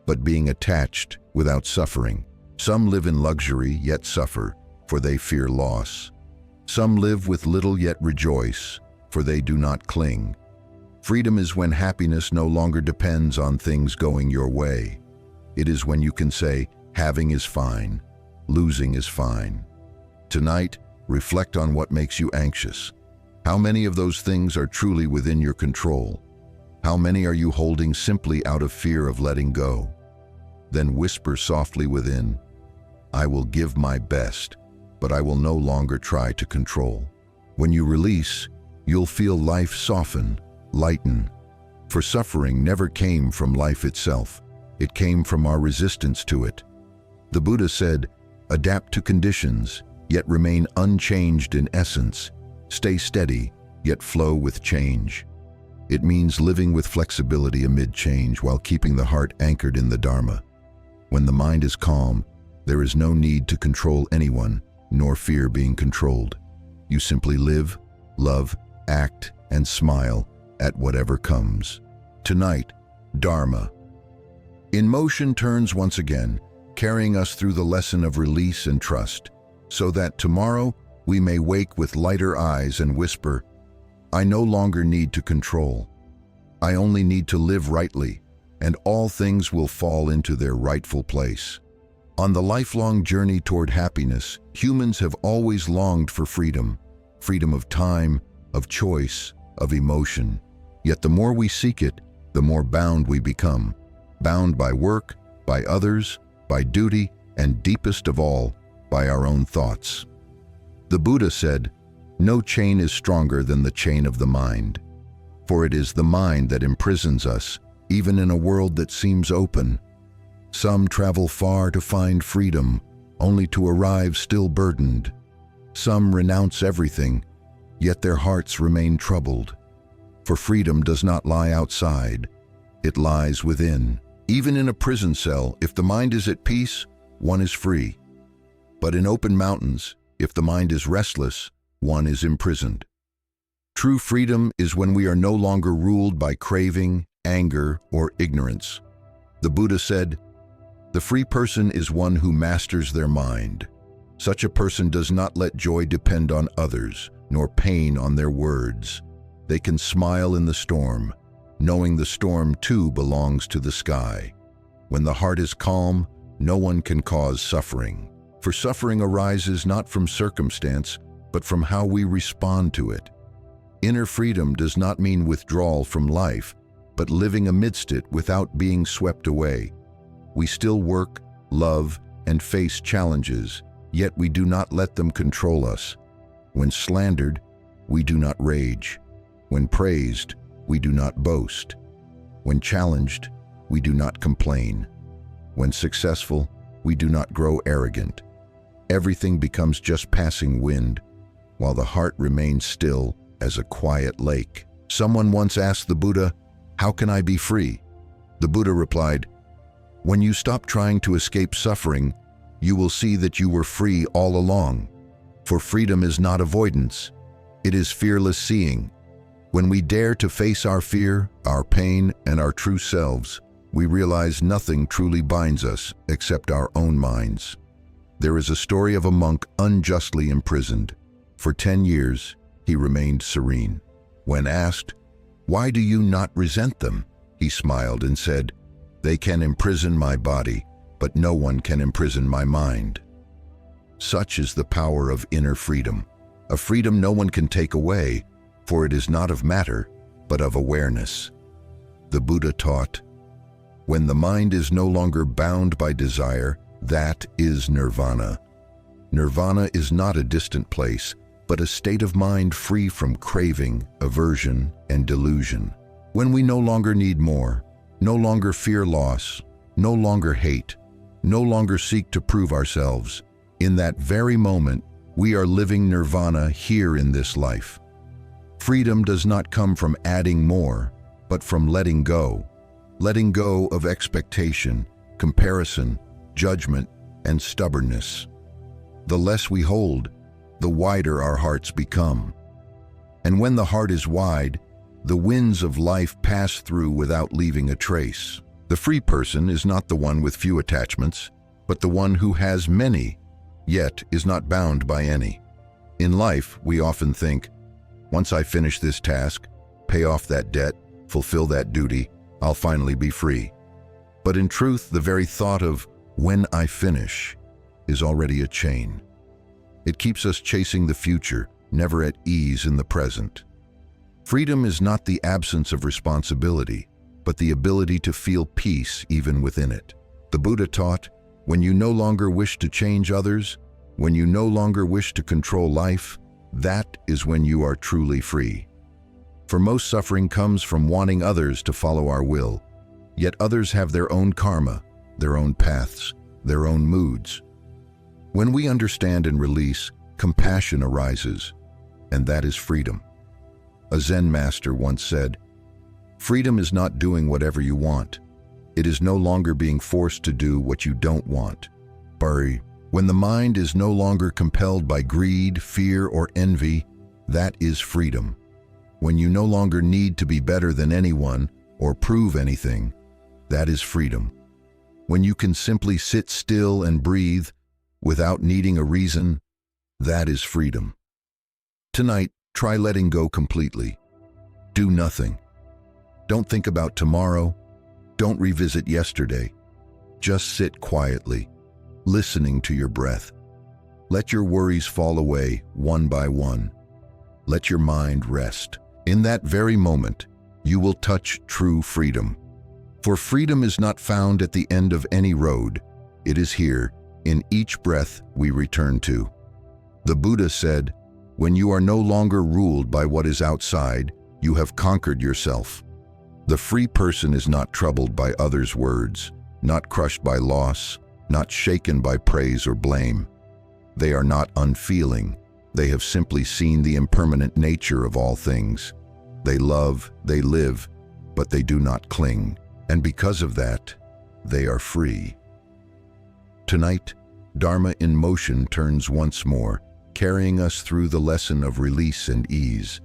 A: but being attached without suffering. Some live in luxury yet suffer, for they fear loss. Some live with little yet rejoice, for they do not cling. Freedom is when happiness no longer depends on things going your way. It is when you can say, having is fine, losing is fine. Tonight, reflect on what makes you anxious. How many of those things are truly within your control? How many are you holding simply out of fear of letting go? Then whisper softly within, I will give my best, but I will no longer try to control. When you release, you'll feel life soften, lighten. For suffering never came from life itself. It came from our resistance to it. The Buddha said, adapt to conditions, yet remain unchanged in essence. Stay steady, yet flow with change. It means living with flexibility amid change while keeping the heart anchored in the Dharma. When the mind is calm, there is no need to control anyone, nor fear being controlled. You simply live, love, act, and smile at whatever comes. Tonight, Dharma. In motion turns once again, carrying us through the lesson of release and trust, so that tomorrow we may wake with lighter eyes and whisper, I no longer need to control. I only need to live rightly, and all things will fall into their rightful place. On the lifelong journey toward happiness, humans have always longed for freedom. Freedom of time, of choice, of emotion. Yet the more we seek it, the more bound we become. Bound by work, by others, by duty, and deepest of all, by our own thoughts. The Buddha said, no chain is stronger than the chain of the mind. For it is the mind that imprisons us, even in a world that seems open. Some travel far to find freedom, only to arrive still burdened. Some renounce everything, yet their hearts remain troubled. For freedom does not lie outside, it lies within. Even in a prison cell, if the mind is at peace, one is free. But in open mountains, if the mind is restless, one is imprisoned. True freedom is when we are no longer ruled by craving, anger, or ignorance. The Buddha said, the free person is one who masters their mind. Such a person does not let joy depend on others, nor pain on their words. They can smile in the storm, knowing the storm too belongs to the sky. When the heart is calm, no one can cause suffering. For suffering arises not from circumstance, but from how we respond to it. Inner freedom does not mean withdrawal from life, but living amidst it without being swept away. We still work, love, and face challenges, yet we do not let them control us. When slandered, we do not rage. When praised, we do not boast. When challenged, we do not complain. When successful, we do not grow arrogant. Everything becomes just passing wind, while the heart remains still as a quiet lake. Someone once asked the Buddha, how can I be free? The Buddha replied, when you stop trying to escape suffering, you will see that you were free all along. For freedom is not avoidance, it is fearless seeing. When we dare to face our fear, our pain, and our true selves, we realize nothing truly binds us except our own minds. There is a story of a monk unjustly imprisoned. For 10 years, he remained serene. When asked, why do you not resent them? He smiled and said, they can imprison my body, but no one can imprison my mind. Such is the power of inner freedom, a freedom no one can take away, for it is not of matter, but of awareness. The Buddha taught, when the mind is no longer bound by desire, that is nirvana. Nirvana is not a distant place, but a state of mind free from craving, aversion, and delusion. When we no longer need more, no longer fear loss, no longer hate, no longer seek to prove ourselves, in that very moment, we are living nirvana here in this life. Freedom does not come from adding more, but from letting go. letting go of expectation, comparison, judgment, and stubbornness. The less we hold, the wider our hearts become. And when the heart is wide, the winds of life pass through without leaving a trace. The free person is not the one with few attachments, but the one who has many, yet is not bound by any. In life, we often think, once I finish this task, pay off that debt, fulfill that duty, I'll finally be free. But in truth, the very thought of when I finish is already a chain. It keeps us chasing the future, never at ease in the present. Freedom is not the absence of responsibility, but the ability to feel peace even within it. The Buddha taught, when you no longer wish to change others, when you no longer wish to control life, that is when you are truly free. For most suffering comes from wanting others to follow our will, yet others have their own karma, their own paths, their own moods. When we understand and release, compassion arises, and that is freedom. A Zen master once said, "Freedom is not doing whatever you want. It is no longer being forced to do what you don't want." When the mind is no longer compelled by greed, fear, or envy, that is freedom. When you no longer need to be better than anyone or prove anything, that is freedom. When you can simply sit still and breathe without needing a reason, that is freedom. Tonight, try letting go completely. Do nothing. Don't think about tomorrow. Don't revisit yesterday. Just sit quietly, listening to your breath. Let your worries fall away one by one. Let your mind rest. In that very moment, you will touch true freedom. For freedom is not found at the end of any road. It is here, in each breath we return to. The Buddha said, "When you are no longer ruled by what is outside, you have conquered yourself." The free person is not troubled by others' words, not crushed by loss, not shaken by praise or blame. They are not unfeeling. They have simply seen the impermanent nature of all things. They love, they live, but they do not cling. And because of that, they are free. Tonight, Dharma in motion turns once more, carrying us through the lesson of release and ease,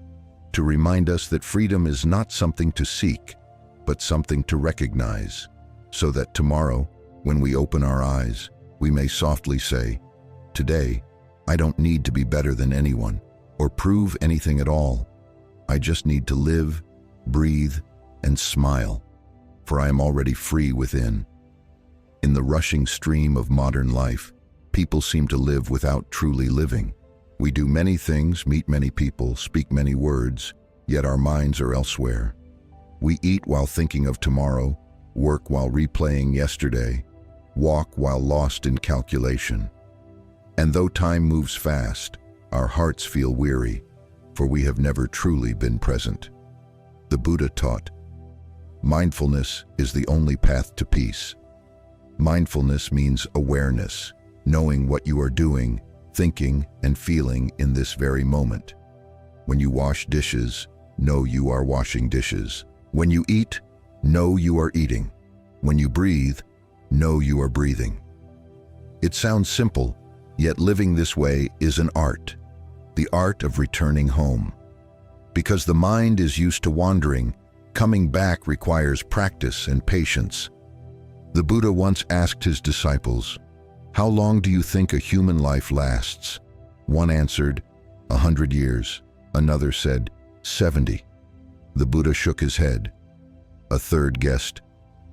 A: to remind us that freedom is not something to seek, but something to recognize, so that tomorrow, when we open our eyes, we may softly say, "Today, I don't need to be better than anyone or prove anything at all. I just need to live, breathe, and smile, for I am already free within." In the rushing stream of modern life, people seem to live without truly living. We do many things, meet many people, speak many words, yet our minds are elsewhere. We eat while thinking of tomorrow, work while replaying yesterday, walk while lost in calculation. And though time moves fast, our hearts feel weary, for we have never truly been present. The Buddha taught, mindfulness is the only path to peace. Mindfulness means awareness, knowing what you are doing, thinking, and feeling in this very moment. When you wash dishes, know you are washing dishes. When you eat, know you are eating. When you breathe, know you are breathing. It sounds simple, yet living this way is an art, the art of returning home. Because the mind is used to wandering, coming back requires practice and patience. The Buddha once asked his disciples, "How long do you think a human life lasts?" One answered, 100 years. Another said, 70. The Buddha shook his head. A third guessed,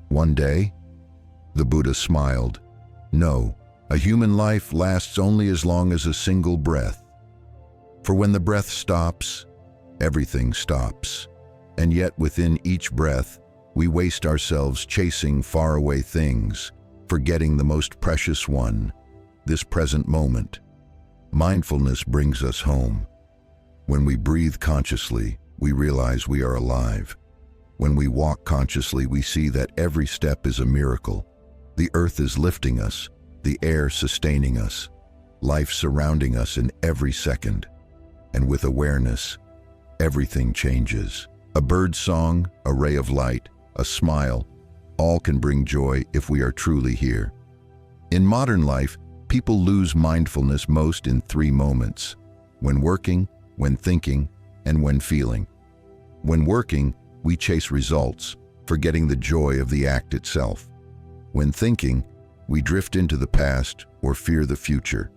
A: 1 day? The Buddha smiled. No, a human life lasts only as long as a single breath. For when the breath stops, everything stops. And yet within each breath, we waste ourselves chasing faraway things, forgetting the most precious one, this present moment. Mindfulness brings us home. When we breathe consciously, we realize we are alive. When we walk consciously, we see that every step is a miracle. The earth is lifting us, the air sustaining us, life surrounding us in every second. And with awareness, everything changes. A bird's song, a ray of light, a smile, all can bring joy if we are truly here. In modern life, people lose mindfulness most in 3 moments: when working, when thinking, and when feeling. When working, we chase results, forgetting the joy of the act itself. When thinking, we drift into the past or fear the future.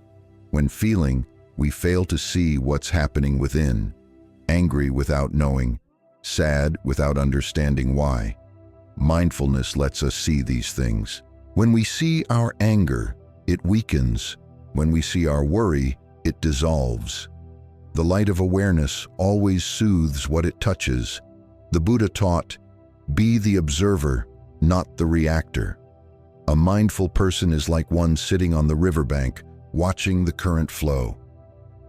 A: When feeling, we fail to see what's happening within, angry without knowing, sad without understanding why. Mindfulness lets us see these things. When we see our anger, it weakens. When we see our worry, it dissolves. The light of awareness always soothes what it touches. The Buddha taught, "Be the observer, not the reactor." A mindful person is like one sitting on the riverbank, watching the current flow.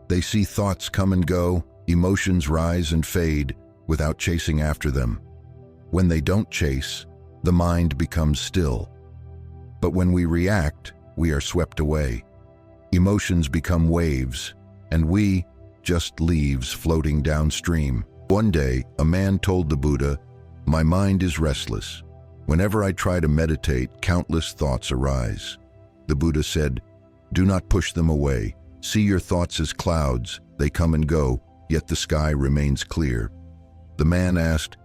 A: They see thoughts come and go, emotions rise and fade, without chasing after them. When they don't chase, the mind becomes still. But when we react, we are swept away. Emotions become waves, and we, just leaves floating downstream. One day, a man told the Buddha, "My mind is restless. Whenever I try to meditate, countless thoughts arise." The Buddha said, "Do not push them away. See your thoughts as clouds. They come and go, yet the sky remains clear." The man asked,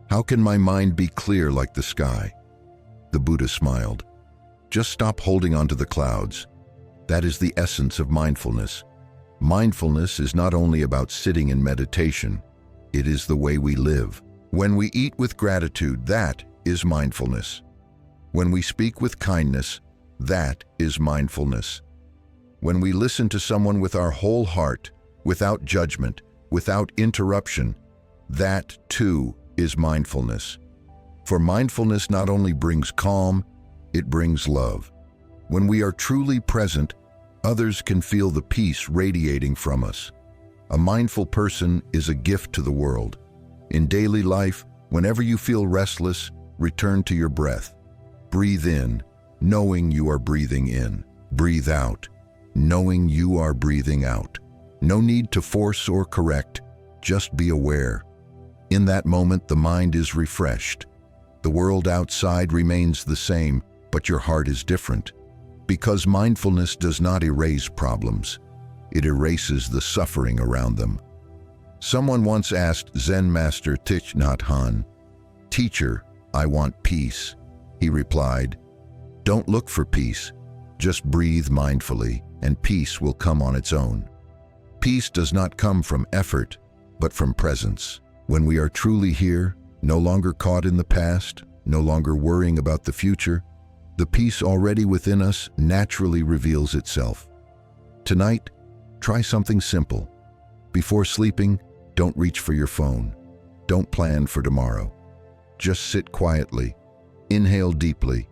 A: "How can my mind be clear like the sky?" The Buddha smiled. "Just stop holding on to the clouds. That is the essence of mindfulness. Mindfulness is not only about sitting in meditation, it is the way we live. When we eat with gratitude, that is mindfulness. When we speak with kindness, that is mindfulness. When we listen to someone with our whole heart, without judgment, without interruption, that too is mindfulness. For mindfulness not only brings calm, it brings love. When we are truly present, others can feel the peace radiating from us. A mindful person is a gift to the world. In daily life, whenever you feel restless, return to your breath. Breathe in, knowing you are breathing in. Breathe out, knowing you are breathing out. No need to force or correct, just be aware. In that moment, the mind is refreshed. The world outside remains the same, but your heart is different. Because mindfulness does not erase problems, it erases the suffering around them. Someone once asked Zen master Thich Nhat Hanh, "Teacher, I want peace." He replied, "Don't look for peace, just breathe mindfully, and peace will come on its own." Peace does not come from effort, but from presence. When we are truly here, no longer caught in the past, no longer worrying about the future, the peace already within us naturally reveals itself. Tonight, try something simple. Before sleeping, don't reach for your phone. Don't plan for tomorrow. Just sit quietly. Inhale deeply.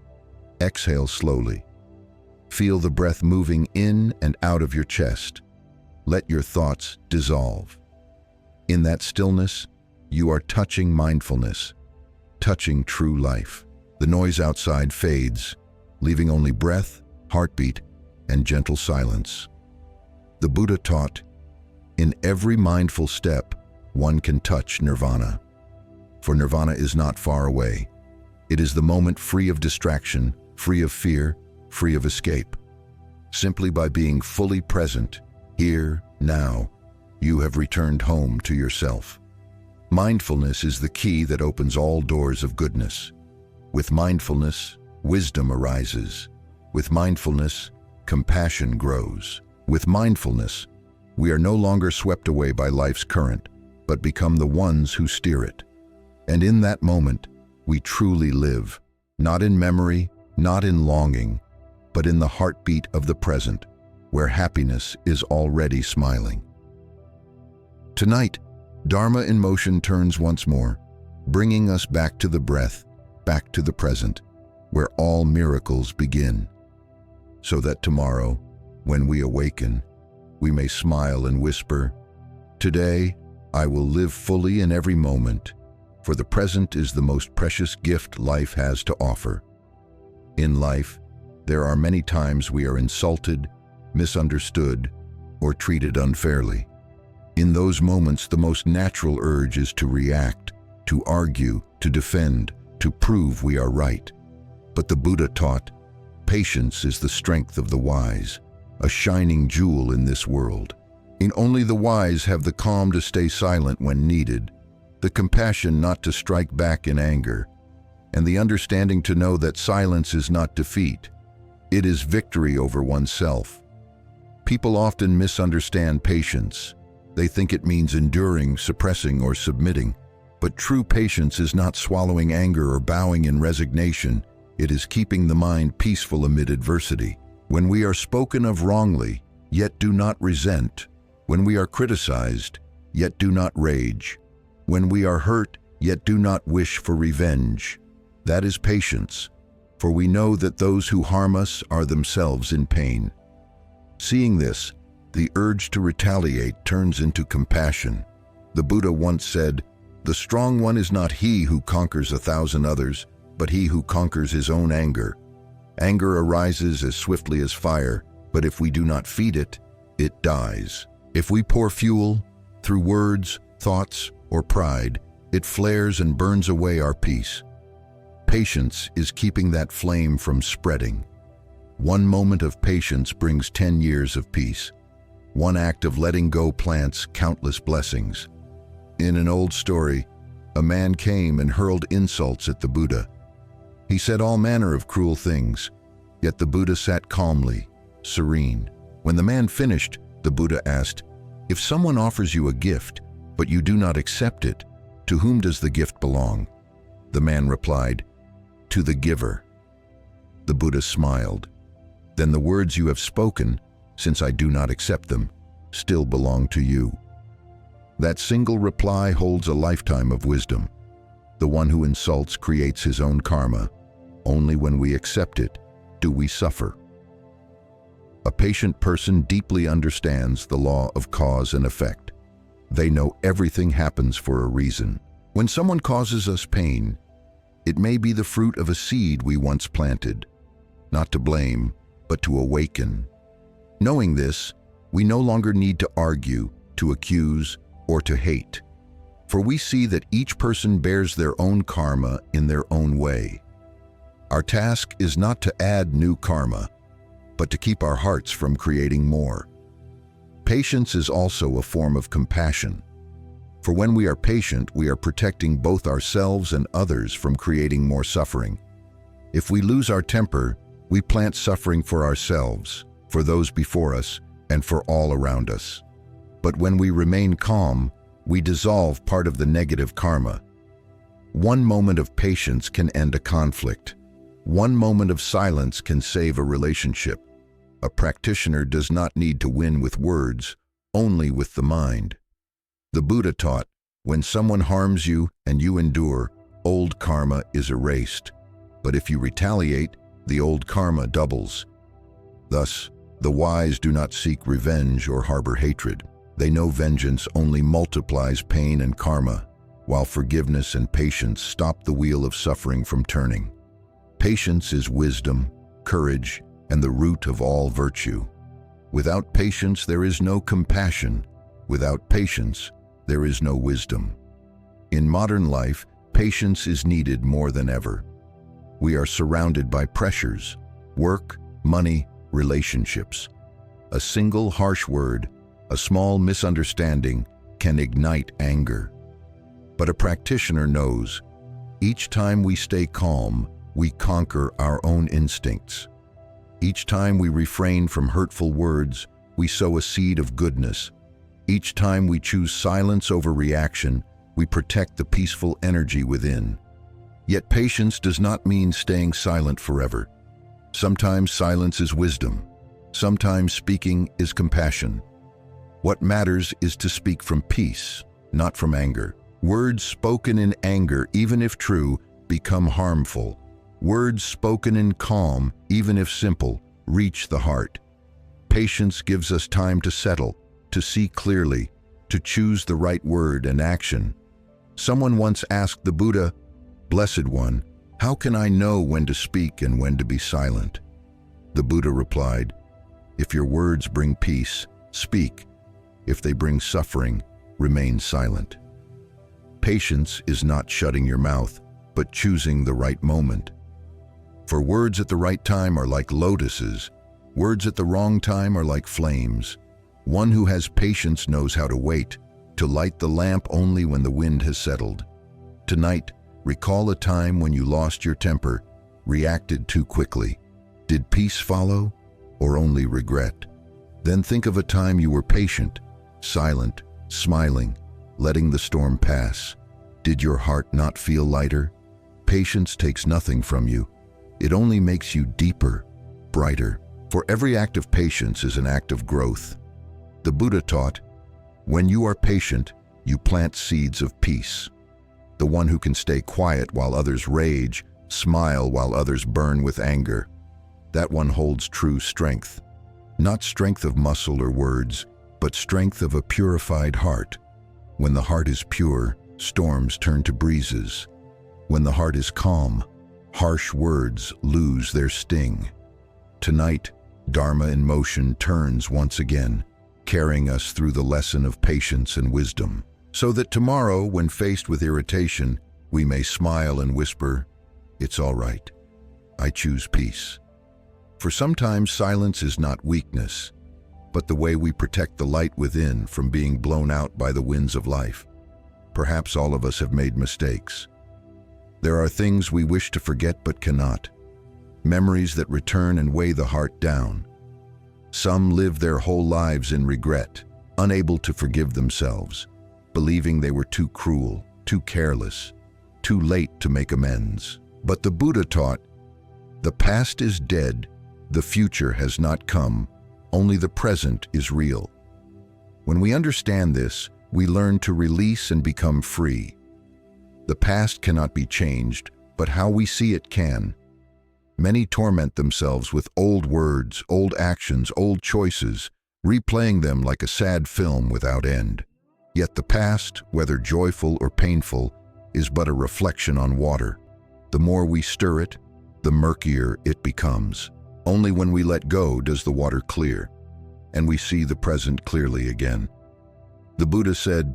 A: Exhale slowly. Feel the breath moving in and out of your chest. Let your thoughts dissolve. In that stillness, you are touching mindfulness, touching true life. The noise outside fades, leaving only breath, heartbeat, and gentle silence. The Buddha taught, "In every mindful step, one can touch nirvana." For nirvana is not far away. It is the moment free of distraction, free of fear, free of escape. Simply by being fully present, here, now, you have returned home to yourself. Mindfulness is the key that opens all doors of goodness. With mindfulness, wisdom arises. With mindfulness, compassion grows. With mindfulness, we are no longer swept away by life's current, but become the ones who steer it. And in that moment, we truly live, not in memory, not in longing, but in the heartbeat of the present, where happiness is already smiling. Tonight, Dharma in motion turns once more, bringing us back to the breath, back to the present, where all miracles begin. So that tomorrow, when we awaken, we may smile and whisper, "Today, I will live fully in every moment, for the present is the most precious gift life has to offer." In life, there are many times we are insulted, misunderstood, or treated unfairly. In those moments, the most natural urge is to react, to argue, to defend, to prove we are right. But the Buddha taught, patience is the strength of the wise, a shining jewel in this world. And only the wise have the calm to stay silent when needed, the compassion not to strike back in anger, and the understanding to know that silence is not defeat. It is victory over oneself. People often misunderstand patience. They think it means enduring, suppressing, or submitting. But true patience is not swallowing anger or bowing in resignation. It is keeping the mind peaceful amid adversity. When we are spoken of wrongly, yet do not resent. When we are criticized, yet do not rage. When we are hurt, yet do not wish for revenge. That is patience, for we know that those who harm us are themselves in pain. Seeing this, the urge to retaliate turns into compassion. The Buddha once said, "The strong one is not he who conquers 1,000 others, but he who conquers his own anger. Anger arises as swiftly as fire, but if we do not feed it, it dies. If we pour fuel, through words, thoughts, or pride, it flares and burns away our peace. Patience is keeping that flame from spreading. One moment of patience brings 10 years of peace. One act of letting go plants countless blessings." In an old story, a man came and hurled insults at the Buddha. He said all manner of cruel things, yet the Buddha sat calmly, serene. When the man finished, the Buddha asked, "If someone offers you a gift, but you do not accept it, to whom does the gift belong?" The man replied, "To the giver." The Buddha smiled. "Then the words you have spoken, since I do not accept them, still belong to you." That single reply holds a lifetime of wisdom. The one who insults creates his own karma. Only when we accept it do we suffer. A patient person deeply understands the law of cause and effect. They know everything happens for a reason. When someone causes us pain, it may be the fruit of a seed we once planted, not to blame, but to awaken. Knowing this, we no longer need to argue, to accuse, or to hate, for we see that each person bears their own karma in their own way. Our task is not to add new karma, but to keep our hearts from creating more. Patience is also a form of compassion, for when we are patient, we are protecting both ourselves and others from creating more suffering. If we lose our temper, we plant suffering for ourselves, for those before us, and for all around us. But when we remain calm, we dissolve part of the negative karma. One moment of patience can end a conflict. One moment of silence can save a relationship. A practitioner does not need to win with words, only with the mind. The Buddha taught, when someone harms you and you endure, old karma is erased. But if you retaliate, the old karma doubles. Thus, the wise do not seek revenge or harbor hatred. They know vengeance only multiplies pain and karma, while forgiveness and patience stop the wheel of suffering from turning. Patience is wisdom, courage, and the root of all virtue. Without patience, there is no compassion. Without patience, there is no wisdom. In modern life, patience is needed more than ever. We are surrounded by pressures, work, money, relationships. A single harsh word, a small misunderstanding, can ignite anger. But a practitioner knows, each time we stay calm, we conquer our own instincts. Each time we refrain from hurtful words, we sow a seed of goodness. Each time we choose silence over reaction, we protect the peaceful energy within. Yet patience does not mean staying silent forever. Sometimes silence is wisdom. Sometimes speaking is compassion. What matters is to speak from peace, not from anger. Words spoken in anger, even if true, become harmful. Words spoken in calm, even if simple, reach the heart. Patience gives us time to settle, to see clearly, to choose the right word and action. Someone once asked the Buddha, "Blessed One, how can I know when to speak and when to be silent?" The Buddha replied, "If your words bring peace, speak. If they bring suffering, remain silent." Patience is not shutting your mouth, but choosing the right moment. For words at the right time are like lotuses, words at the wrong time are like flames. One who has patience knows how to wait, to light the lamp only when the wind has settled. Tonight, recall a time when you lost your temper, reacted too quickly. Did peace follow, or only regret? Then think of a time you were patient, silent, smiling, letting the storm pass. Did your heart not feel lighter? Patience takes nothing from you. It only makes you deeper, brighter. For every act of patience is an act of growth. The Buddha taught, when you are patient, you plant seeds of peace. The one who can stay quiet while others rage, smile while others burn with anger, that one holds true strength. Not strength of muscle or words, but strength of a purified heart. When the heart is pure, storms turn to breezes. When the heart is calm, harsh words lose their sting. Tonight, Dharma in motion turns once again, carrying us through the lesson of patience and wisdom, so that tomorrow, when faced with irritation, we may smile and whisper, "It's all right. I choose peace." For sometimes silence is not weakness, but the way we protect the light within from being blown out by the winds of life. Perhaps all of us have made mistakes. There are things we wish to forget but cannot, memories that return and weigh the heart down. Some live their whole lives in regret, unable to forgive themselves, believing they were too cruel, too careless, too late to make amends. But the Buddha taught, the past is dead, the future has not come, only the present is real. When we understand this, we learn to release and become free. The past cannot be changed, but how we see it can. Many torment themselves with old words, old actions, old choices, replaying them like a sad film without end. Yet the past, whether joyful or painful, is but a reflection on water. The more we stir it, the murkier it becomes. Only when we let go does the water clear, and we see the present clearly again. The Buddha said,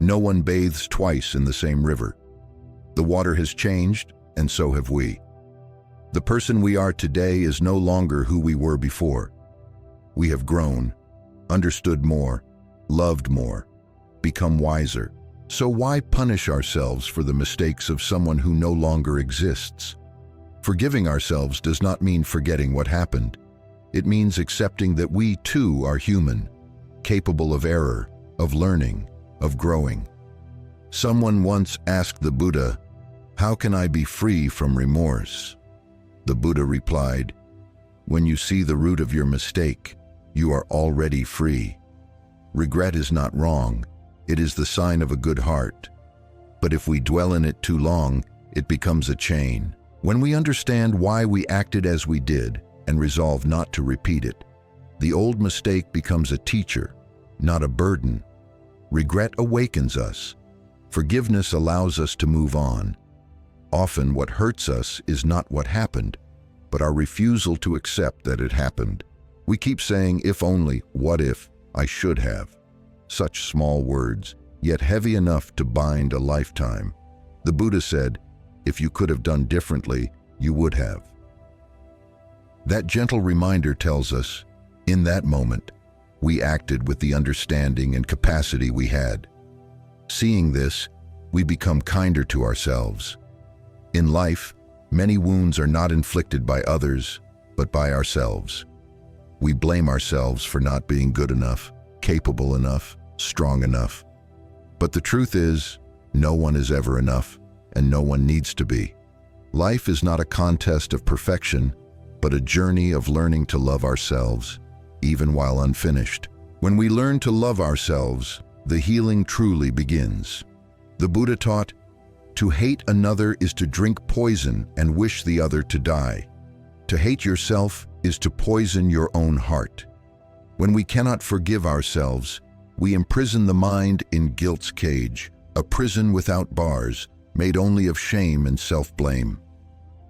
A: "No one bathes twice in the same river." The water has changed, and so have we. The person we are today is no longer who we were before. We have grown, understood more, loved more, become wiser. So why punish ourselves for the mistakes of someone who no longer exists? Forgiving ourselves does not mean forgetting what happened. It means accepting that we too are human, capable of error, of learning, of growing. Someone once asked the Buddha, "How can I be free from remorse?" The Buddha replied, "When you see the root of your mistake, you are already free. Regret is not wrong, it is the sign of a good heart. But if we dwell in it too long, it becomes a chain. When we understand why we acted as we did and resolve not to repeat it, the old mistake becomes a teacher, not a burden. Regret awakens us. Forgiveness allows us to move on. Often what hurts us is not what happened, but our refusal to accept that it happened. We keep saying, if only, what if, I should have. Such small words, yet heavy enough to bind a lifetime. The Buddha said, if you could have done differently, you would have. That gentle reminder tells us, in that moment, we acted with the understanding and capacity we had. Seeing this, we become kinder to ourselves. In life, many wounds are not inflicted by others, but by ourselves. We blame ourselves for not being good enough, capable enough, strong enough. But the truth is, no one is ever enough, and no one needs to be. Life is not a contest of perfection, but a journey of learning to love ourselves, even while unfinished. When we learn to love ourselves, the healing truly begins. The Buddha taught, to hate another is to drink poison and wish the other to die. To hate yourself is to poison your own heart. When we cannot forgive ourselves, we imprison the mind in guilt's cage, a prison without bars, made only of shame and self-blame.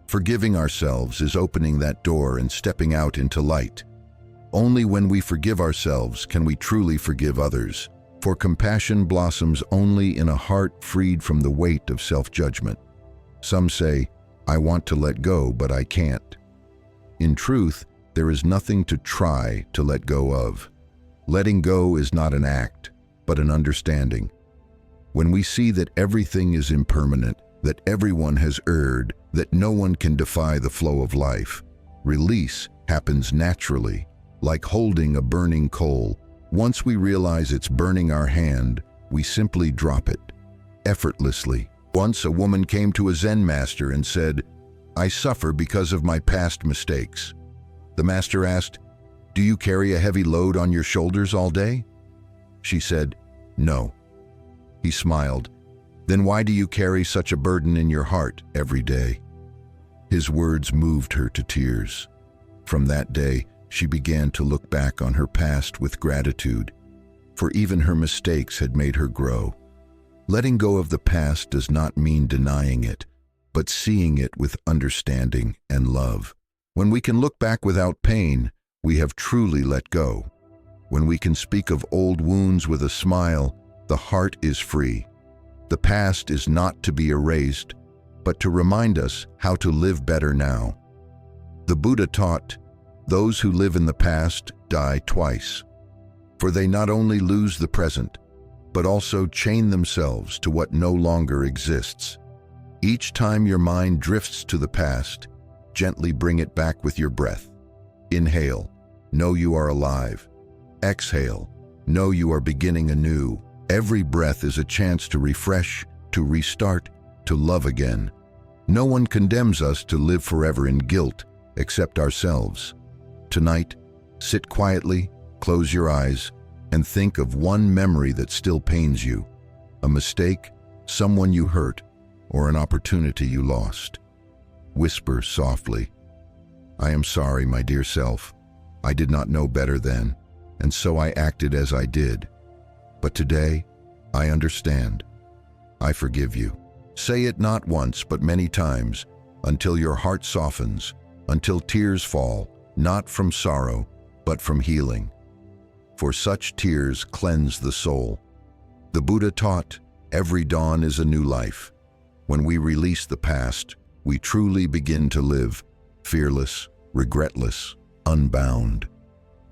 A: Forgiving ourselves is opening that door and stepping out into light. Only when we forgive ourselves can we truly forgive others, for compassion blossoms only in a heart freed from the weight of self-judgment. Some say, I want to let go, but I can't. In truth, there is nothing to try to let go of. Letting go is not an act, but an understanding. When we see that everything is impermanent, that everyone has erred, that no one can defy the flow of life, release happens naturally, like holding a burning coal. Once we realize it's burning our hand, we simply drop it, effortlessly. Once a woman came to a Zen master and said, "I suffer because of my past mistakes." The master asked, "Do you carry a heavy load on your shoulders all day?" She said, "No." He smiled. "Then why do you carry such a burden in your heart every day?" His words moved her to tears. From that day, she began to look back on her past with gratitude, for even her mistakes had made her grow. Letting go of the past does not mean denying it, but seeing it with understanding and love. When we can look back without pain, we have truly let go. When we can speak of old wounds with a smile, the heart is free. The past is not to be erased, but to remind us how to live better now. The Buddha taught, "Those who live in the past die twice, for they not only lose the present, but also chain themselves to what no longer exists." Each time your mind drifts to the past, gently bring it back with your breath. Inhale, know you are alive. Exhale, know you are beginning anew. Every breath is a chance to refresh, to restart, to love again. No one condemns us to live forever in guilt except ourselves. Tonight, sit quietly, close your eyes, and think of one memory that still pains you. A mistake, someone you hurt, or an opportunity you lost. Whisper softly, "I am sorry, my dear self. I did not know better then, and so I acted as I did. But today, I understand. I forgive you." Say it not once, but many times, until your heart softens, until tears fall, not from sorrow, but from healing. For such tears cleanse the soul. The Buddha taught, every dawn is a new life. When we release the past, we truly begin to live, fearless, regretless, unbound.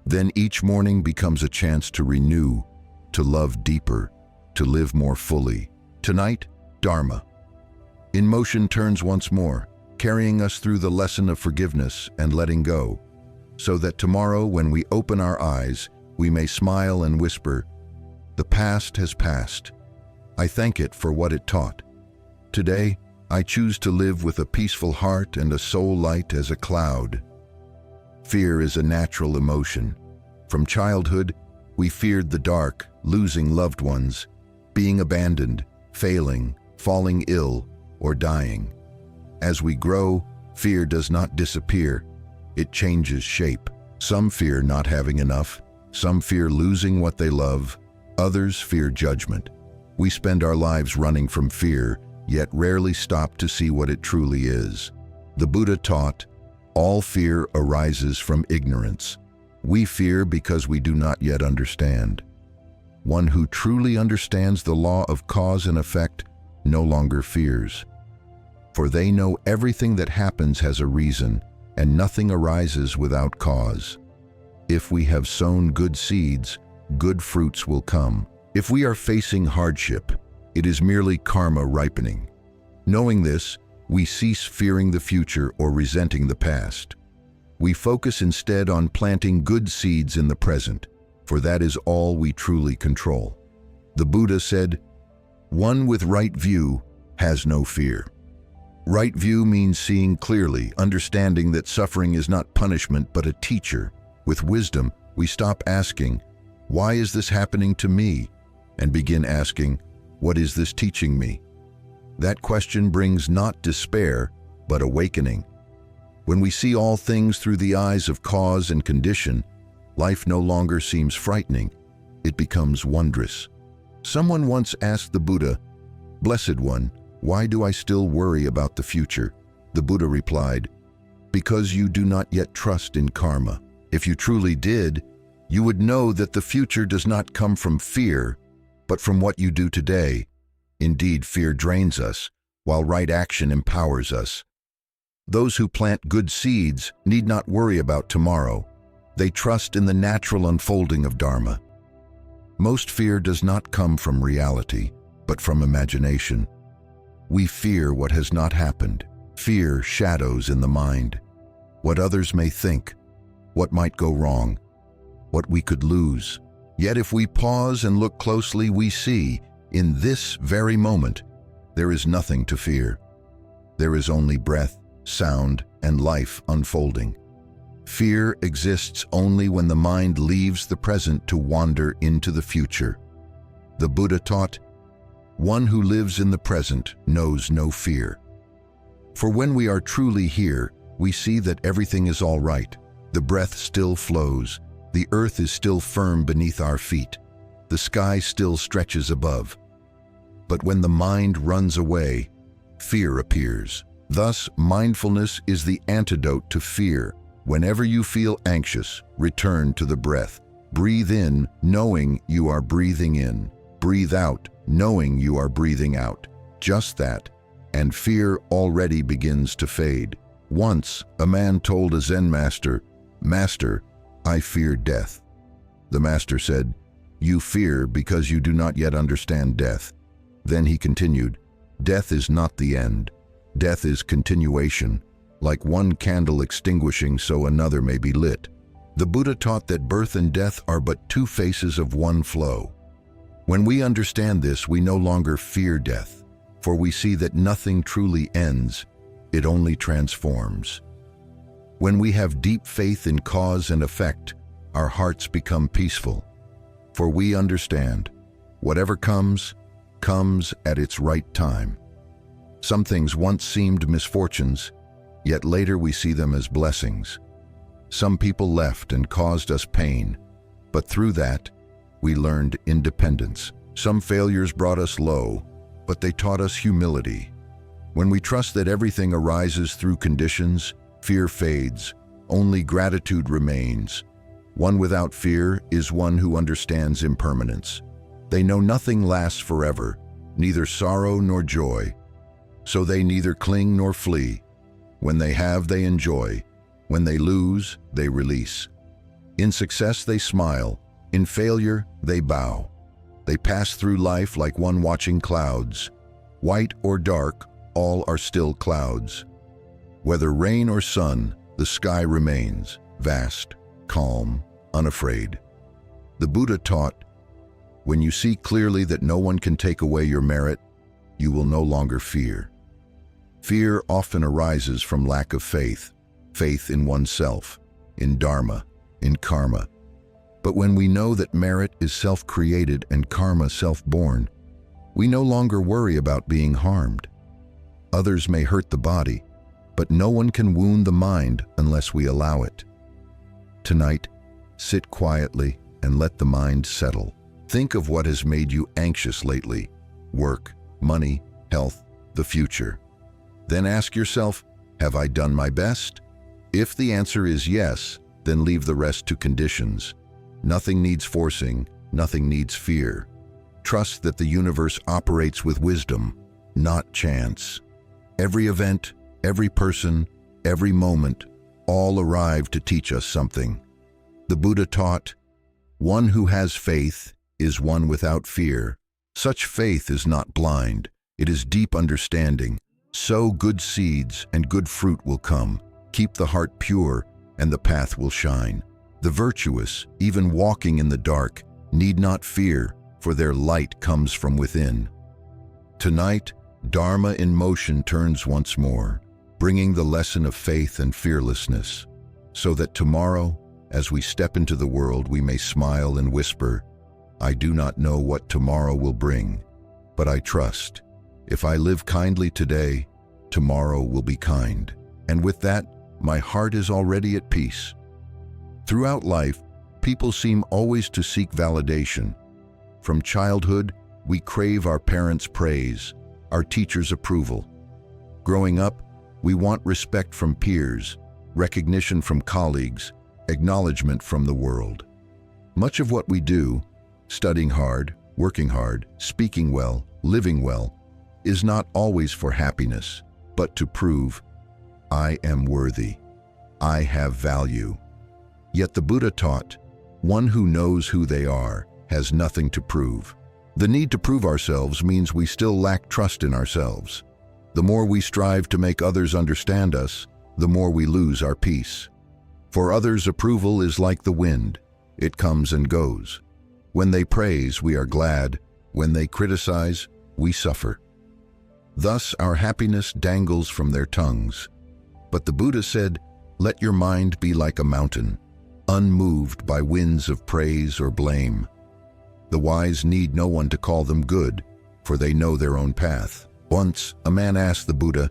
A: Then each morning becomes a chance to renew, to love deeper, to live more fully. Tonight, Dharma. In motion turns once more, carrying us through the lesson of forgiveness and letting go, so that tomorrow when we open our eyes, we may smile and whisper, "The past has passed. I thank it for what it taught. Today, I choose to live with a peaceful heart and a soul light as a cloud." Fear is a natural emotion. From childhood, we feared the dark, losing loved ones, being abandoned, failing, falling ill, or dying. As we grow, fear does not disappear. It changes shape. Some fear not having enough, some fear losing what they love, others fear judgment. We spend our lives running from fear, yet rarely stop to see what it truly is. The Buddha taught, all fear arises from ignorance. We fear because we do not yet understand. One who truly understands the law of cause and effect no longer fears. For they know everything that happens has a reason, and nothing arises without cause. If we have sown good seeds, good fruits will come. If we are facing hardship, it is merely karma ripening. Knowing this, we cease fearing the future or resenting the past. We focus instead on planting good seeds in the present, for that is all we truly control. The Buddha said, "One with right view has no fear." Right view means seeing clearly, understanding that suffering is not punishment but a teacher. With wisdom, we stop asking, "Why is this happening to me?" and begin asking, "What is this teaching me?" That question brings not despair, but awakening. When we see all things through the eyes of cause and condition, life no longer seems frightening. It becomes wondrous. Someone once asked the Buddha, "Blessed One, why do I still worry about the future?" The Buddha replied, "Because you do not yet trust in karma. If you truly did, you would know that the future does not come from fear, but from what you do today. Indeed, fear drains us, while right action empowers us. Those who plant good seeds need not worry about tomorrow. They trust in the natural unfolding of Dharma. Most fear does not come from reality, but from imagination. We fear what has not happened. Fear shadows in the mind. What others may think, what might go wrong, what we could lose. Yet if we pause and look closely, we see, in this very moment, there is nothing to fear. There is only breath, sound, and life unfolding. Fear exists only when the mind leaves the present to wander into the future. The Buddha taught, "One who lives in the present knows no fear." For when we are truly here, we see that everything is all right. The breath still flows, the earth is still firm beneath our feet, the sky still stretches above. But when the mind runs away, fear appears. Thus, mindfulness is the antidote to fear. Whenever you feel anxious, return to the breath. Breathe in, knowing you are breathing in. Breathe out, knowing you are breathing out. Just that, and fear already begins to fade. Once, a man told a Zen master, "Master, I fear death." The master said, "You fear because you do not yet understand death." Then he continued, "Death is not the end. Death is continuation. Like one candle extinguishing so another may be lit." The Buddha taught that birth and death are but two faces of one flow. When we understand this, we no longer fear death, for we see that nothing truly ends, it only transforms. When we have deep faith in cause and effect, our hearts become peaceful, for we understand, whatever comes, comes at its right time. Some things once seemed misfortunes, yet later we see them as blessings. Some people left and caused us pain, but through that, we learned independence. Some failures brought us low, but they taught us humility. When we trust that everything arises through conditions, fear fades, only gratitude remains. One without fear is one who understands impermanence. They know nothing lasts forever, neither sorrow nor joy. So they neither cling nor flee. When they have, they enjoy. When they lose, they release. In success, they smile. In failure, they bow. They pass through life like one watching clouds. White or dark, all are still clouds. Whether rain or sun, the sky remains, vast, calm, unafraid. The Buddha taught, when you see clearly that no one can take away your merit, you will no longer fear. Fear often arises from lack of faith, faith in oneself, in Dharma, in karma. But when we know that merit is self-created and karma self-born, we no longer worry about being harmed. Others may hurt the body, but no one can wound the mind unless we allow it. Tonight, sit quietly and let the mind settle. Think of what has made you anxious lately: work, money, health, the future. Then ask yourself, have I done my best? If the answer is yes, then leave the rest to conditions. Nothing needs forcing, nothing needs fear. Trust that the universe operates with wisdom, not chance. Every event, every person, every moment, all arrive to teach us something. The Buddha taught, one who has faith is one without fear. Such faith is not blind, it is deep understanding. Sow good seeds and good fruit will come. Keep the heart pure and the path will shine. The virtuous, even walking in the dark, need not fear, for their light comes from within. Tonight, Dharma in motion turns once more, bringing the lesson of faith and fearlessness, so that tomorrow, as we step into the world, we may smile and whisper, I do not know what tomorrow will bring, but I trust. If I live kindly today, tomorrow will be kind. And with that, my heart is already at peace. Throughout life, people seem always to seek validation. From childhood, we crave our parents' praise, our teachers' approval. Growing up, we want respect from peers, recognition from colleagues, acknowledgement from the world. Much of what we do, studying hard, working hard, speaking well, living well, is not always for happiness, but to prove, I am worthy. I have value. Yet the Buddha taught, one who knows who they are has nothing to prove. The need to prove ourselves means we still lack trust in ourselves. The more we strive to make others understand us, the more we lose our peace. For others' approval is like the wind. It comes and goes. When they praise, we are glad. When they criticize, we suffer. Thus our happiness dangles from their tongues. But the Buddha said, let your mind be like a mountain, unmoved by winds of praise or blame. The wise need no one to call them good, for they know their own path. Once, a man asked the Buddha,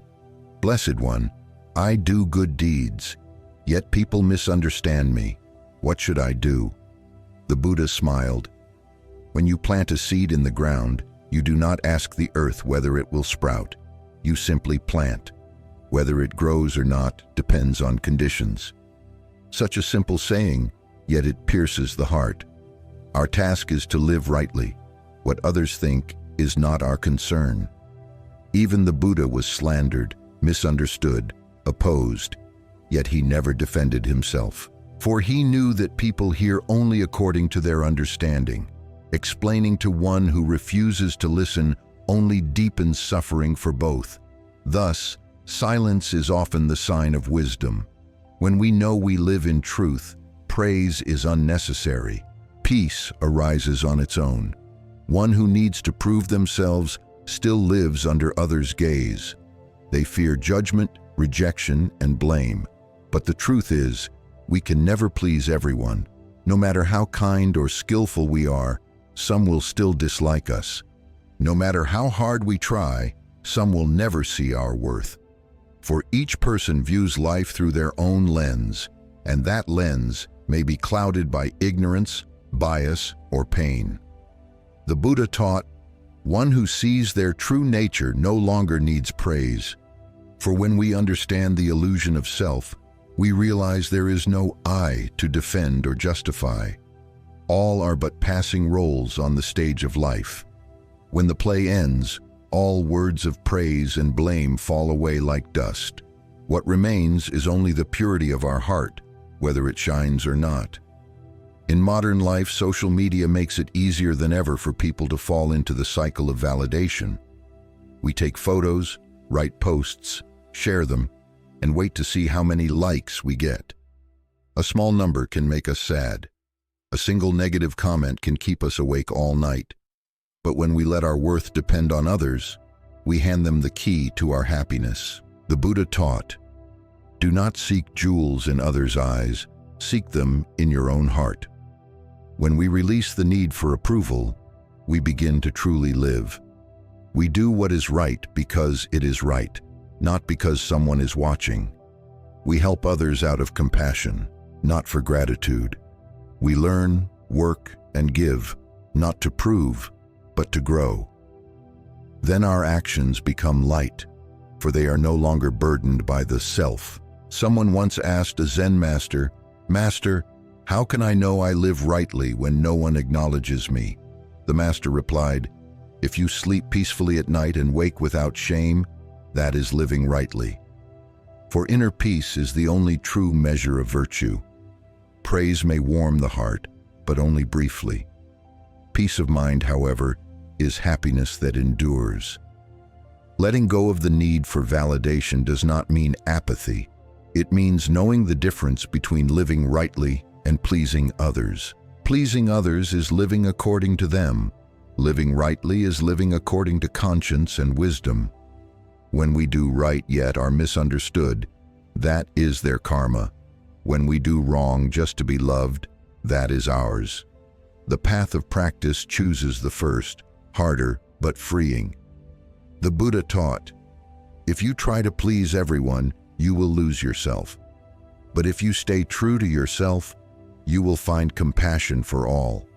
A: Blessed One, I do good deeds, yet people misunderstand me. What should I do? The Buddha smiled. When you plant a seed in the ground, you do not ask the earth whether it will sprout. You simply plant. Whether it grows or not depends on conditions. Such a simple saying, yet it pierces the heart. Our task is to live rightly. What others think is not our concern. Even the Buddha was slandered, misunderstood, opposed, yet he never defended himself. For he knew that people hear only according to their understanding. Explaining to one who refuses to listen only deepens suffering for both. Thus, silence is often the sign of wisdom. When we know we live in truth, praise is unnecessary. Peace arises on its own. One who needs to prove themselves still lives under others' gaze. They fear judgment, rejection, and blame. But the truth is, we can never please everyone. No matter how kind or skillful we are, some will still dislike us. No matter how hard we try, some will never see our worth. For each person views life through their own lens, and that lens may be clouded by ignorance, bias, or pain. The Buddha taught, one who sees their true nature no longer needs praise. For when we understand the illusion of self, we realize there is no I to defend or justify. All are but passing roles on the stage of life. When the play ends, all words of praise and blame fall away like dust. What remains is only the purity of our heart, whether it shines or not. In modern life, social media makes it easier than ever for people to fall into the cycle of validation. We take photos, write posts, share them, and wait to see how many likes we get. A small number can make us sad. A single negative comment can keep us awake all night. But when we let our worth depend on others, we hand them the key to our happiness. The Buddha taught, do not seek jewels in others' eyes, seek them in your own heart. When we release the need for approval, we begin to truly live. We do what is right because it is right, not because someone is watching. We help others out of compassion, not for gratitude. We learn, work, and give, not to prove, but to grow. Then our actions become light, for they are no longer burdened by the self. Someone once asked a Zen master, Master, how can I know I live rightly when no one acknowledges me? The master replied, if you sleep peacefully at night and wake without shame, that is living rightly. For inner peace is the only true measure of virtue. Praise may warm the heart, but only briefly. Peace of mind, however, is happiness that endures. Letting go of the need for validation does not mean apathy. It means knowing the difference between living rightly and pleasing others. Pleasing others is living according to them. Living rightly is living according to conscience and wisdom. When we do right yet are misunderstood, that is their karma. When we do wrong just to be loved, that is ours. The path of practice chooses the first, harder but freeing. The Buddha taught, if you try to please everyone, you will lose yourself. But if you stay true to yourself, you will find compassion for all.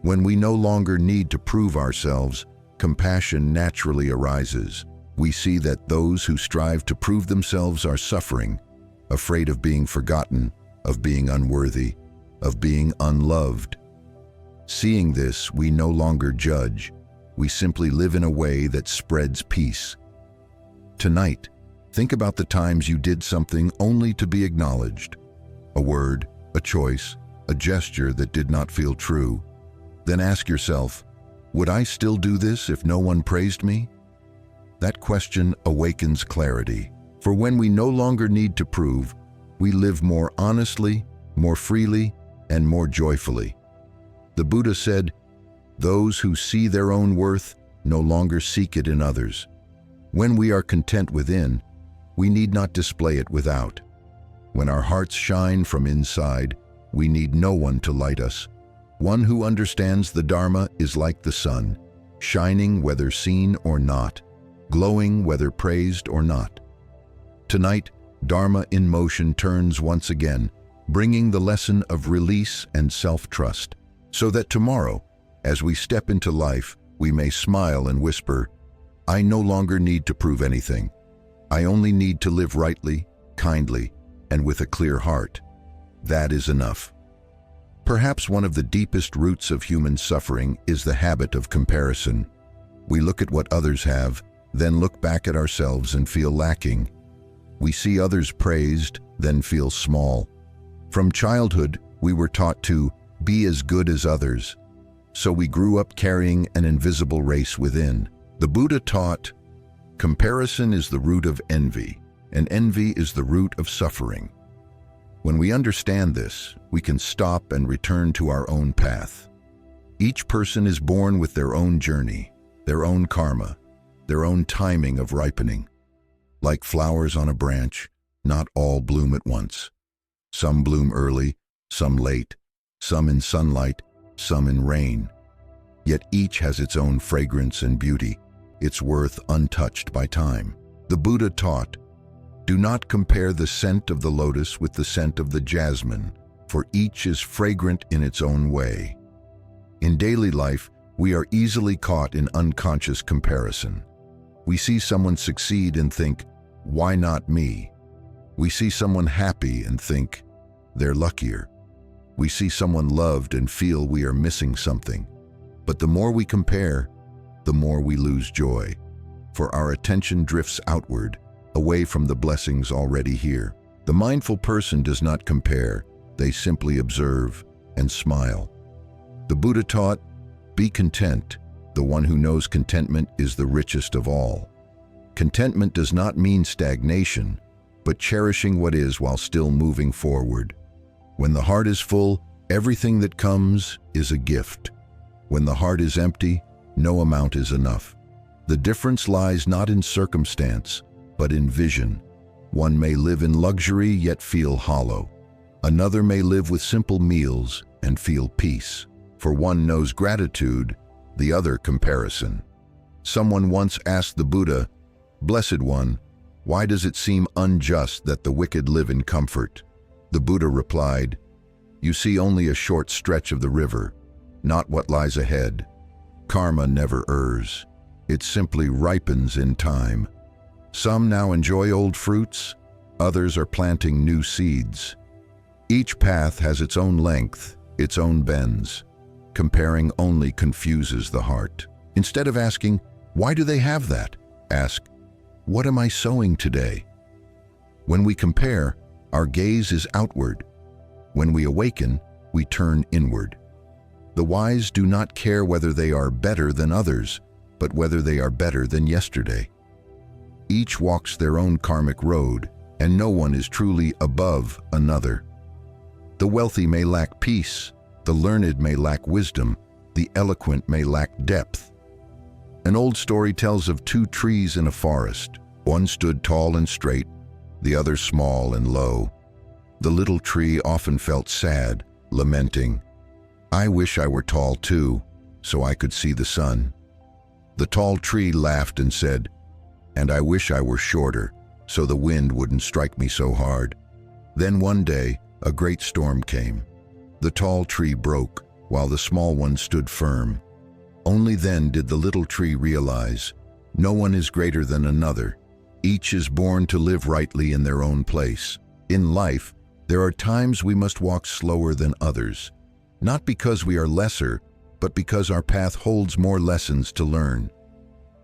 A: When we no longer need to prove ourselves, compassion naturally arises. We see that those who strive to prove themselves are suffering, afraid of being forgotten, of being unworthy, of being unloved. Seeing this, we no longer judge. We simply live in a way that spreads peace. Tonight, Think about the times you did something only to be acknowledged. A word, a choice, a gesture that did not feel true. Then ask yourself, would I still do this if no one praised me? That question awakens clarity. For when we no longer need to prove, we live more honestly, more freely, and more joyfully. The Buddha said, "Those who see their own worth no longer seek it in others." When we are content within, we need not display it without. When our hearts shine from inside, we need no one to light us. One who understands the Dharma is like the sun, shining whether seen or not, glowing whether praised or not. Tonight, Dharma in motion turns once again, bringing the lesson of release and self-trust, so that tomorrow, as we step into life, we may smile and whisper, "I no longer need to prove anything. I only need to live rightly, kindly, and with a clear heart. That is enough." Perhaps one of the deepest roots of human suffering is the habit of comparison. We look at what others have, then look back at ourselves and feel lacking. We see others praised, then feel small. From childhood, we were taught to be as good as others, so we grew up carrying an invisible race within. The Buddha taught, comparison is the root of envy, and envy is the root of suffering. When we understand this, we can stop and return to our own path. Each person is born with their own journey, their own karma, their own timing of ripening. Like flowers on a branch, not all bloom at once. Some bloom early, some late, some in sunlight, some in rain. Yet each has its own fragrance and beauty, its worth untouched by time. The Buddha taught, "Do not compare the scent of the lotus with the scent of the jasmine, for each is fragrant in its own way." In daily life, we are easily caught in unconscious comparison. We see someone succeed and think, "Why not me?" We see someone happy and think, "They're luckier." We see someone loved and feel we are missing something. But the more we compare, the more we lose joy, for our attention drifts outward, away from the blessings already here. The mindful person does not compare, they simply observe and smile. The Buddha taught, "Be content. The one who knows contentment is the richest of all." Contentment does not mean stagnation, but cherishing what is while still moving forward. When the heart is full, everything that comes is a gift. When the heart is empty, no amount is enough. The difference lies not in circumstance, but in vision. One may live in luxury yet feel hollow. Another may live with simple meals and feel peace. For one knows gratitude, the other comparison. Someone once asked the Buddha, "Blessed One, why does it seem unjust that the wicked live in comfort?" The Buddha replied, "You see only a short stretch of the river, not what lies ahead. Karma never errs. It simply ripens in time. Some now enjoy old fruits, others are planting new seeds. Each path has its own length, its own bends. Comparing only confuses the heart. Instead of asking, 'Why do they have that?' ask, 'What am I sowing today?' When we compare, our gaze is outward. When we awaken, we turn inward. The wise do not care whether they are better than others, but whether they are better than yesterday. Each walks their own karmic road, and no one is truly above another. The wealthy may lack peace, the learned may lack wisdom, the eloquent may lack depth. An old story tells of two trees in a forest. One stood tall and straight, the other small and low. The little tree often felt sad, lamenting, "I wish I were tall too, so I could see the sun." The tall tree laughed and said, "And I wish I were shorter, so the wind wouldn't strike me so hard." Then one day, a great storm came. The tall tree broke, while the small one stood firm. Only then did the little tree realize, no one is greater than another. Each is born to live rightly in their own place. In life, there are times we must walk slower than others, not because we are lesser, but because our path holds more lessons to learn.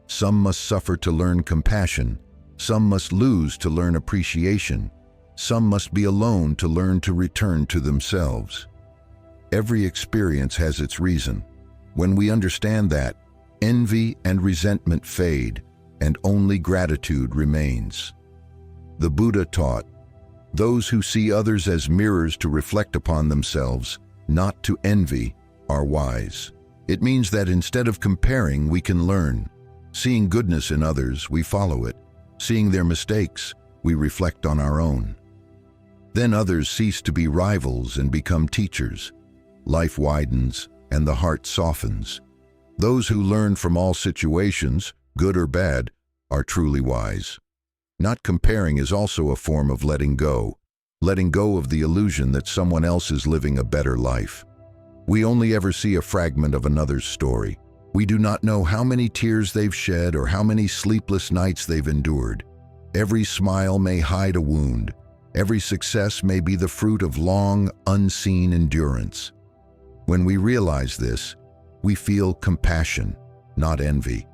A: Some must suffer to learn compassion, Some must lose to learn appreciation. Some must be alone to learn to return to themselves. Every experience has its reason. When we understand that, envy and resentment fade, and only gratitude remains. The Buddha taught, "Those who see others as mirrors to reflect upon themselves, not to envy, are wise." It means that instead of comparing, we can learn. Seeing goodness in others, we follow it. Seeing their mistakes, we reflect on our own. Then others cease to be rivals and become teachers. Life widens, and the heart softens. Those who learn from all situations, good or bad, are truly wise. Not comparing is also a form of letting go of the illusion that someone else is living a better life. We only ever see a fragment of another's story. We do not know how many tears they've shed or how many sleepless nights they've endured. Every smile may hide a wound. Every success may be the fruit of long, unseen endurance. When we realize this, we feel compassion, not envy.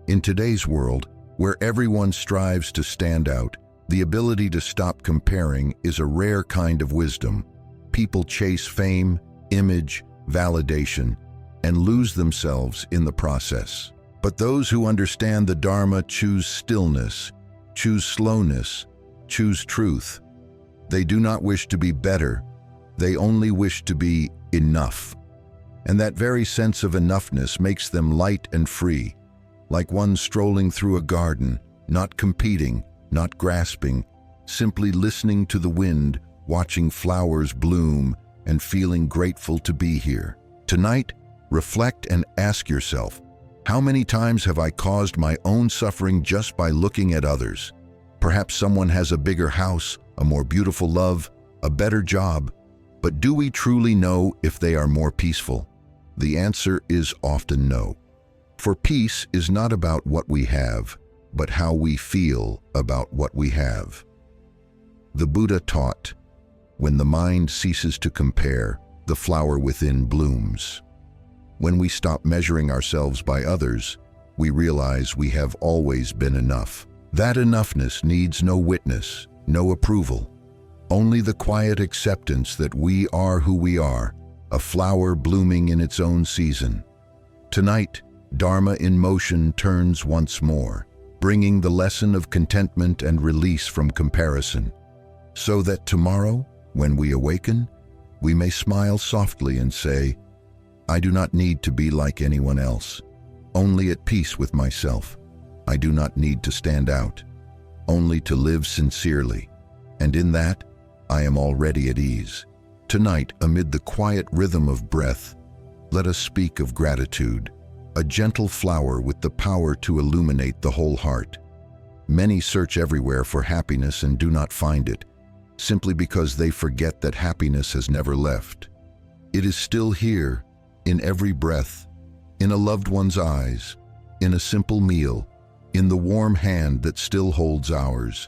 A: In today's world, where everyone strives to stand out, the ability to stop comparing is a rare kind of wisdom. People chase fame, image, validation, and lose themselves in the process. But those who understand the Dharma choose stillness, choose slowness, choose truth. They do not wish to be better, they only wish to be enough. And that very sense of enoughness makes them light and free, like one strolling through a garden, not competing, not grasping, simply listening to the wind, watching flowers bloom, and feeling grateful to be here. Tonight, reflect and ask yourself, how many times have I caused my own suffering just by looking at others? Perhaps someone has a bigger house, a more beautiful love, a better job, but do we truly know if they are more peaceful? The answer is often no. For peace is not about what we have, but how we feel about what we have. The Buddha taught, when the mind ceases to compare, the flower within blooms. When we stop measuring ourselves by others, we realize we have always been enough. That enoughness needs no witness, no approval, only the quiet acceptance that we are who we are, a flower blooming in its own season. Tonight, Dharma in motion turns once more, bringing the lesson of contentment and release from comparison, so that tomorrow, when we awaken, we may smile softly and say, I do not need to be like anyone else, only at peace with myself. I do not need to stand out, only to live sincerely, and in that, I am already at ease. Tonight, amid the quiet rhythm of breath, let us speak of gratitude, a gentle flower with the power to illuminate the whole heart. Many search everywhere for happiness and do not find it, simply because they forget that happiness has never left. It is still here, in every breath, in a loved one's eyes, in a simple meal, in the warm hand that still holds ours.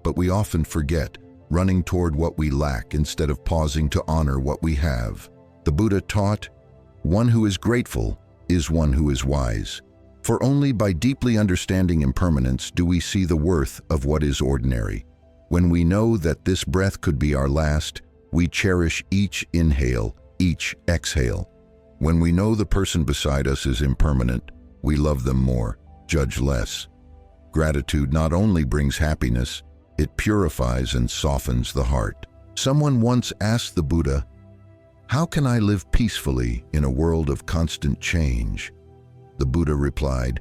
A: But we often forget, running toward what we lack instead of pausing to honor what we have. The Buddha taught, one who is grateful is one who is wise. For only by deeply understanding impermanence do we see the worth of what is ordinary. When we know that this breath could be our last, we cherish each inhale, each exhale. When we know the person beside us is impermanent, we love them more, judge less. Gratitude not only brings happiness, it purifies and softens the heart. Someone once asked the Buddha, how can I live peacefully in a world of constant change? The Buddha replied,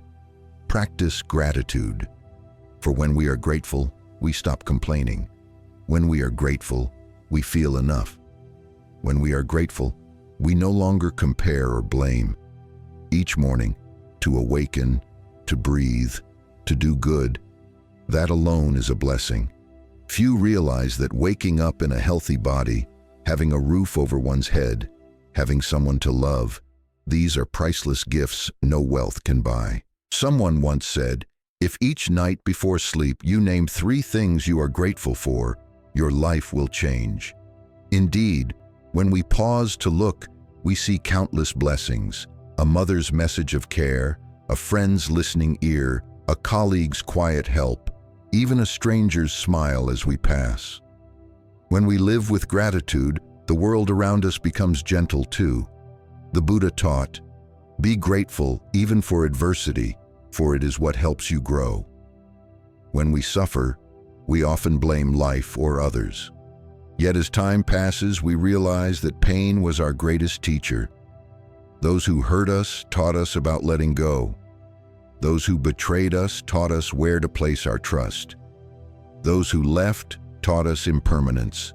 A: practice gratitude. For when we are grateful, we stop complaining. When we are grateful, we feel enough. When we are grateful, we no longer compare or blame. Each morning, to awaken, to breathe, to do good, that alone is a blessing. Few realize that waking up in a healthy body, having a roof over one's head, having someone to love, these are priceless gifts no wealth can buy. Someone once said, if each night before sleep you name 3 things you are grateful for, your life will change. Indeed, when we pause to look, we see countless blessings, a mother's message of care, a friend's listening ear, a colleague's quiet help. even a stranger's smile as we pass. When we live with gratitude, the world around us becomes gentle too. The Buddha taught, "Be grateful even for adversity, for it is what helps you grow." When we suffer, we often blame life or others. Yet as time passes, we realize that pain was our greatest teacher. Those who hurt us taught us about letting go. Those who betrayed us taught us where to place our trust. Those who left taught us impermanence.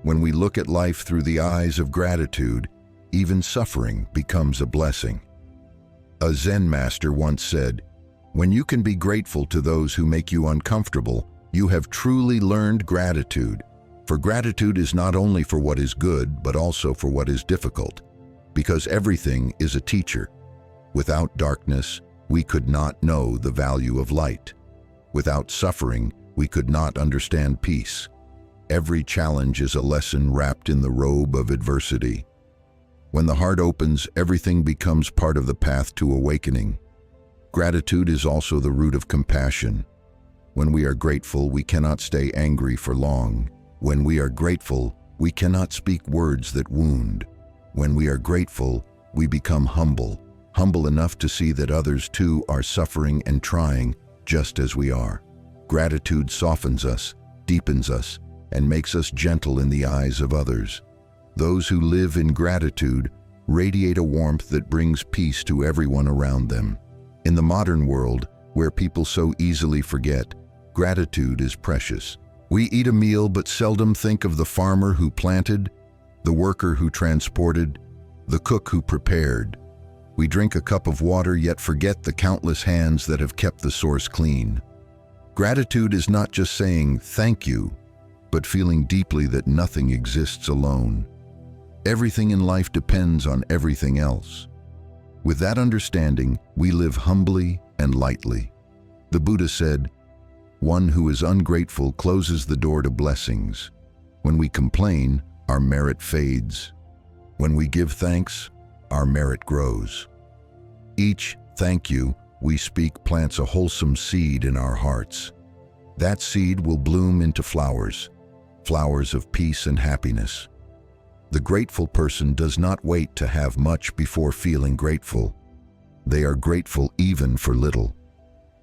A: When we look at life through the eyes of gratitude, even suffering becomes a blessing. A Zen master once said, "When you can be grateful to those who make you uncomfortable, you have truly learned gratitude." For gratitude is not only for what is good, but also for what is difficult, because everything is a teacher. Without darkness, we could not know the value of light. Without suffering, we could not understand peace. Every challenge is a lesson wrapped in the robe of adversity. When the heart opens, everything becomes part of the path to awakening. Gratitude is also the root of compassion. When we are grateful, we cannot stay angry for long. When we are grateful, we cannot speak words that wound. When we are grateful, we become humble enough to see that others too are suffering and trying just as we are. Gratitude softens us, deepens us, and makes us gentle in the eyes of others. Those who live in gratitude radiate a warmth that brings peace to everyone around them. In the modern world, where people so easily forget, gratitude is precious. We eat a meal but seldom think of the farmer who planted, the worker who transported, the cook who prepared. We drink a cup of water yet forget the countless hands that have kept the source clean. Gratitude is not just saying thank you, but feeling deeply that nothing exists alone. Everything in life depends on everything else. With that understanding, we live humbly and lightly. The Buddha said, "One who is ungrateful closes the door to blessings. When we complain, our merit fades. When we give thanks, our merit grows." Each thank you we speak plants a wholesome seed in our hearts. That seed will bloom into flowers of peace and happiness. The grateful person does not wait to have much before feeling grateful. They are grateful even for little,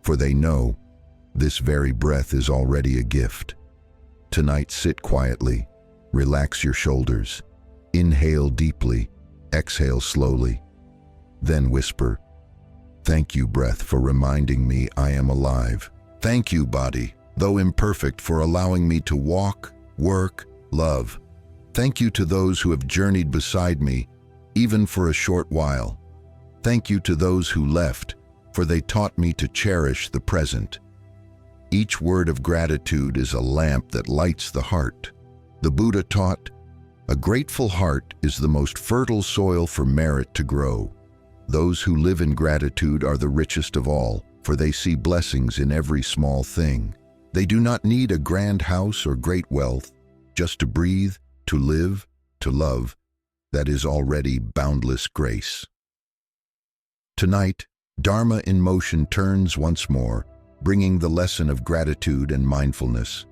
A: for they know this very breath is already a gift. Tonight, sit quietly, relax your shoulders, inhale deeply, exhale slowly, then whisper, "Thank you, breath, for reminding me I am alive. Thank you, body, though imperfect, for allowing me to walk, work, love. Thank you to those who have journeyed beside me, even for a short while. Thank you to those who left, for they taught me to cherish the present." Each word of gratitude is a lamp that lights the heart. The Buddha taught, "A grateful heart is the most fertile soil for merit to grow." Those who live in gratitude are the richest of all, for they see blessings in every small thing. They do not need a grand house or great wealth, just to breathe, to live, to love. That is already boundless grace. Tonight, Dharma in motion turns once more, bringing the lesson of gratitude and mindfulness,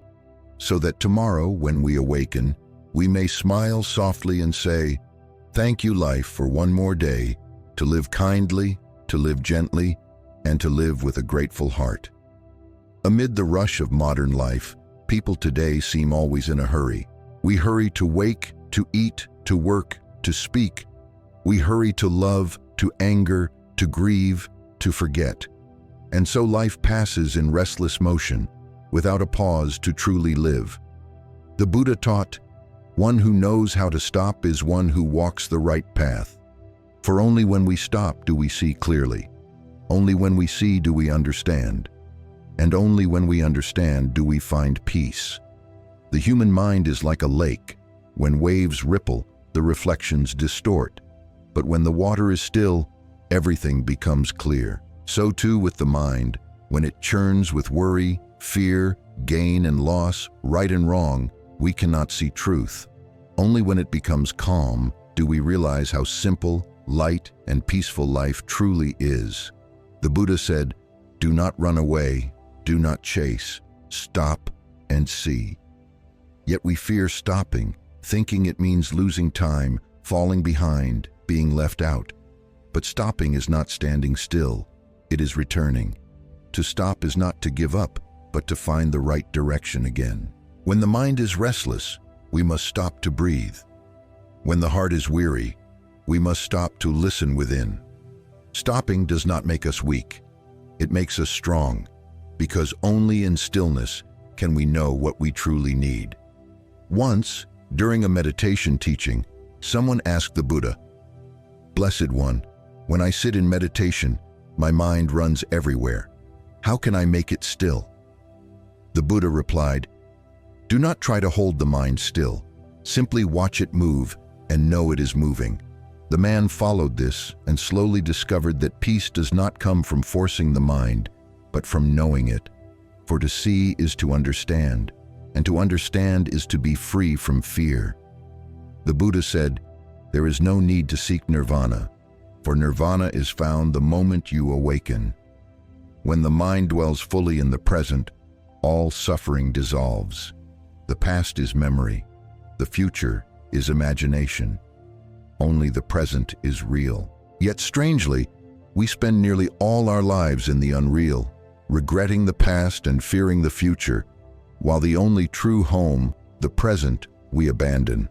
A: so that tomorrow, when we awaken, we may smile softly and say, "Thank you, life, for one more day, to live kindly, to live gently, and to live with a grateful heart." Amid the rush of modern life, people today seem always in a hurry. We hurry to wake, to eat, to work, to speak. We hurry to love, to anger, to grieve, to forget. And so life passes in restless motion, without a pause to truly live. The Buddha taught, "One who knows how to stop is one who walks the right path." For only when we stop do we see clearly. Only when we see do we understand. And only when we understand do we find peace. The human mind is like a lake. When waves ripple, the reflections distort. But when the water is still, everything becomes clear. So too with the mind, when it churns with worry, fear, gain and loss, right and wrong, we cannot see truth. Only when it becomes calm do we realize how simple, light, and peaceful life truly is. The Buddha said, "Do not run away, Do not chase. Stop and see. Yet we fear stopping, thinking it means losing time, falling behind, being left out. But stopping is not standing still. It is returning. To stop is not to give up, but to find the right direction again. When the mind is restless, we must stop to breathe. When the heart is weary, we must stop to listen within. Stopping does not make us weak. It makes us strong, because only in stillness can we know what we truly need. Once, during a meditation teaching, someone asked the Buddha, "Blessed One, when I sit in meditation, my mind runs everywhere. How can I make it still?" The Buddha replied, "Do not try to hold the mind still. Simply watch it move and know it is moving." The man followed this and slowly discovered that peace does not come from forcing the mind, but from knowing it. For to see is to understand, and to understand is to be free from fear. The Buddha said, "There is no need to seek nirvana, for nirvana is found the moment you awaken." When the mind dwells fully in the present, all suffering dissolves. The past is memory. The future is imagination. Only the present is real. Yet strangely, we spend nearly all our lives in the unreal, regretting the past and fearing the future, while the only true home, the present, we abandon.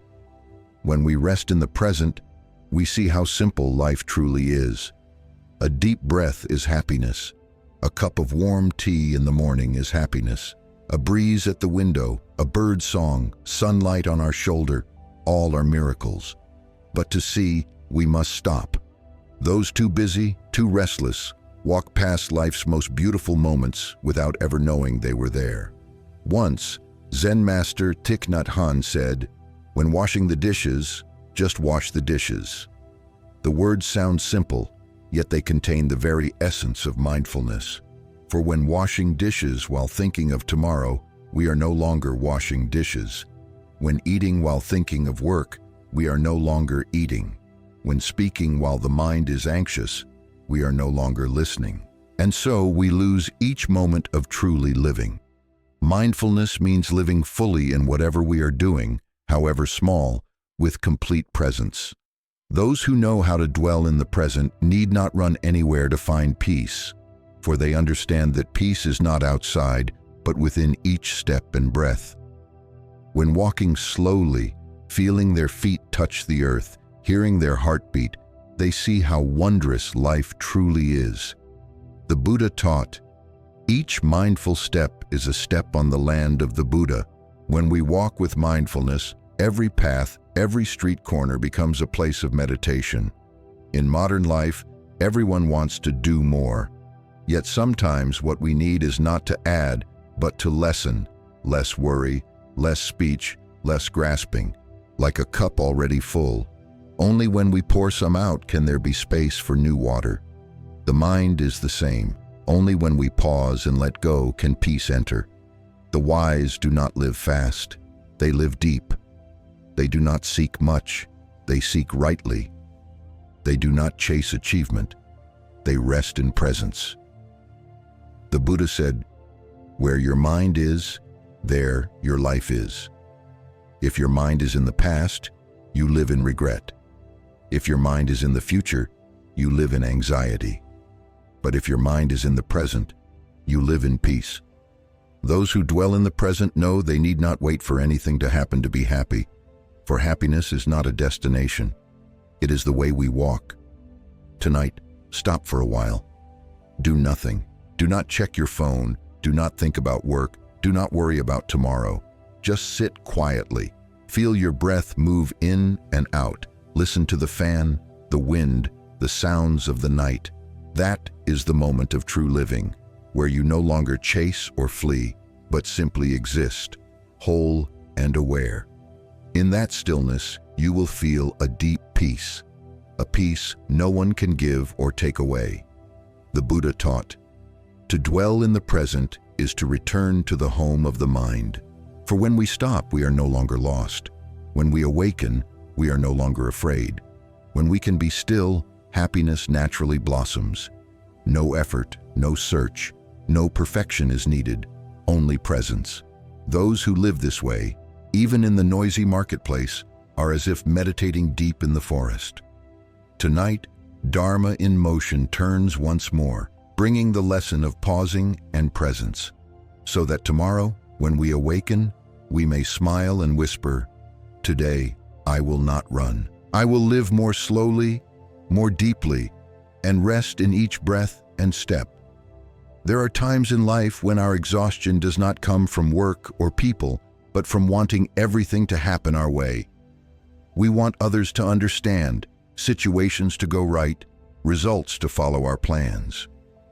A: When we rest in the present, we see how simple life truly is. A deep breath is happiness. A cup of warm tea in the morning is happiness. A breeze at the window, a bird's song, sunlight on our shoulder, all are miracles. But to see, we must stop. Those too busy, too restless, walk past life's most beautiful moments without ever knowing they were there. Once, Zen master Thich Nhat Hanh said, "When washing the dishes, just wash the dishes." The words sound simple, yet they contain the very essence of mindfulness. For when washing dishes while thinking of tomorrow, we are no longer washing dishes. When eating while thinking of work, we are no longer eating. When speaking while the mind is anxious, we are no longer listening. And so we lose each moment of truly living. Mindfulness means living fully in whatever we are doing, however small, with complete presence. Those who know how to dwell in the present need not run anywhere to find peace, for they understand that peace is not outside, but within each step and breath. When walking slowly, feeling their feet touch the earth, hearing their heartbeat, they see how wondrous life truly is. The Buddha taught, "Each mindful step is a step on the land of the Buddha." When we walk with mindfulness, every path, every street corner becomes a place of meditation. In modern life, everyone wants to do more. Yet sometimes what we need is not to add, but to lessen. Less worry, less speech, less grasping. Like a cup already full. Only when we pour some out can there be space for new water. The mind is the same. Only when we pause and let go can peace enter. The wise do not live fast. They live deep. They do not seek much. They seek rightly. They do not chase achievement. They rest in presence. The Buddha said, "Where your mind is, there your life is." If your mind is in the past, you live in regret. If your mind is in the future, you live in anxiety. But if your mind is in the present, you live in peace. Those who dwell in the present know they need not wait for anything to happen to be happy, for happiness is not a destination. It is the way we walk. Tonight, stop for a while. Do nothing. Do not check your phone. Do not think about work. Do not worry about tomorrow. Just sit quietly. Feel your breath move in and out. Listen to the fan, the wind, the sounds of the night. That is the moment of true living, where you no longer chase or flee, but simply exist, whole and aware. In that stillness, you will feel a deep peace, a peace no one can give or take away. The Buddha taught, "To dwell in the present is to return to the home of the mind. For when we stop, we are no longer lost. When we awaken, we are no longer afraid. When we can be still, happiness naturally blossoms. No effort, no search, No perfection is needed, only presence. Those who live this way, even in the noisy marketplace, are as if meditating deep in the forest. Tonight, Dharma in motion turns once more, bringing the lesson of pausing and presence, so that tomorrow, when we awaken, we may smile and whisper, "Today, I will not run. I will live more slowly, more deeply, and rest in each breath and step." There are times in life when our exhaustion does not come from work or people, but from wanting everything to happen our way. We want others to understand, situations to go right, results to follow our plans.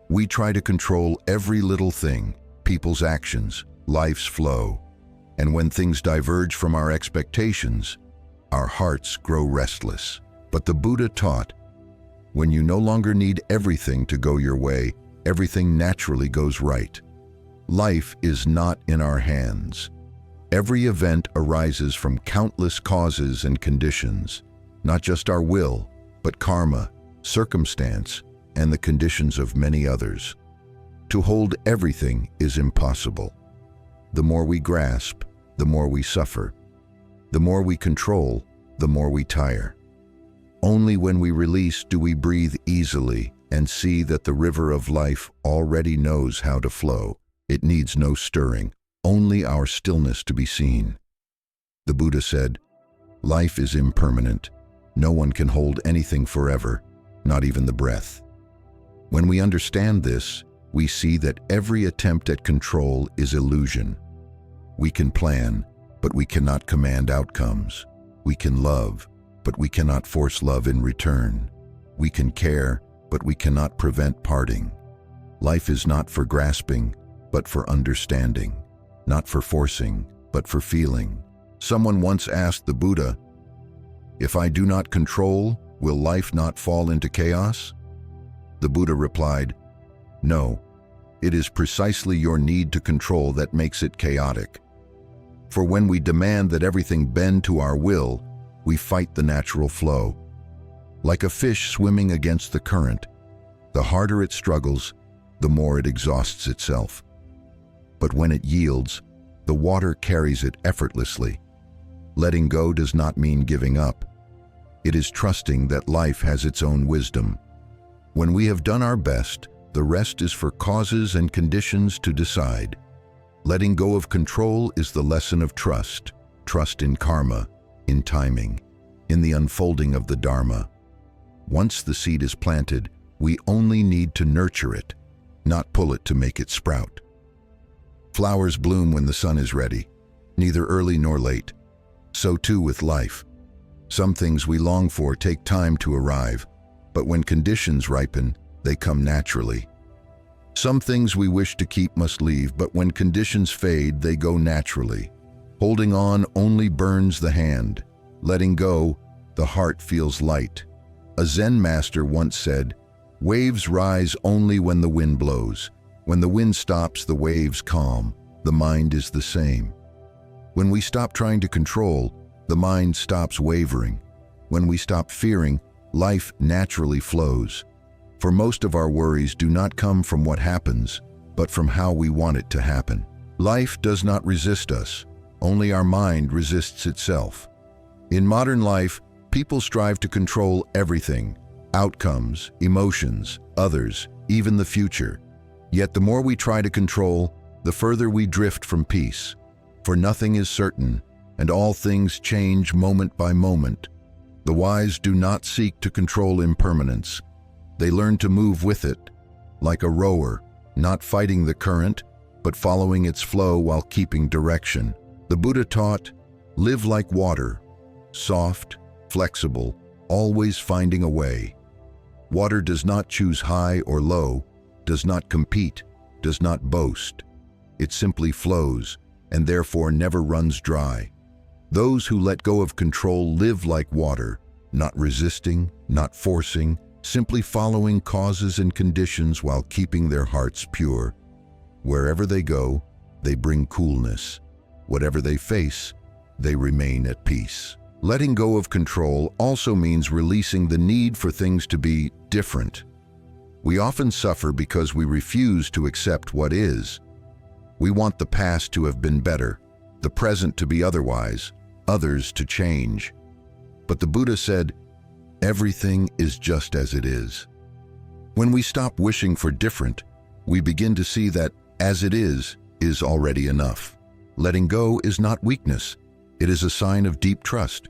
A: We try to control every little thing, people's actions, life's flow. And when things diverge from our expectations, our hearts grow restless. But the Buddha taught, when you no longer need everything to go your way, everything naturally goes right. Life is not in our hands. Every event arises from countless causes and conditions, not just our will, but karma, circumstance, and the conditions of many others. To hold everything is impossible. The more we grasp, the more we suffer. The more we control, the more we tire. Only when we release do we breathe easily and see that the river of life already knows how to flow. It needs no stirring, only our stillness to be seen. The Buddha said, "Life is impermanent. No one can hold anything forever, not even the breath." When we understand this, we see that every attempt at control is illusion. We can plan, but we cannot command outcomes. We can love, but we cannot force love in return. We can care, but we cannot prevent parting. Life is not for grasping, but for understanding. Not for forcing, but for feeling. Someone once asked the Buddha, "If I do not control, will life not fall into chaos?" The Buddha replied, "No, it is precisely your need to control that makes it chaotic. For when we demand that everything bend to our will, we fight the natural flow. Like a fish swimming against the current, the harder it struggles, the more it exhausts itself. But when it yields, the water carries it effortlessly. Letting go does not mean giving up. It is trusting that life has its own wisdom. When we have done our best, the rest is for causes and conditions to decide. Letting go of control is the lesson of trust. Trust in karma, in timing, in the unfolding of the Dharma. Once the seed is planted, we only need to nurture it, not pull it to make it sprout. Flowers bloom when the sun is ready, neither early nor late. So too with life. Some things we long for take time to arrive, but when conditions ripen, they come naturally. Some things we wish to keep must leave, but when conditions fade, they go naturally. Holding on only burns the hand. Letting go, the heart feels light. A Zen master once said, "Waves rise only when the wind blows. When the wind stops, the waves calm. The mind is the same." When we stop trying to control, the mind stops wavering. When we stop fearing, life naturally flows. For most of our worries do not come from what happens, but from how we want it to happen. Life does not resist us, only our mind resists itself. In modern life, people strive to control everything: outcomes, emotions, others, even the future. Yet the more we try to control, the further we drift from peace. For nothing is certain, and all things change moment by moment. The wise do not seek to control impermanence. They learn to move with it, like a rower, not fighting the current, but following its flow while keeping direction. The Buddha taught, "Live like water, soft, flexible, always finding a way." Water does not choose high or low, does not compete, does not boast. It simply flows, and therefore never runs dry. Those who let go of control live like water, not resisting, not forcing, simply following causes and conditions while keeping their hearts pure. Wherever they go, they bring coolness. Whatever they face, they remain at peace. Letting go of control also means releasing the need for things to be different. We often suffer because we refuse to accept what is. We want the past to have been better, the present to be otherwise, others to change. But the Buddha said, everything is just as it is. When we stop wishing for different, we begin to see that as it is already enough. Letting go is not weakness. It is a sign of deep trust.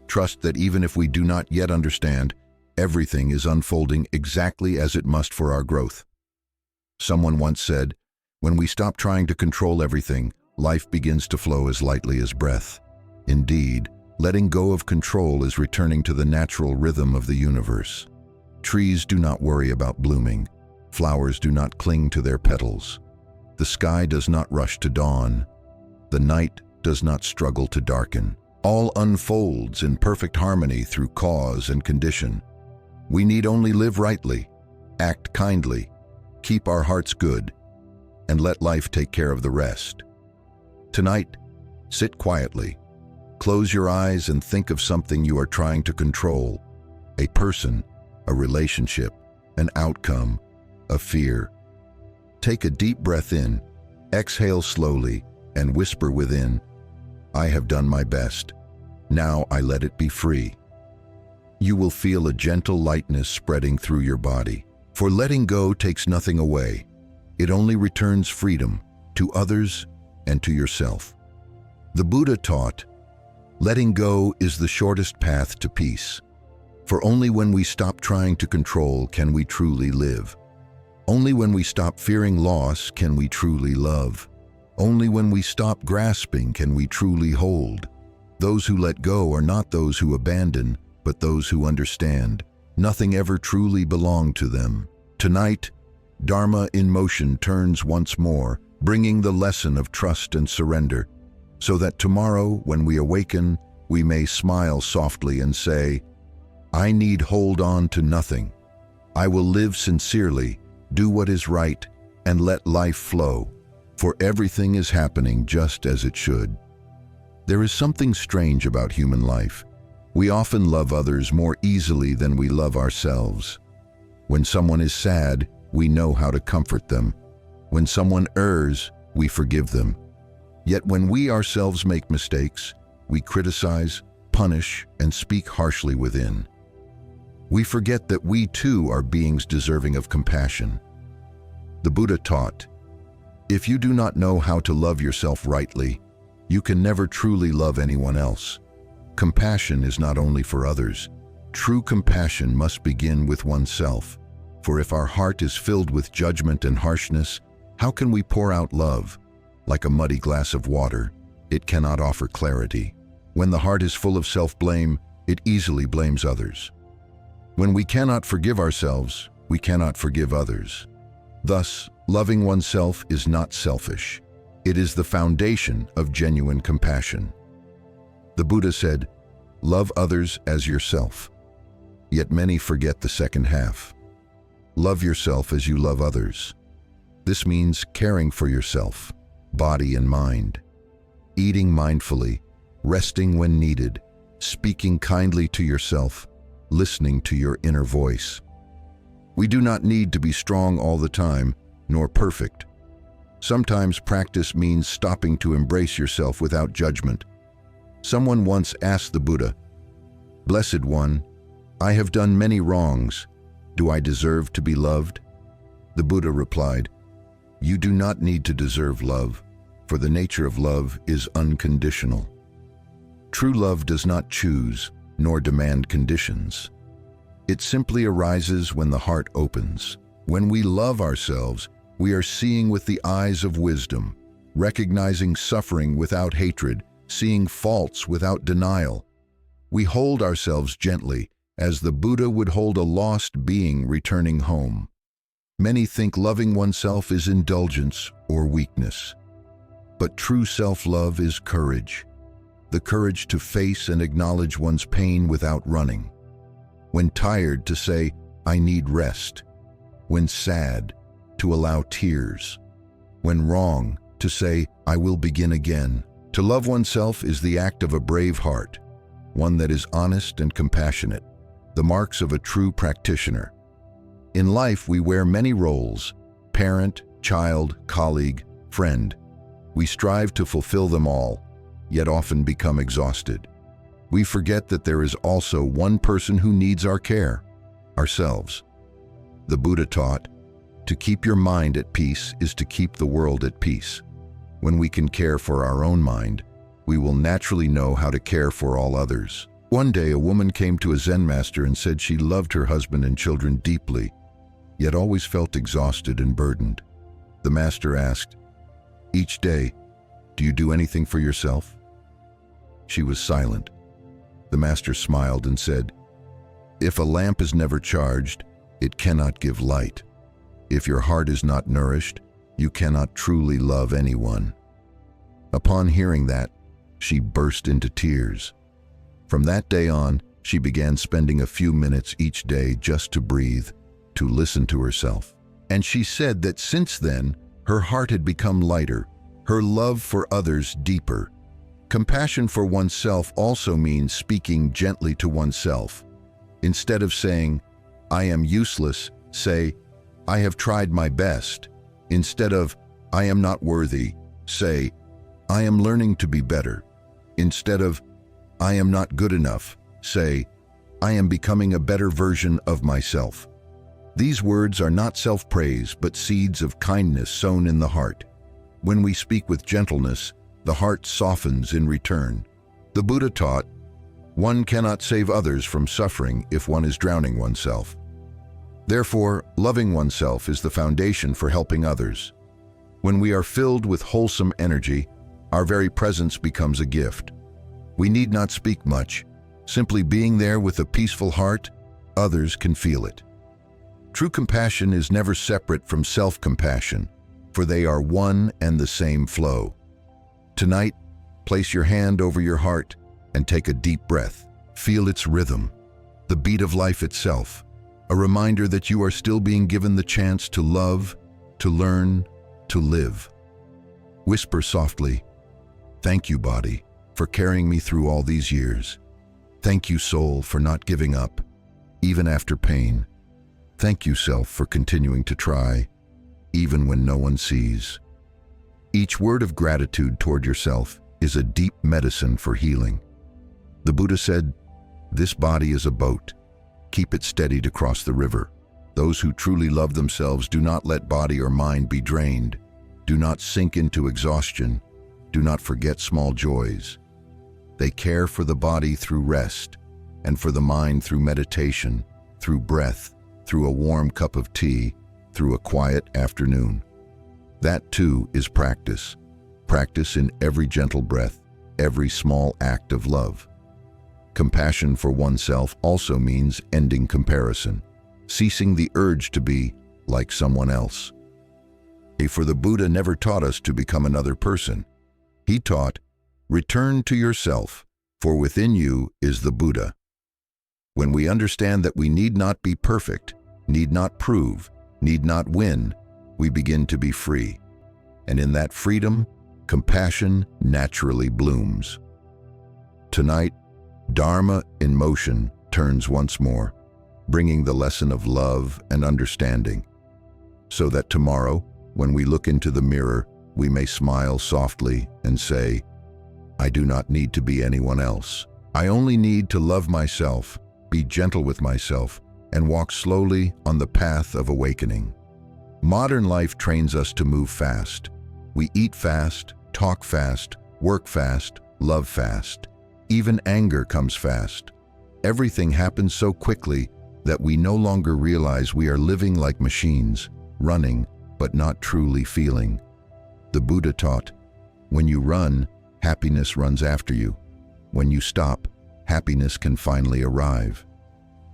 A: Trust that even if we do not yet understand, everything is unfolding exactly as it must for our growth. Someone once said, when we stop trying to control everything, life begins to flow as lightly as breath. Indeed, letting go of control is returning to the natural rhythm of the universe. Trees do not worry about blooming. Flowers do not cling to their petals. The sky does not rush to dawn. The night does not struggle to darken. All unfolds in perfect harmony through cause and condition. We need only live rightly, act kindly, keep our hearts good, and let life take care of the rest. Tonight, sit quietly. Close your eyes and think of something you are trying to control. A person, a relationship, an outcome, a fear. Take a deep breath in, exhale slowly, and whisper within, I have done my best. Now I let it be free. You will feel a gentle lightness spreading through your body. For letting go takes nothing away. It only returns freedom to others and to yourself. The Buddha taught, letting go is the shortest path to peace. For only when we stop trying to control can we truly live. Only when we stop fearing loss can we truly love. Only when we stop grasping can we truly hold. Those who let go are not those who abandon, but those who understand. Nothing ever truly belonged to them. Tonight, Dharma in motion turns once more, bringing the lesson of trust and surrender, so that tomorrow, when we awaken, we may smile softly and say, I need hold on to nothing. I will live sincerely, do what is right, and let life flow, for everything is happening just as it should. There is something strange about human life. We often love others more easily than we love ourselves. When someone is sad, we know how to comfort them. When someone errs, we forgive them. Yet when we ourselves make mistakes, we criticize, punish, and speak harshly within. We forget that we too are beings deserving of compassion. The Buddha taught, if you do not know how to love yourself rightly, you can never truly love anyone else. Compassion is not only for others. True compassion must begin with oneself. For if our heart is filled with judgment and harshness, how can we pour out love? Like a muddy glass of water, it cannot offer clarity. When the heart is full of self-blame, it easily blames others. When we cannot forgive ourselves, we cannot forgive others. Thus, loving oneself is not selfish. It is the foundation of genuine compassion. The Buddha said, love others as yourself. Yet many forget the second half. Love yourself as you love others. This means caring for yourself, body and mind, eating mindfully, resting when needed, speaking kindly to yourself, listening to your inner voice. We do not need to be strong all the time, nor perfect. Sometimes practice means stopping to embrace yourself without judgment. Someone once asked the Buddha, Blessed One, I have done many wrongs. Do I deserve to be loved? The Buddha replied, You do not need to deserve love, for the nature of love is unconditional. True love does not choose, nor demand conditions. It simply arises when the heart opens. When we love ourselves, we are seeing with the eyes of wisdom, recognizing suffering without hatred, seeing faults without denial. We hold ourselves gently, as the Buddha would hold a lost being returning home. Many think loving oneself is indulgence or weakness. But true self-love is courage. The courage to face and acknowledge one's pain without running. When tired, to say, I need rest. When sad, to allow tears. When wrong, to say, I will begin again. To love oneself is the act of a brave heart, one that is honest and compassionate, the marks of a true practitioner. In life, we wear many roles: parent, child, colleague, friend. We strive to fulfill them all, yet often become exhausted. We forget that there is also one person who needs our care: ourselves. The Buddha taught, to keep your mind at peace is to keep the world at peace. When we can care for our own mind, we will naturally know how to care for all others. One day, a woman came to a Zen master and said she loved her husband and children deeply, yet always felt exhausted and burdened. The master asked, "Each day, do you do anything for yourself?" She was silent. The master smiled and said, "If a lamp is never charged, it cannot give light. If your heart is not nourished, you cannot truly love anyone." Upon hearing that, she burst into tears. From that day on, she began spending a few minutes each day just to breathe, to listen to herself. And she said that since then, her heart had become lighter, her love for others deeper. Compassion for oneself also means speaking gently to oneself. Instead of saying, "I am useless," say, "I have tried my best." Instead of, "I am not worthy," say, "I am learning to be better." Instead of, "I am not good enough," say, "I am becoming a better version of myself." These words are not self-praise, but seeds of kindness sown in the heart. When we speak with gentleness, the heart softens in return. The Buddha taught, one cannot save others from suffering if one is drowning oneself. Therefore, loving oneself is the foundation for helping others. When we are filled with wholesome energy, our very presence becomes a gift. We need not speak much. Simply being there with a peaceful heart, others can feel it. True compassion is never separate from self-compassion, for they are one and the same flow. Tonight, place your hand over your heart and take a deep breath. Feel its rhythm, the beat of life itself, a reminder that you are still being given the chance to love, to learn, to live. Whisper softly, "Thank you, body, for carrying me through all these years. Thank you, soul, for not giving up, even after pain. Thank you, self, for continuing to try, even when no one sees." Each word of gratitude toward yourself is a deep medicine for healing. The Buddha said, "This body is a boat. Keep it steady to cross the river. Those who truly love themselves do not let body or mind be drained. Do not sink into exhaustion. Do not forget small joys. They care for the body through rest, and for the mind through meditation, through breath, through a warm cup of tea, through a quiet afternoon. That too is practice. Practice in every gentle breath, every small act of love. Compassion for oneself also means ending comparison, ceasing the urge to be like someone else. For the Buddha never taught us to become another person. He taught, return to yourself, for within you is the Buddha. When we understand that we need not be perfect, need not prove, need not win, we begin to be free. And in that freedom, compassion naturally blooms. Tonight, Dharma in motion turns once more, bringing the lesson of love and understanding, so that tomorrow, when we look into the mirror, we may smile softly and say, I do not need to be anyone else. I only need to love myself, be gentle with myself, and walk slowly on the path of awakening. Modern life trains us to move fast. We eat fast, talk fast, work fast, love fast. Even anger comes fast. Everything happens so quickly that we no longer realize we are living like machines, running, but not truly feeling. The Buddha taught, when you run, happiness runs after you. When you stop, happiness can finally arrive.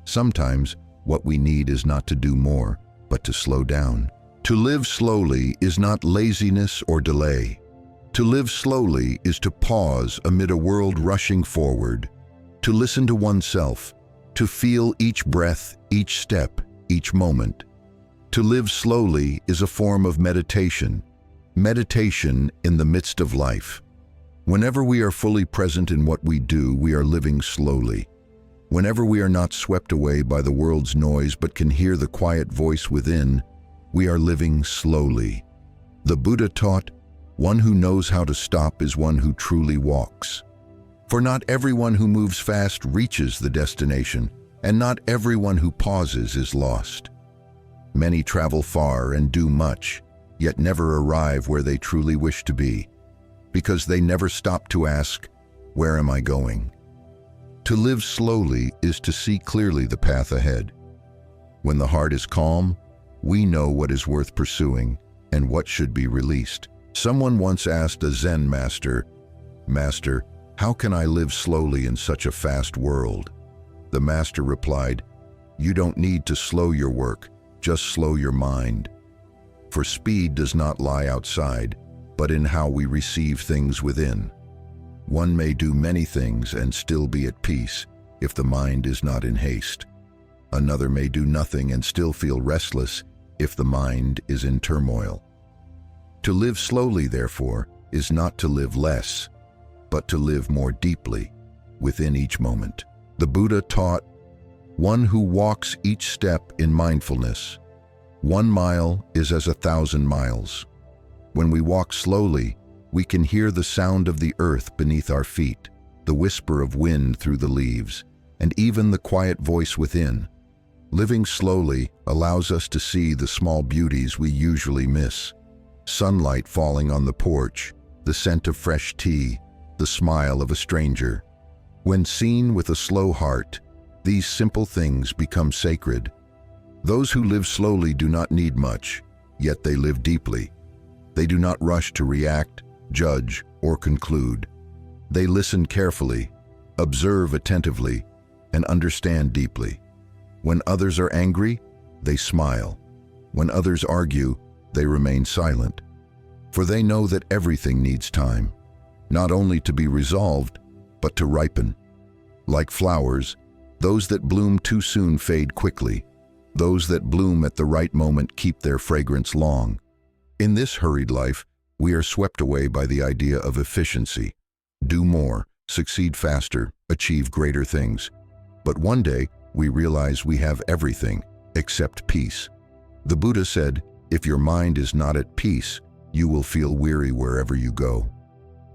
A: Sometimes, what we need is not to do more, but to slow down. To live slowly is not laziness or delay. To live slowly is to pause amid a world rushing forward, to listen to oneself, to feel each breath, each step, each moment. To live slowly is a form of meditation, meditation in the midst of life. Whenever we are fully present in what we do, we are living slowly. Whenever we are not swept away by the world's noise but can hear the quiet voice within, we are living slowly. The Buddha taught, "One who knows how to stop is one who truly walks." For not everyone who moves fast reaches the destination, and not everyone who pauses is lost. Many travel far and do much, yet never arrive where they truly wish to be, because they never stop to ask, "Where am I going?" To live slowly is to see clearly the path ahead. When the heart is calm, we know what is worth pursuing and what should be released. Someone once asked a Zen master, "Master, how can I live slowly in such a fast world?" The master replied, "You don't need to slow your work, just slow your mind. For speed does not lie outside, but in how we receive things within. One may do many things and still be at peace if the mind is not in haste. Another may do nothing and still feel restless if the mind is in turmoil. To live slowly, therefore, is not to live less, but to live more deeply within each moment. The Buddha taught, "One who walks each step in mindfulness. 1 mile is as 1,000 miles. When we walk slowly, we can hear the sound of the earth beneath our feet, the whisper of wind through the leaves, and even the quiet voice within. Living slowly allows us to see the small beauties we usually miss. Sunlight falling on the porch, the scent of fresh tea, the smile of a stranger. When seen with a slow heart, these simple things become sacred. Those who live slowly do not need much, yet they live deeply. They do not rush to react, judge, or conclude. They listen carefully, observe attentively, and understand deeply. When others are angry, they smile. When others argue, they remain silent. For they know that everything needs time, not only to be resolved, but to ripen. Like flowers, those that bloom too soon fade quickly. Those that bloom at the right moment keep their fragrance long. In this hurried life, we are swept away by the idea of efficiency. Do more, succeed faster, achieve greater things. But one day, we realize we have everything except peace. The Buddha said, "If your mind is not at peace, you will feel weary wherever you go."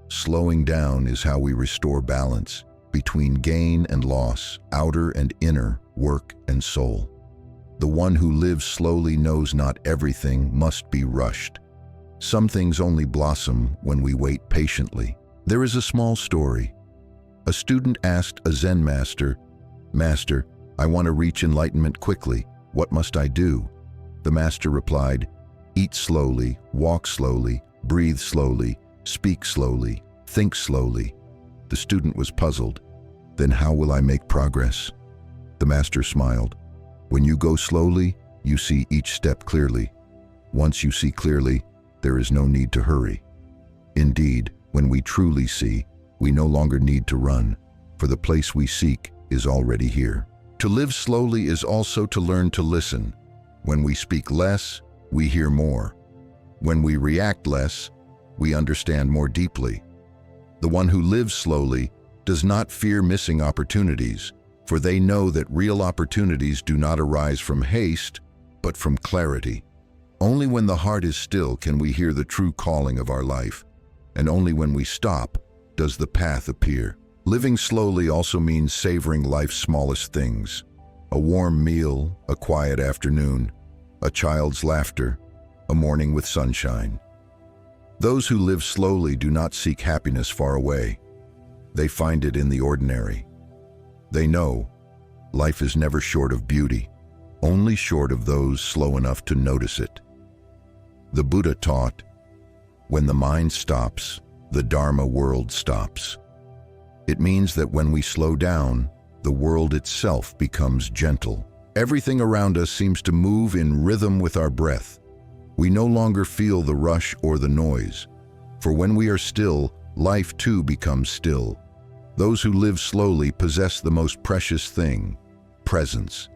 A: Slowing down is how we restore balance between gain and loss, outer and inner, work and soul. The one who lives slowly knows not everything must be rushed. Some things only blossom when we wait patiently. There is a small story. A student asked a Zen master, "Master, I want to reach enlightenment quickly. What must I do?" The master replied, "Eat slowly, walk slowly, breathe slowly, speak slowly, think slowly." The student was puzzled. "Then how will I make progress?" The master smiled. "When you go slowly, you see each step clearly. Once you see clearly, there is no need to hurry. Indeed, when we truly see, we no longer need to run, for the place we seek is already here." To live slowly is also to learn to listen. When we speak less, we hear more. When we react less, we understand more deeply. The one who lives slowly does not fear missing opportunities, for they know that real opportunities do not arise from haste, but from clarity. Only when the heart is still can we hear the true calling of our life, and only when we stop does the path appear. Living slowly also means savoring life's smallest things. A warm meal, a quiet afternoon, a child's laughter, a morning with sunshine. Those who live slowly do not seek happiness far away. They find it in the ordinary. They know life is never short of beauty, only short of those slow enough to notice it. The Buddha taught, "When the mind stops, the Dharma world stops." It means that when we slow down, the world itself becomes gentle. Everything around us seems to move in rhythm with our breath. We no longer feel the rush or the noise, for when we are still, life too becomes still. Those who live slowly possess the most precious thing, presence.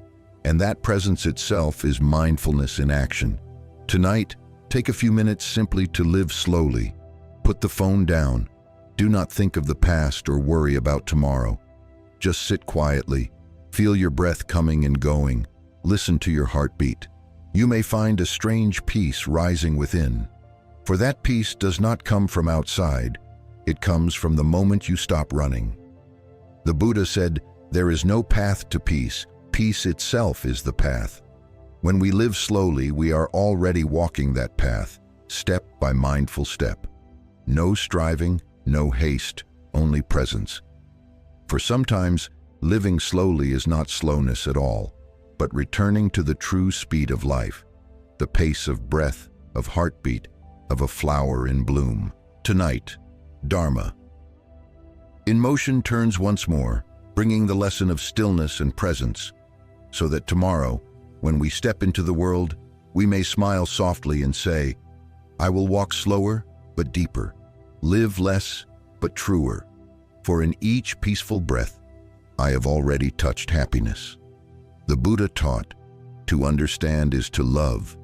A: And that presence itself is mindfulness in action. Tonight, take a few minutes simply to live slowly. Put the phone down. Do not think of the past or worry about tomorrow. Just sit quietly, Feel your breath coming and going. Listen to your heartbeat. You may find a strange peace rising within. For that peace does not come from outside. It comes from the moment you stop running. The Buddha said, "There is no path to peace. Peace itself is the path." When we live slowly, we are already walking that path, step by mindful step. No striving, no haste, only presence. For sometimes, living slowly is not slowness at all, but returning to the true speed of life, the pace of breath, of heartbeat, of a flower in bloom. Tonight, Dharma. In motion turns once more, bringing the lesson of stillness and presence, so that tomorrow, when we step into the world, we may smile softly and say, "I will walk slower, but deeper, live less, but truer, for in each peaceful breath, I have already touched happiness." The Buddha taught, to understand is to love.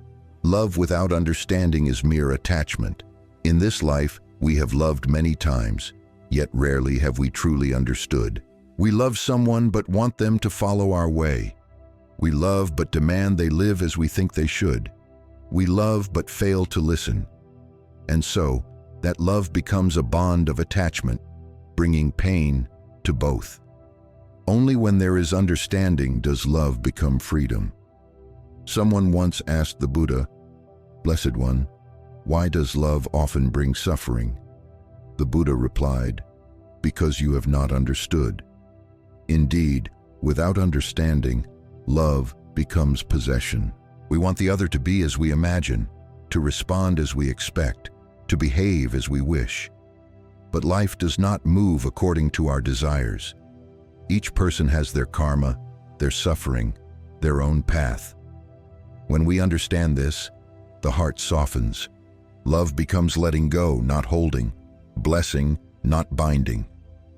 A: Love without understanding is mere attachment. In this life, we have loved many times, yet rarely have we truly understood. We love someone but want them to follow our way. We love but demand they live as we think they should. We love but fail to listen. And so, that love becomes a bond of attachment, bringing pain to both. Only when there is understanding does love become freedom. Someone once asked the Buddha, "Blessed One, why does love often bring suffering?" The Buddha replied, "Because you have not understood." Indeed, without understanding, love becomes possession. We want the other to be as we imagine, to respond as we expect, to behave as we wish. But life does not move according to our desires. Each person has their karma, their suffering, their own path. When we understand this, the heart softens. Love becomes letting go, not holding, blessing, not binding.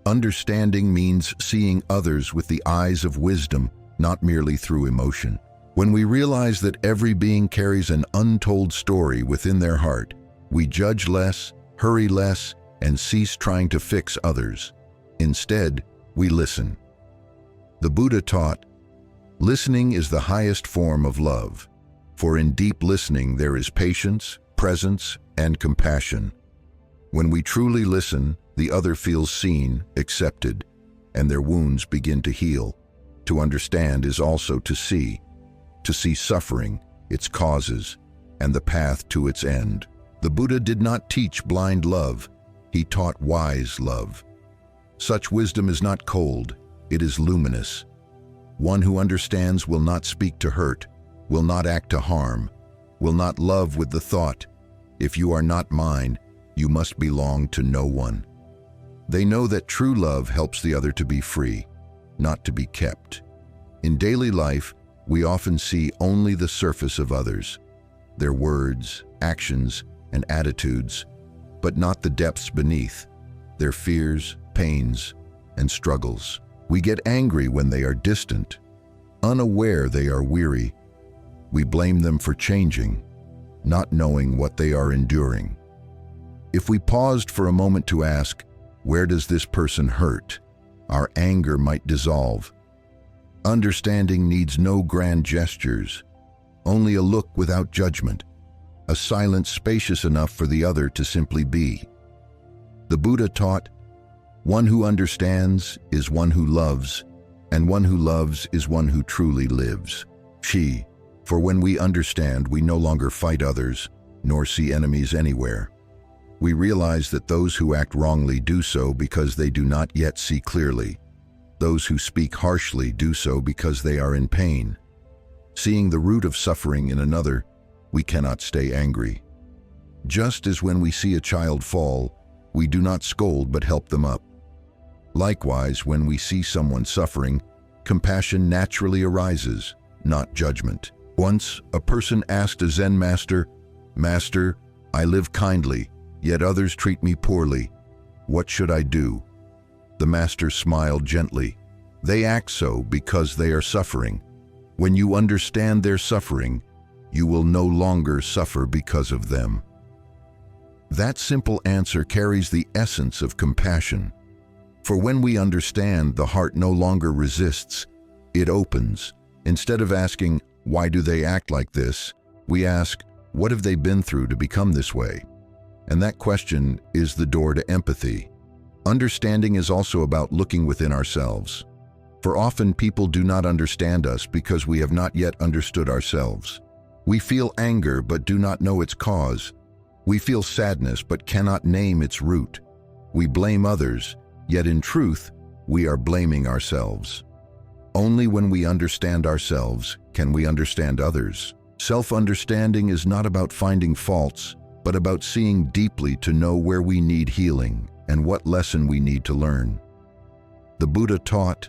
A: Understanding means seeing others with the eyes of wisdom, not merely through emotion. When we realize that every being carries an untold story within their heart, we judge less, hurry less, and cease trying to fix others. Instead, we listen. The Buddha taught, "Listening is the highest form of love, for in deep listening there is patience, presence, and compassion. When we truly listen, the other feels seen, accepted, and their wounds begin to heal. To understand is also to see suffering, its causes, and the path to its end." The Buddha did not teach blind love, he taught wise love. Such wisdom is not cold, it is luminous. One who understands will not speak to hurt, will not act to harm, will not love with the thought, "If you are not mine, you must belong to no one." They know that true love helps the other to be free, not to be kept. In daily life, we often see only the surface of others, their words, actions, and attitudes, but not the depths beneath, their fears, pains, and struggles. We get angry when they are distant, unaware they are weary. We blame them for changing, not knowing what they are enduring. If we paused for a moment to ask, "Where does this person hurt?" our anger might dissolve. Understanding needs no grand gestures, only a look without judgment, a silence spacious enough for the other to simply be. The Buddha taught, "One who understands is one who loves, and one who loves is one who truly lives." For when we understand, we no longer fight others, nor see enemies anywhere. We realize that those who act wrongly do so because they do not yet see clearly. Those who speak harshly do so because they are in pain. Seeing the root of suffering in another, we cannot stay angry. Just as when we see a child fall, we do not scold but help them up. Likewise, when we see someone suffering, compassion naturally arises, not judgment. Once, a person asked a Zen master, "Master, I live kindly, yet others treat me poorly. What should I do?" The master smiled gently. "They act so because they are suffering. When you understand their suffering, you will no longer suffer because of them." That simple answer carries the essence of compassion. For when we understand, the heart no longer resists, it opens. Instead of asking, why do they act like this? We ask, what have they been through to become this way? And that question is the door to empathy. Understanding is also about looking within ourselves. For often people do not understand us because we have not yet understood ourselves. We feel anger but do not know its cause. We feel sadness but cannot name its root. We blame others, yet in truth, we are blaming ourselves. Only when we understand ourselves can we understand others. Self-understanding is not about finding faults, but about seeing deeply to know where we need healing and what lesson we need to learn. The Buddha taught,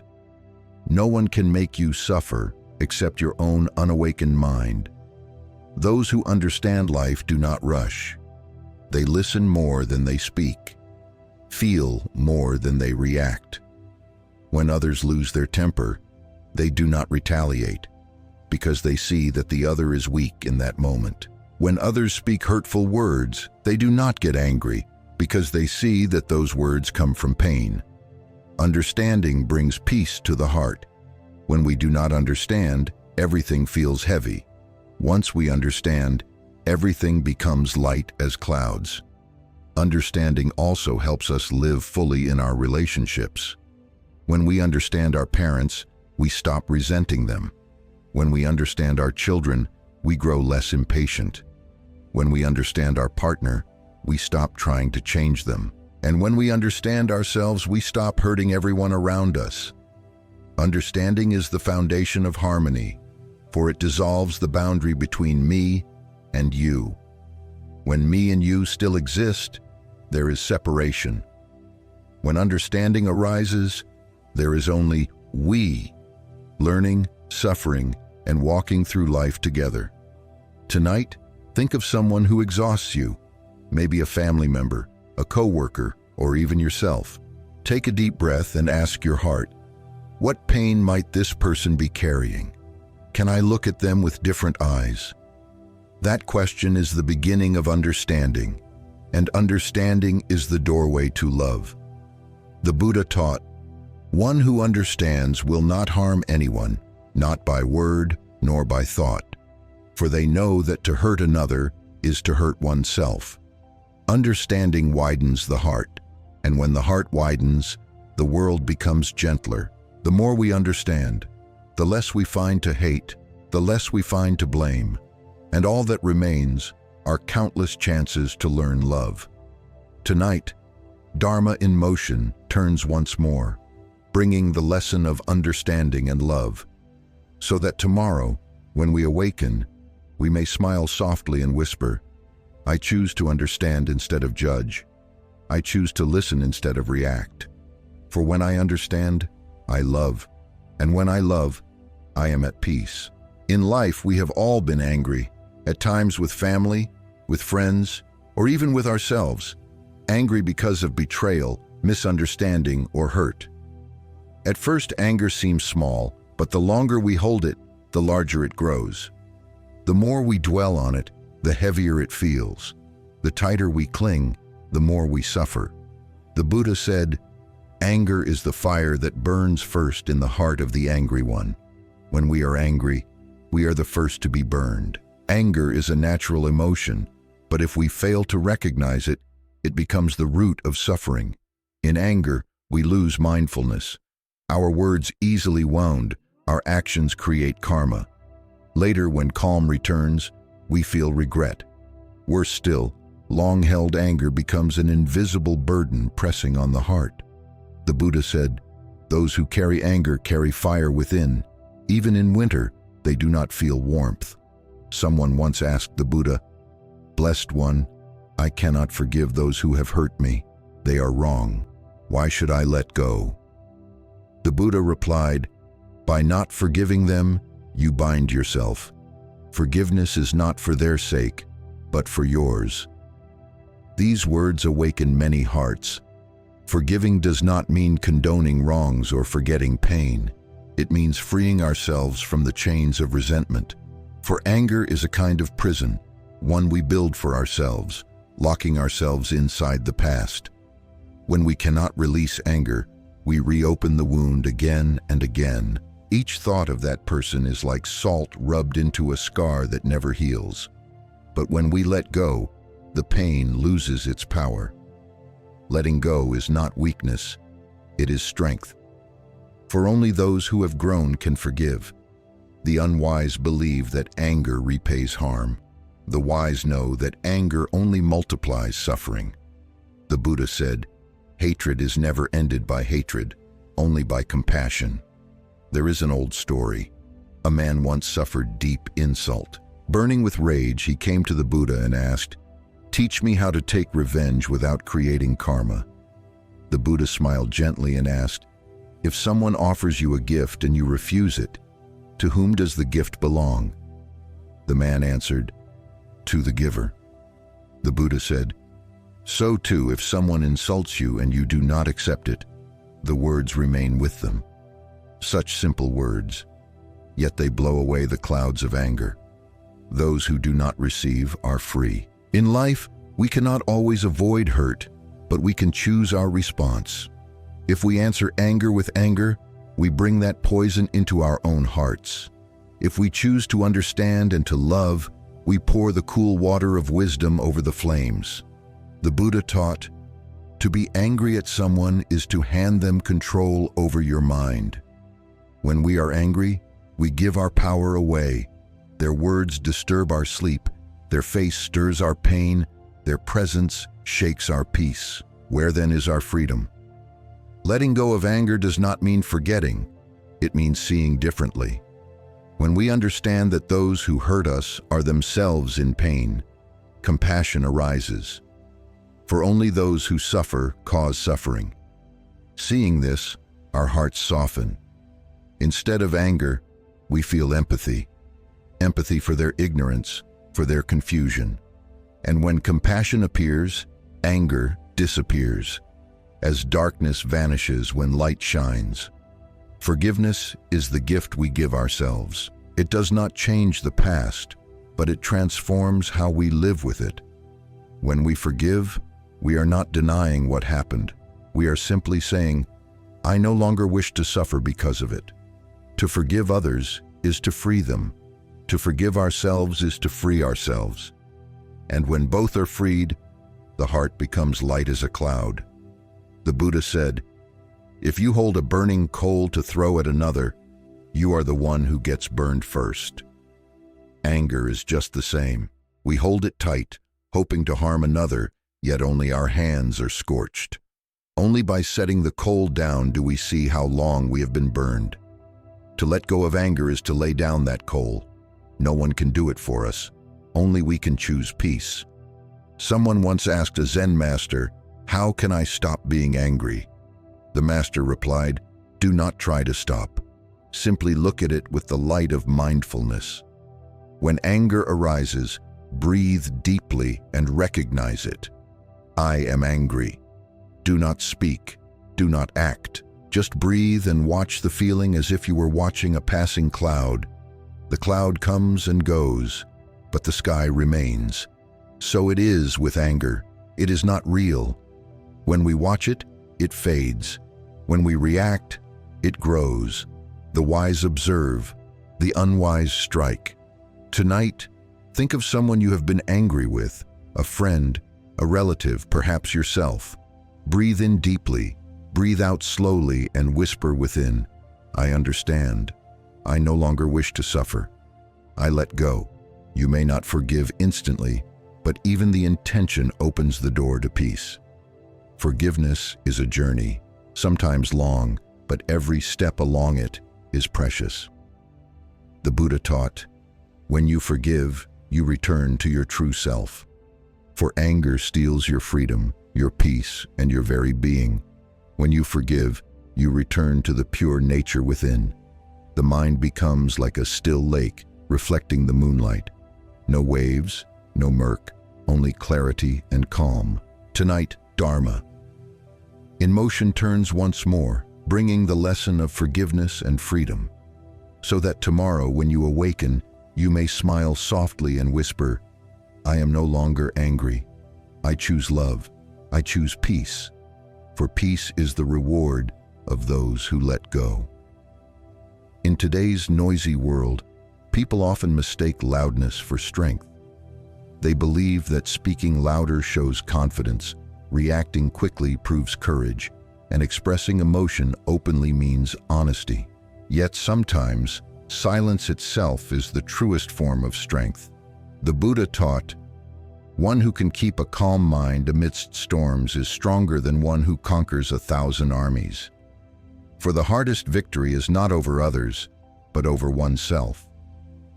A: "No one can make you suffer except your own unawakened mind." Those who understand life do not rush. They listen more than they speak, feel more than they react. When others lose their temper, they do not retaliate, because they see that the other is weak in that moment. When others speak hurtful words, they do not get angry, because they see that those words come from pain. Understanding brings peace to the heart. When we do not understand, everything feels heavy. Once we understand, everything becomes light as clouds. Understanding also helps us live fully in our relationships. When we understand our parents, we stop resenting them. When we understand our children, we grow less impatient. When we understand our partner, we stop trying to change them. And when we understand ourselves, we stop hurting everyone around us. Understanding is the foundation of harmony, for it dissolves the boundary between me and you. When me and you still exist, there is separation. When understanding arises, there is only we, learning, suffering, and walking through life together. Tonight, think of someone who exhausts you, maybe a family member, a coworker, or even yourself. Take a deep breath and ask your heart, what pain might this person be carrying? Can I look at them with different eyes? That question is the beginning of understanding, and understanding is the doorway to love. The Buddha taught, "One who understands will not harm anyone, not by word nor by thought, for they know that to hurt another is to hurt oneself." Understanding widens the heart, and when the heart widens, the world becomes gentler. The more we understand, the less we find to hate, the less we find to blame, and all that remains are countless chances to learn love. Tonight, Dharma in motion turns once more, bringing the lesson of understanding and love, so that tomorrow, when we awaken, we may smile softly and whisper, "I choose to understand instead of judge. I choose to listen instead of react. For when I understand, I love, and when I love, I am at peace." In life, we have all been angry, at times with family, with friends, or even with ourselves, angry because of betrayal, misunderstanding, or hurt. At first, anger seems small, but the longer we hold it, the larger it grows. The more we dwell on it, the heavier it feels. The tighter we cling, the more we suffer. The Buddha said, "Anger is the fire that burns first in the heart of the angry one." When we are angry, we are the first to be burned. Anger is a natural emotion, but if we fail to recognize it, it becomes the root of suffering. In anger, we lose mindfulness. Our words easily wound, our actions create karma. Later, when calm returns, we feel regret. Worse still, long-held anger becomes an invisible burden pressing on the heart. The Buddha said, "Those who carry anger carry fire within. Even in winter, they do not feel warmth." Someone once asked the Buddha, "Blessed One, I cannot forgive those who have hurt me. They are wrong. Why should I let go?" The Buddha replied, "By not forgiving them, you bind yourself. Forgiveness is not for their sake, but for yours." These words awaken many hearts. Forgiving does not mean condoning wrongs or forgetting pain. It means freeing ourselves from the chains of resentment. For anger is a kind of prison, one we build for ourselves, locking ourselves inside the past. When we cannot release anger, we reopen the wound again and again. Each thought of that person is like salt rubbed into a scar that never heals. But when we let go, the pain loses its power. Letting go is not weakness, it is strength. For only those who have grown can forgive. The unwise believe that anger repays harm. The wise know that anger only multiplies suffering. The Buddha said, "Hatred is never ended by hatred, only by compassion." There is an old story. A man once suffered deep insult. Burning with rage, he came to the Buddha and asked, "Teach me how to take revenge without creating karma." The Buddha smiled gently and asked, "If someone offers you a gift and you refuse it, to whom does the gift belong?" The man answered, "To the giver." The Buddha said, "So too, if someone insults you and you do not accept it, the words remain with them." Such simple words, yet they blow away the clouds of anger. Those who do not receive are free. In life, we cannot always avoid hurt, but we can choose our response. If we answer anger with anger, we bring that poison into our own hearts. If we choose to understand and to love, we pour the cool water of wisdom over the flames. The Buddha taught, to be angry at someone is to hand them control over your mind. When we are angry, we give our power away. Their words disturb our sleep. Their face stirs our pain. Their presence shakes our peace. Where then is our freedom? Letting go of anger does not mean forgetting. It means seeing differently. When we understand that those who hurt us are themselves in pain, compassion arises. For only those who suffer cause suffering. Seeing this, our hearts soften. Instead of anger, we feel empathy. Empathy for their ignorance, for their confusion. And when compassion appears, anger disappears, as darkness vanishes when light shines. Forgiveness is the gift we give ourselves. It does not change the past, but it transforms how we live with it. When we forgive, we are not denying what happened. We are simply saying, "I no longer wish to suffer because of it." To forgive others is to free them. To forgive ourselves is to free ourselves. And when both are freed, the heart becomes light as a cloud. The Buddha said, "If you hold a burning coal to throw at another, you are the one who gets burned first." Anger is just the same. We hold it tight, hoping to harm another, yet only our hands are scorched. Only by setting the coal down do we see how long we have been burned. To let go of anger is to lay down that coal. No one can do it for us. Only we can choose peace. Someone once asked a Zen master, "How can I stop being angry?" The master replied, "Do not try to stop. Simply look at it with the light of mindfulness. When anger arises, breathe deeply and recognize it. I am angry. Do not speak. Do not act. Just breathe and watch the feeling as if you were watching a passing cloud. The cloud comes and goes, but the sky remains. So it is with anger. It is not real. When we watch it, it fades. When we react, it grows. The wise observe, the unwise strike. Tonight, think of someone you have been angry with, a friend, a relative, perhaps yourself. Breathe in deeply, breathe out slowly, and whisper within, "I understand. I no longer wish to suffer. I let go." You may not forgive instantly, but even the intention opens the door to peace. Forgiveness is a journey, sometimes long, but every step along it is precious. The Buddha taught, when you forgive, you return to your true self. For anger steals your freedom, your peace, and your very being. When you forgive, you return to the pure nature within. The mind becomes like a still lake, reflecting the moonlight. No waves, no murk, only clarity and calm. Tonight, Dharma. In motion turns once more, bringing the lesson of forgiveness and freedom. So that tomorrow, when you awaken, you may smile softly and whisper, "I am no longer angry. I choose love. I choose peace." For peace is the reward of those who let go. In today's noisy world, people often mistake loudness for strength. They believe that speaking louder shows confidence, reacting quickly proves courage, and expressing emotion openly means honesty. Yet sometimes, silence itself is the truest form of strength. The Buddha taught, "One who can keep a calm mind amidst storms is stronger than one who conquers 1,000 armies." For the hardest victory is not over others, but over oneself.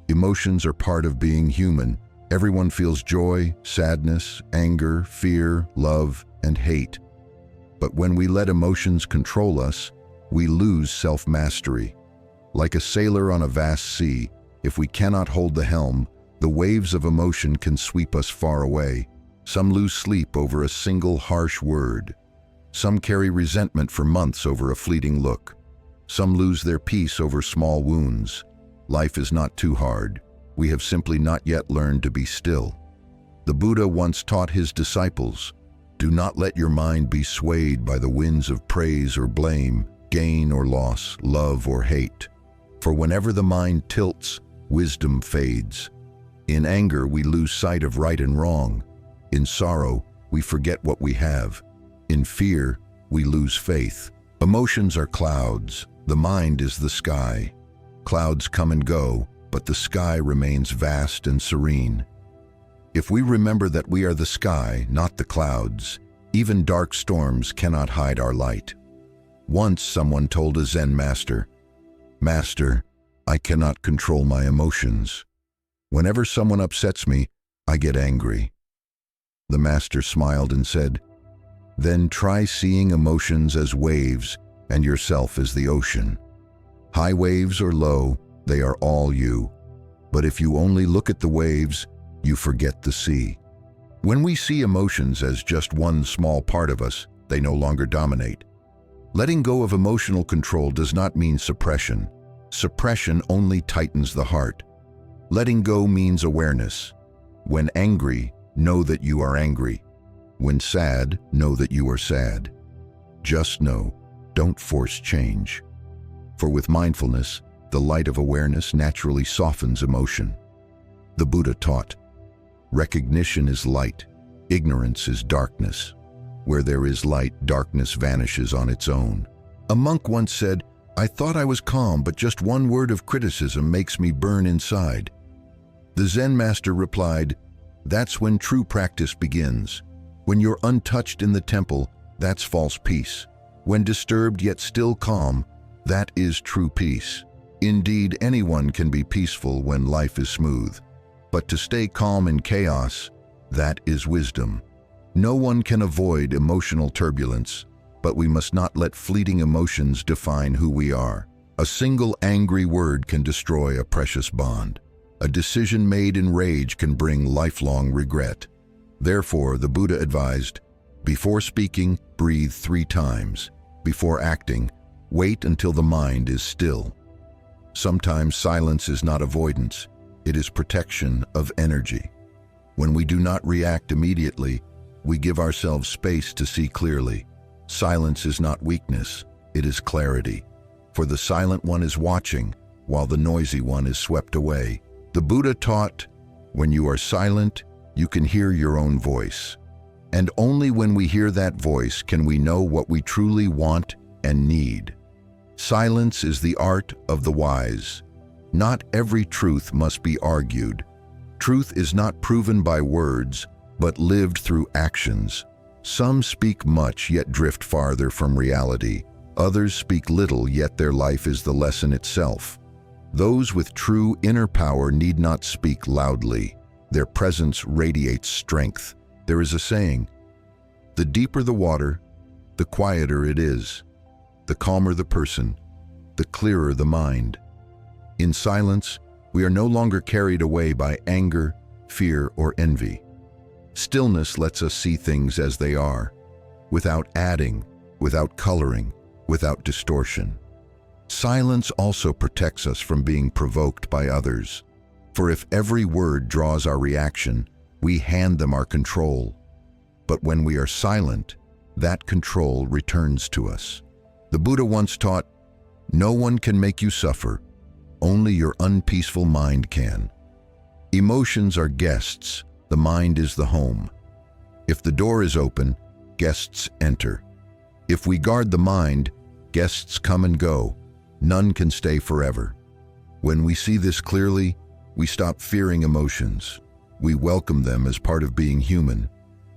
A: Emotions are part of being human. Everyone feels joy, sadness, anger, fear, love, and hate. But when we let emotions control us, we lose self-mastery. Like a sailor on a vast sea, if we cannot hold the helm, the waves of emotion can sweep us far away. Some lose sleep over a single harsh word. Some carry resentment for months over a fleeting look. Some lose their peace over small wounds. Life is not too hard. We have simply not yet learned to be still. The Buddha once taught his disciples, "Do not let your mind be swayed by the winds of praise or blame, gain or loss, love or hate. For whenever the mind tilts, wisdom fades. In anger, we lose sight of right and wrong. In sorrow, we forget what we have. In fear, we lose faith." Emotions are clouds. The mind is the sky. Clouds come and go, but the sky remains vast and serene. If we remember that we are the sky, not the clouds, even dark storms cannot hide our light. Once someone told a Zen master, "Master, I cannot control my emotions. Whenever someone upsets me, I get angry." The master smiled and said, "Then try seeing emotions as waves and yourself as the ocean. High waves or low, they are all you. But if you only look at the waves, you forget the sea." When we see emotions as just one small part of us, they no longer dominate. Letting go of emotional control does not mean suppression. Suppression only tightens the heart. Letting go means awareness. When angry, know that you are angry. When sad, know that you are sad. Just know, don't force change. For with mindfulness, the light of awareness naturally softens emotion. The Buddha taught, "Recognition is light, ignorance is darkness. Where there is light, darkness vanishes on its own." A monk once said, "I thought I was calm, but just one word of criticism makes me burn inside." The Zen master replied, "That's when true practice begins. When you're untouched in the temple, that's false peace. When disturbed yet still calm, that is true peace." Indeed, anyone can be peaceful when life is smooth. But to stay calm in chaos, that is wisdom. No one can avoid emotional turbulence, but we must not let fleeting emotions define who we are. A single angry word can destroy a precious bond. A decision made in rage can bring lifelong regret. Therefore, the Buddha advised, before speaking, breathe 3 times. Before acting, wait until the mind is still. Sometimes silence is not avoidance, it is protection of energy. When we do not react immediately, we give ourselves space to see clearly. Silence is not weakness, it is clarity. For the silent one is watching, while the noisy one is swept away. The Buddha taught, when you are silent, you can hear your own voice. And only when we hear that voice can we know what we truly want and need. Silence is the art of the wise. Not every truth must be argued. Truth is not proven by words, but lived through actions. Some speak much yet drift farther from reality. Others speak little yet their life is the lesson itself. Those with true inner power need not speak loudly. Their presence radiates strength. There is a saying, the deeper the water, the quieter it is. The calmer the person, the clearer the mind. In silence, we are no longer carried away by anger, fear, or envy. Stillness lets us see things as they are, without adding, without coloring, without distortion. Silence also protects us from being provoked by others. For if every word draws our reaction, we hand them our control. But when we are silent, that control returns to us. The Buddha once taught, no one can make you suffer, only your unpeaceful mind can. Emotions are guests, the mind is the home. If the door is open, guests enter. If we guard the mind, guests come and go. None can stay forever. When we see this clearly, we stop fearing emotions. We welcome them as part of being human,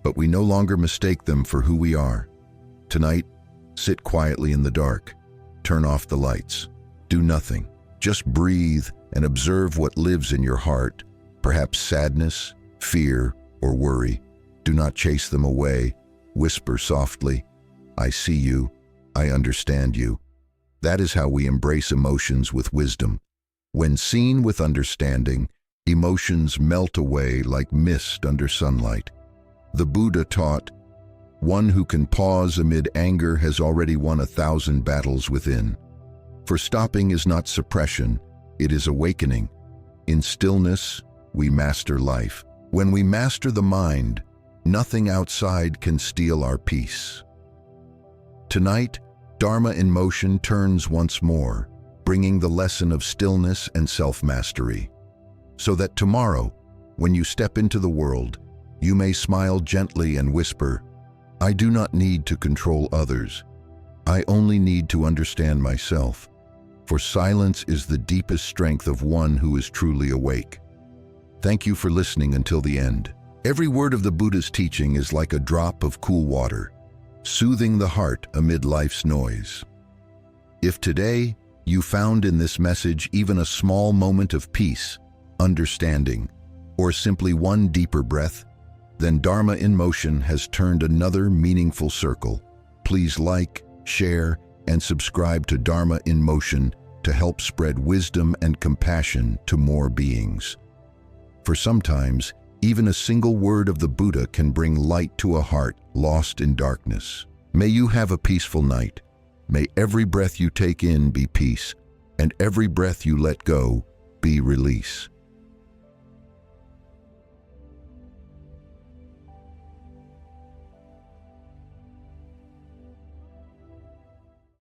A: but we no longer mistake them for who we are. Tonight, sit quietly in the dark. Turn off the lights. Do nothing. Just breathe and observe what lives in your heart, perhaps sadness, fear, or worry. Do not chase them away. Whisper softly, "I see you. I understand you." That is how we embrace emotions with wisdom. When seen with understanding, emotions melt away like mist under sunlight. The Buddha taught, "One who can pause amid anger has already won 1,000 battles within." For stopping is not suppression, it is awakening. In stillness, we master life. When we master the mind, nothing outside can steal our peace. Tonight, Dharma in motion turns once more, bringing the lesson of stillness and self-mastery. So that tomorrow, when you step into the world, you may smile gently and whisper, "I do not need to control others. I only need to understand myself." For silence is the deepest strength of one who is truly awake. Thank you for listening until the end. Every word of the Buddha's teaching is like a drop of cool water, soothing the heart amid life's noise. If today you found in this message even a small moment of peace, understanding, or simply one deeper breath, then Dharma in Motion has turned another meaningful circle. Please like, share, and subscribe to Dharma in Motion to help spread wisdom and compassion to more beings. For sometimes, even a single word of the Buddha can bring light to a heart lost in darkness. May you have a peaceful night. May every breath you take in be peace, and every breath you let go be release.